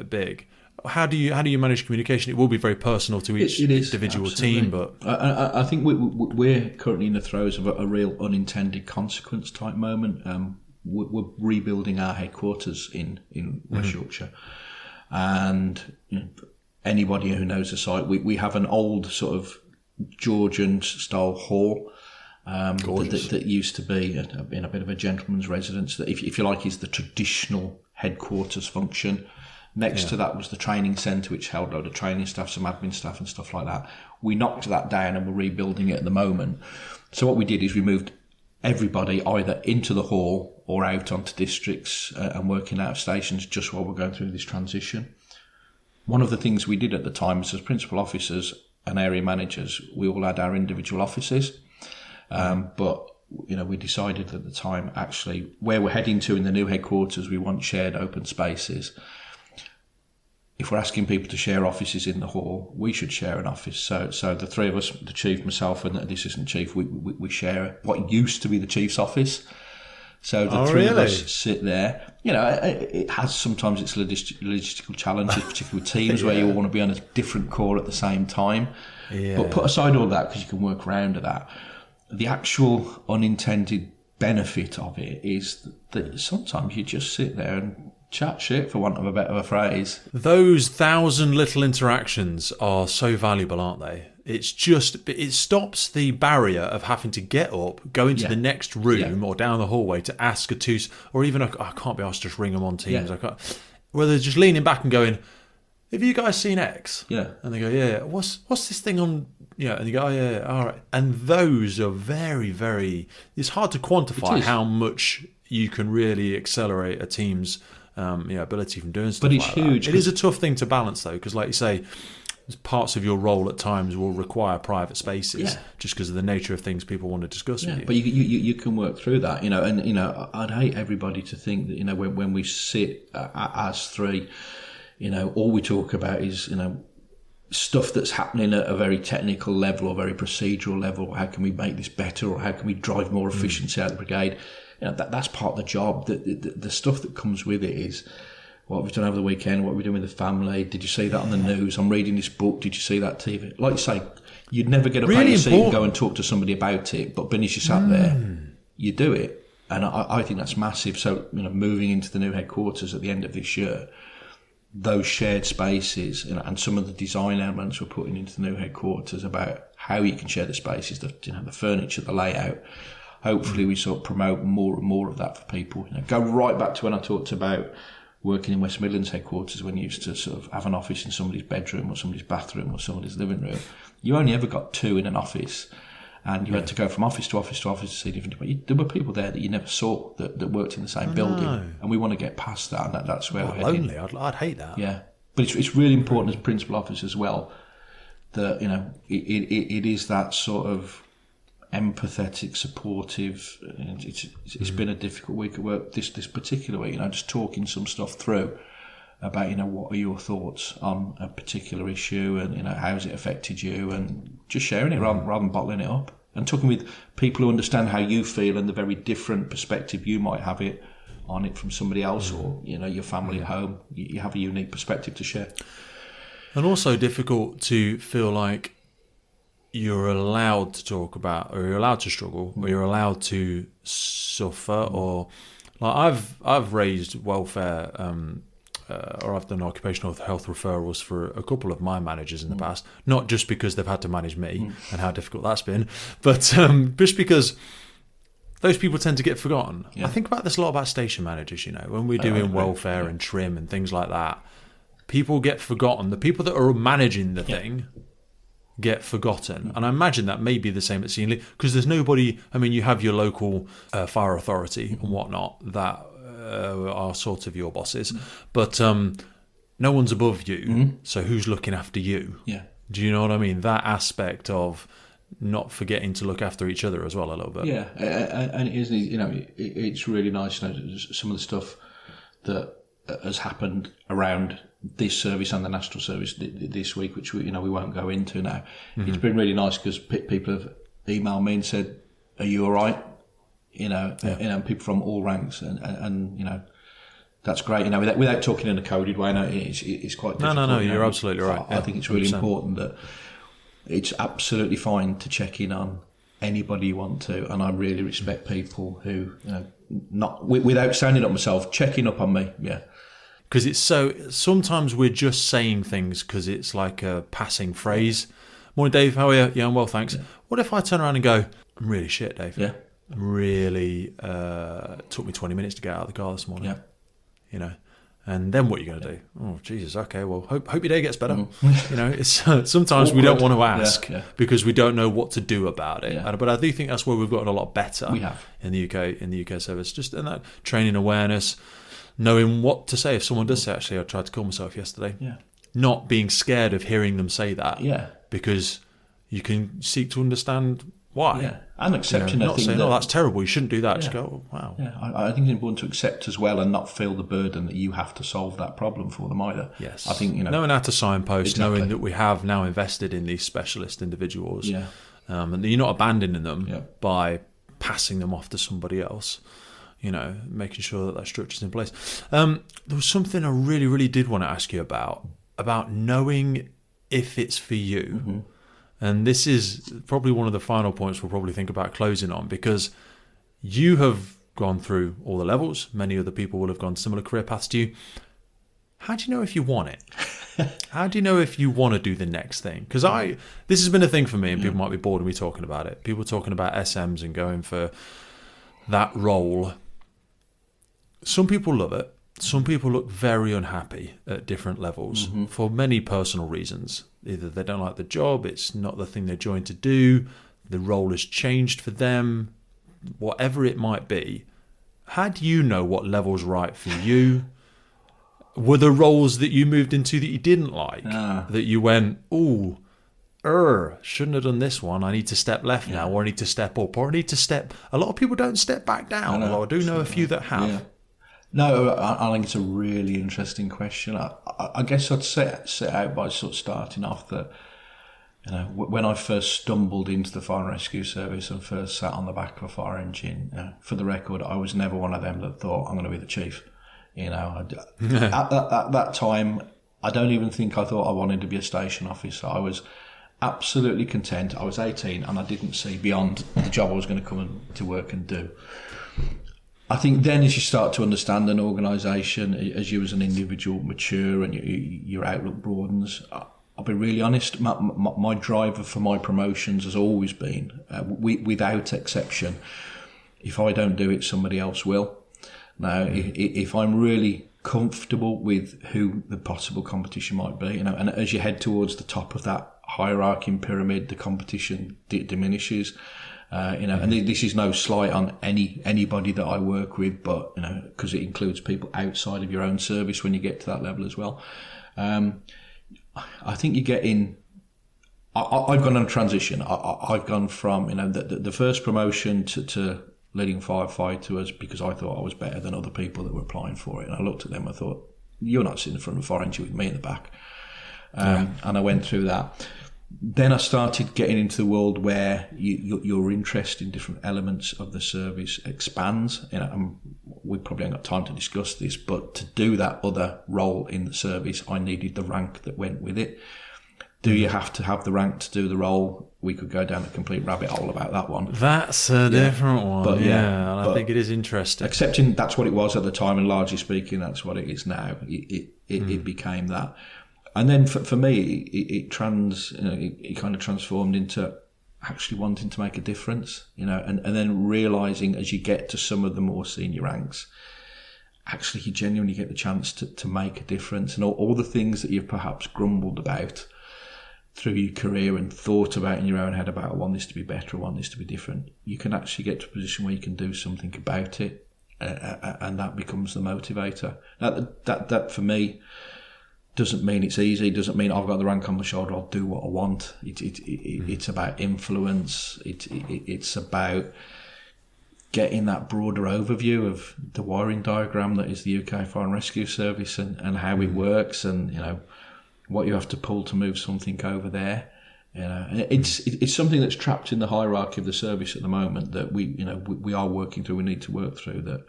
big. How do you manage communication? It will be very personal to each individual team, but I think we're currently in the throes of a real unintended consequence type moment. We're rebuilding our headquarters in West Yorkshire, and anybody who knows the site, we have an old sort of Georgian style hall. That used to be in a bit of a gentleman's residence. That, if you like, is the traditional headquarters function. Next to that was the training centre, which held a load of training staff, some admin staff, and stuff like that. We knocked that down, and we're rebuilding it at the moment. So what we did is we moved everybody either into the hall or out onto districts and working out of stations just while we're going through this transition. One of the things we did at the time is, as principal officers and area managers, we all had our individual offices. But we decided at the time, actually, where we're heading to in the new headquarters, we want shared open spaces. If we're asking people to share offices in the hall, we should share an office. So the three of us, the chief, myself, and the assistant chief, we share what used to be the chief's office. So the three of us sit there. It has sometimes its logistical challenges, particularly with teams where you all want to be on a different call at the same time. Yeah. But put aside all that, because you can work around that. The actual unintended benefit of it is that sometimes you just sit there and chat shit, for want of a better phrase. Those 1,000 little interactions are so valuable, aren't they? It stops the barrier of having to get up, go into the next room or down the hallway to ask or even I can't be asked to just ring them on Teams. I can't. Where they're just leaning back and going, have you guys seen X? Yeah. And they go, yeah. What's this thing on? Yeah, and you go, oh yeah, all right. And those are very, very. It's hard to quantify how much you can really accelerate a team's ability from doing stuff. But it's like huge. That. It is a tough thing to balance though, because like you say, parts of your role at times will require private spaces just because of the nature of things people want to discuss with you. But you can work through that, and I'd hate everybody to think that when we sit as three, all we talk about is stuff that's happening at a very technical level or very procedural level. How can we make this better, or how can we drive more efficiency out of the brigade? That's part of the job. The stuff that comes with it is what we've done over the weekend, what we're doing with the family. Did you see that on the news? I'm reading this book. Did you see that TV? Like you say, you'd never get up out of your seat and go and talk to somebody about it. But when you sat there, you do it. And I think that's massive. So, moving into the new headquarters at the end of this year, those shared spaces and some of the design elements we're putting into the new headquarters about how you can share the spaces, the furniture, the layout. Hopefully we sort of promote more and more of that for people. Go right back to when I talked about working in West Midlands headquarters, when you used to sort of have an office in somebody's bedroom or somebody's bathroom or somebody's living room. You only ever got two in an office, and you had to go from office to office to office to see different people. There were people there that you never saw that worked in the same building, and we want to get past that, and that's where we're heading. Lonely, I'd hate that. Yeah, but it's really important as principal office as well that it is that sort of empathetic, supportive. It's been a difficult week at work this particular week. Just talking some stuff through about what are your thoughts on a particular issue, and how's it affected you, and just sharing it rather than bottling it up, and talking with people who understand how you feel and the very different perspective you might have on it from somebody else, or your family at home. You have a unique perspective to share, and also difficult to feel like you're allowed to talk about, or you're allowed to struggle, or you're allowed to suffer, or like I've raised welfare, or I've done occupational health referrals for a couple of my managers in the past, not just because they've had to manage me and how difficult that's been, but just because those people tend to get forgotten. I think about this a lot about station managers, when we're doing welfare and trim and things like that, people get forgotten. The people that are managing the thing get forgotten, and I imagine that may be the same at senior league, because there's nobody. I mean, you have your local fire authority and whatnot that are sort of your bosses, but no one's above you. So who's looking after you? Do you know what I mean? That aspect of not forgetting to look after each other as well a little bit. And it is, it's really nice. Some of the stuff that has happened around this service and the national service this week, which we won't go into now. It's been really nice because people have emailed me and said, "Are you all right?" People from all ranks, and that's great. Without talking in a coded way, it's quite difficult. No, you're absolutely right. I think it's really 100%. Important that it's absolutely fine to check in on anybody you want to, and I really respect people who, not without sounding up myself, checking up on me. Because it's sometimes we're just saying things because it's like a passing phrase. Morning, Dave. How are you? Yeah, I'm well, thanks. What if I turn around and go, I'm really shit, Dave. Really took me 20 minutes to get out of the car this morning. And then what are you going to do? Oh, Jesus. Okay. Well, hope your day gets better. It's sometimes we don't want to ask because we don't know what to do about it. But I do think that's where we've gotten a lot better. We have in the UK service, just in that training awareness. Knowing what to say if someone does say, actually, I tried to kill myself yesterday. Not being scared of hearing them say that. Because you can seek to understand why. And accepting not saying, that's terrible, you shouldn't do that. Just go, oh, wow. I think it's important to accept as well and not feel the burden that you have to solve that problem for them either. Yes. I think, knowing how to signpost, knowing that we have now invested in these specialist individuals, and that you're not abandoning them by passing them off to somebody else. Making sure that structure's in place. There was something I really, really did want to ask you about knowing if it's for you. And this is probably one of the final points we'll probably think about closing on, because you have gone through all the levels. Many other people will have gone similar career paths to you. How do you know if you want it? How do you know if you want to do the next thing? Because this has been a thing for me, and people might be bored of me talking about it. People talking about SMs and going for that role. Some people love it. some people look very unhappy at different levels for many personal reasons. Either they don't like the job, it's not the thing they're joined to do, the role has changed for them, whatever it might be. How do you know what level's right for you? Were there roles that you moved into that you didn't like? That you went, ooh, shouldn't have done this one. I need to step left now, or I need to step up, or I need to step... A lot of people don't step back down, although I do know a few that have. Yeah. No, I think it's a really interesting question. I guess I'd set out by sort of starting off that, when I first stumbled into the fire and rescue service and first sat on the back of a fire engine, for the record, I was never one of them that thought, I'm going to be the chief. At that time, I don't even think I thought I wanted to be a station officer. I was absolutely content. I was 18 and I didn't see beyond the job I was going to come to work and do. I think then as you start to understand an organisation, as you as an individual mature and your outlook broadens, I'll be really honest, my driver for my promotions has always been, without exception, if I don't do it, somebody else will. Now, if I'm really comfortable with who the possible competition might be, and as you head towards the top of that hierarchy and pyramid, the competition diminishes. And this is no slight on anybody that I work with, but because it includes people outside of your own service when you get to that level as well. I think you get in. I've gone on a transition. I've gone from the first promotion to leading firefighters because I thought I was better than other people that were applying for it, and I looked at them. I thought, you're not sitting in front of a fire engine with me in the back, and I went through that. Then I started getting into the world where your interest in different elements of the service expands. We probably ain't got time to discuss this, but to do that other role in the service, I needed the rank that went with it. Do you have to have the rank to do the role? We could go down a complete rabbit hole about that one. That's a different one, but I think it is interesting. Accepting that's what it was at the time, and largely speaking, that's what it is now. It became that. And then for me, it kind of transformed into actually wanting to make a difference, and then realising as you get to some of the more senior ranks, actually you genuinely get the chance to make a difference, and all the things that you've perhaps grumbled about through your career and thought about in your own head about I want this to be better, I want this to be different, you can actually get to a position where you can do something about it, and that becomes the motivator. Now, that for me doesn't mean it's easy, doesn't mean I've got the rank on my shoulder, I'll do what I want. It's about influence, it's about getting that broader overview of the wiring diagram that is the UK Fire and Rescue Service and how it works, and what you have to pull to move something over there. And it's something that's trapped in the hierarchy of the service at the moment that we are working through, we need to work through, that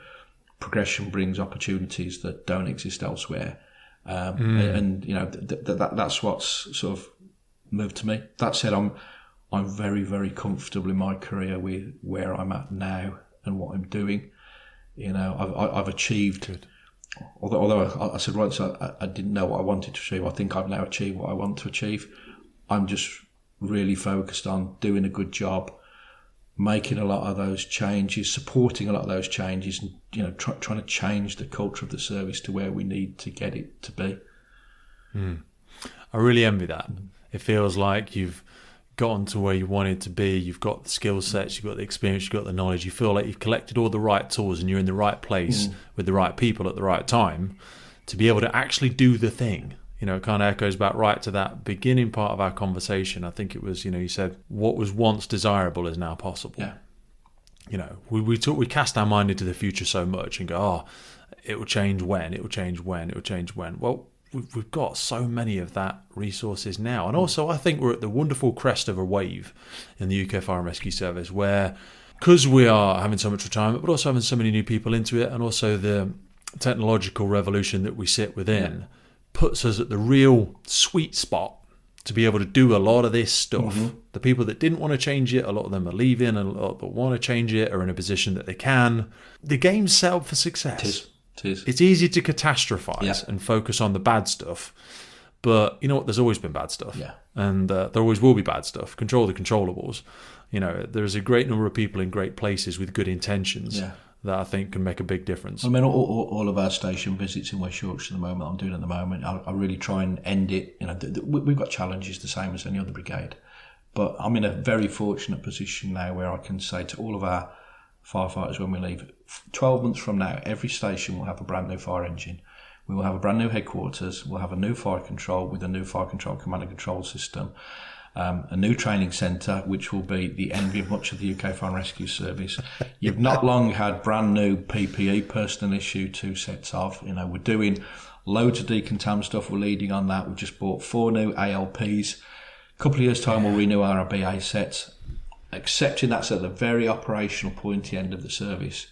progression brings opportunities that don't exist elsewhere. That's what's sort of moved to me. That said, I'm very, very comfortable in my career with where I'm at now and what I'm doing. I've achieved. Good. Although I said once I didn't know what I wanted to achieve, I think I've now achieved what I want to achieve. I'm just really focused on doing a good job, making a lot of those changes, supporting a lot of those changes, and trying to change the culture of the service to where we need to get it to be. I really envy that. It feels like you've gotten to where you wanted to be. You've got the skill sets, you've got the experience, you've got the knowledge. You feel like you've collected all the right tools and you're in the right place with the right people at the right time to be able to actually do the thing. It kind of echoes back right to that beginning part of our conversation. I think it was, you said, what was once desirable is now possible. Yeah. We cast our mind into the future so much and go, it will change when. Well, we've got so many of that resources now. And also, I think we're at the wonderful crest of a wave in the UK Fire and Rescue Service where, because we are having so much retirement, but also having so many new people into it, and also the technological revolution that we sit within, puts us at the real sweet spot to be able to do a lot of this stuff. The people that didn't want to change it, a lot of them are leaving, and a lot that want to change it are in a position that they can. The game's set up for success. It is. It's easy to catastrophize and focus on the bad stuff, but you know what? There's always been bad stuff, and there always will be bad stuff. Control the controllables. There's a great number of people in great places with good intentions that I think can make a big difference. I mean, all of our station visits in West Yorkshire at the moment, I'm doing at the moment, I really try and end it. You know, we've got challenges the same as any other brigade, but I'm in a very fortunate position now where I can say to all of our firefighters when we leave, 12 months from now, every station will have a brand new fire engine. We will have a brand new headquarters. We'll have a new fire control with a new fire control command and control system. A new training centre, which will be the envy of much of the UK Fire and Rescue Service. You've not long had brand new PPE personnel issue, 2 sets of. You know, we're doing loads of decontam stuff. We're leading on that. We've just bought 4 new ALPs. A couple of years' time, we'll renew our BA sets. Accepting that's at the very operational pointy end of the service.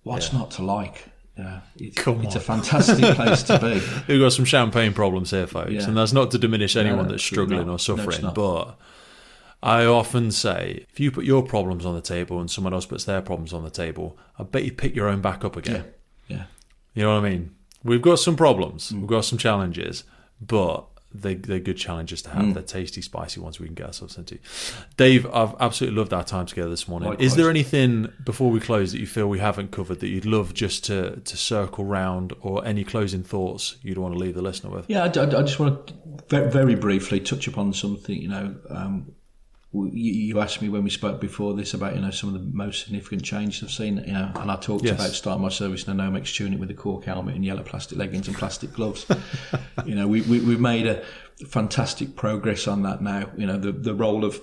What's not to like? Yeah, it's a fantastic place to be. We've got some champagne problems here, folks, and that's not to diminish anyone that's struggling or suffering, but I often say, if you put your problems on the table and someone else puts their problems on the table, I bet you pick your own back up again. Yeah. You know what I mean? We've got some problems, we've got some challenges, but they're good challenges to have. They're tasty, spicy ones we can get ourselves into. Dave, I've absolutely loved our time together this morning. Likewise. Is there anything before we close that you feel we haven't covered that you'd love just to circle round, or any closing thoughts you'd want to leave the listener with? Yeah, I just want to very briefly touch upon something. You know, you asked me when we spoke before this about, you know, some of the most significant changes I've seen. You know, and I talked about starting my service in a Nomex tunic with a cork helmet and yellow plastic leggings and plastic gloves. You know, we've made a fantastic progress on that now. You know, the role of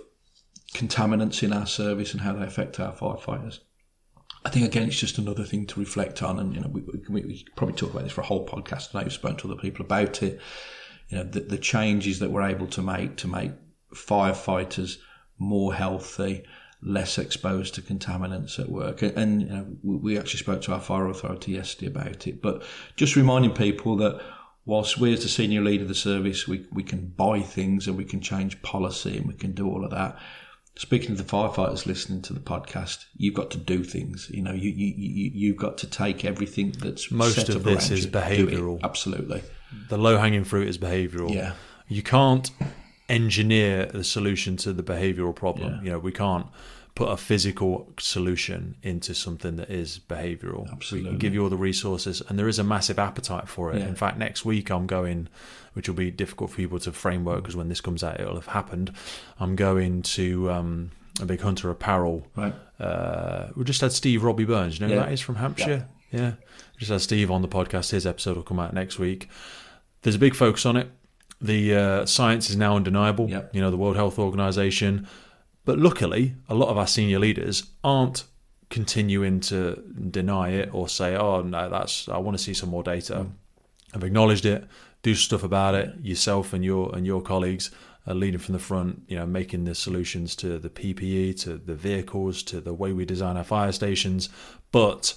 contaminants in our service and how they affect our firefighters. I think, again, it's just another thing to reflect on. And, you know, we could probably talk about this for a whole podcast today. We've spoken to other people about it. You know, the changes that we're able to make firefighters more healthy, less exposed to contaminants at work. And you know, we actually spoke to our fire authority yesterday about it. But just reminding people that whilst we as the senior leader of the service, we can buy things and we can change policy and we can do all of that. Speaking of the firefighters listening to the podcast, you've got to do things. You know, you've got to take everything that's most set of up this around is you. behavioural. Absolutely. The low-hanging fruit is behavioural. Yeah. You can't engineer the solution to the behavioural problem. Yeah. You know, we can't put a physical solution into something that is behavioural. Absolutely. We can give you all the resources, and there is a massive appetite for it. Yeah. In fact, next week I'm going, which will be difficult for people to framework because when this comes out it'll have happened. I'm going to a big Hunter apparel. Right. We just had Steve Robbie Burns. You know who that is from Hampshire? Yeah. We just had Steve on the podcast. His episode will come out next week. There's a big focus on it. The science is now undeniable. Yep. You know, the World Health Organization. But luckily, a lot of our senior leaders aren't continuing to deny it or say, "Oh no, I want to see some more data." I've acknowledged it. Do stuff about it. Yourself and your colleagues are leading from the front. You know, making the solutions to the PPE, to the vehicles, to the way we design our fire stations. But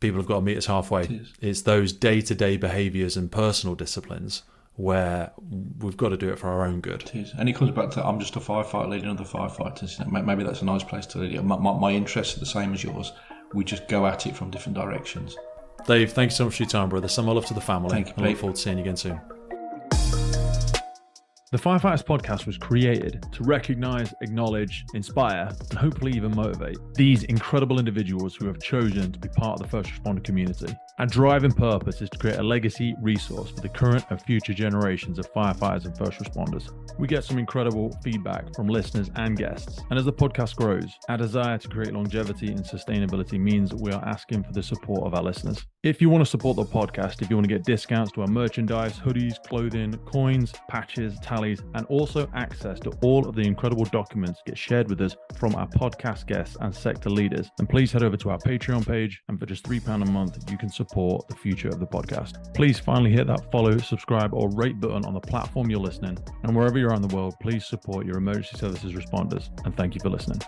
people have got to meet us halfway. It's those day-to-day behaviours and personal disciplines where we've got to do it for our own good. It is. And it comes back to, I'm just a firefighter leading other firefighters. You know, maybe that's a nice place to lead. My interests are the same as yours. We just go at it from different directions. Dave, thank you so much for your time, brother. Send my love to the family. Thank you, I look Pete. forward to seeing you again soon. The Firefighters Podcast was created to recognise, acknowledge, inspire, and hopefully even motivate these incredible individuals who have chosen to be part of the first responder community. Our drive and purpose is to create a legacy resource for the current and future generations of firefighters and first responders. We get some incredible feedback from listeners and guests, and as the podcast grows, our desire to create longevity and sustainability means that we are asking for the support of our listeners. If you want to support the podcast, if you want to get discounts to our merchandise, hoodies, clothing, coins, patches, tallies, and also access to all of the incredible documents that get shared with us from our podcast guests and sector leaders, then please head over to our Patreon page, and for just £3 a month, you can support the future of the podcast. Please finally hit that follow, subscribe, or rate button on the platform you're listening, and wherever you're around the world, please support your emergency services responders, and thank you for listening.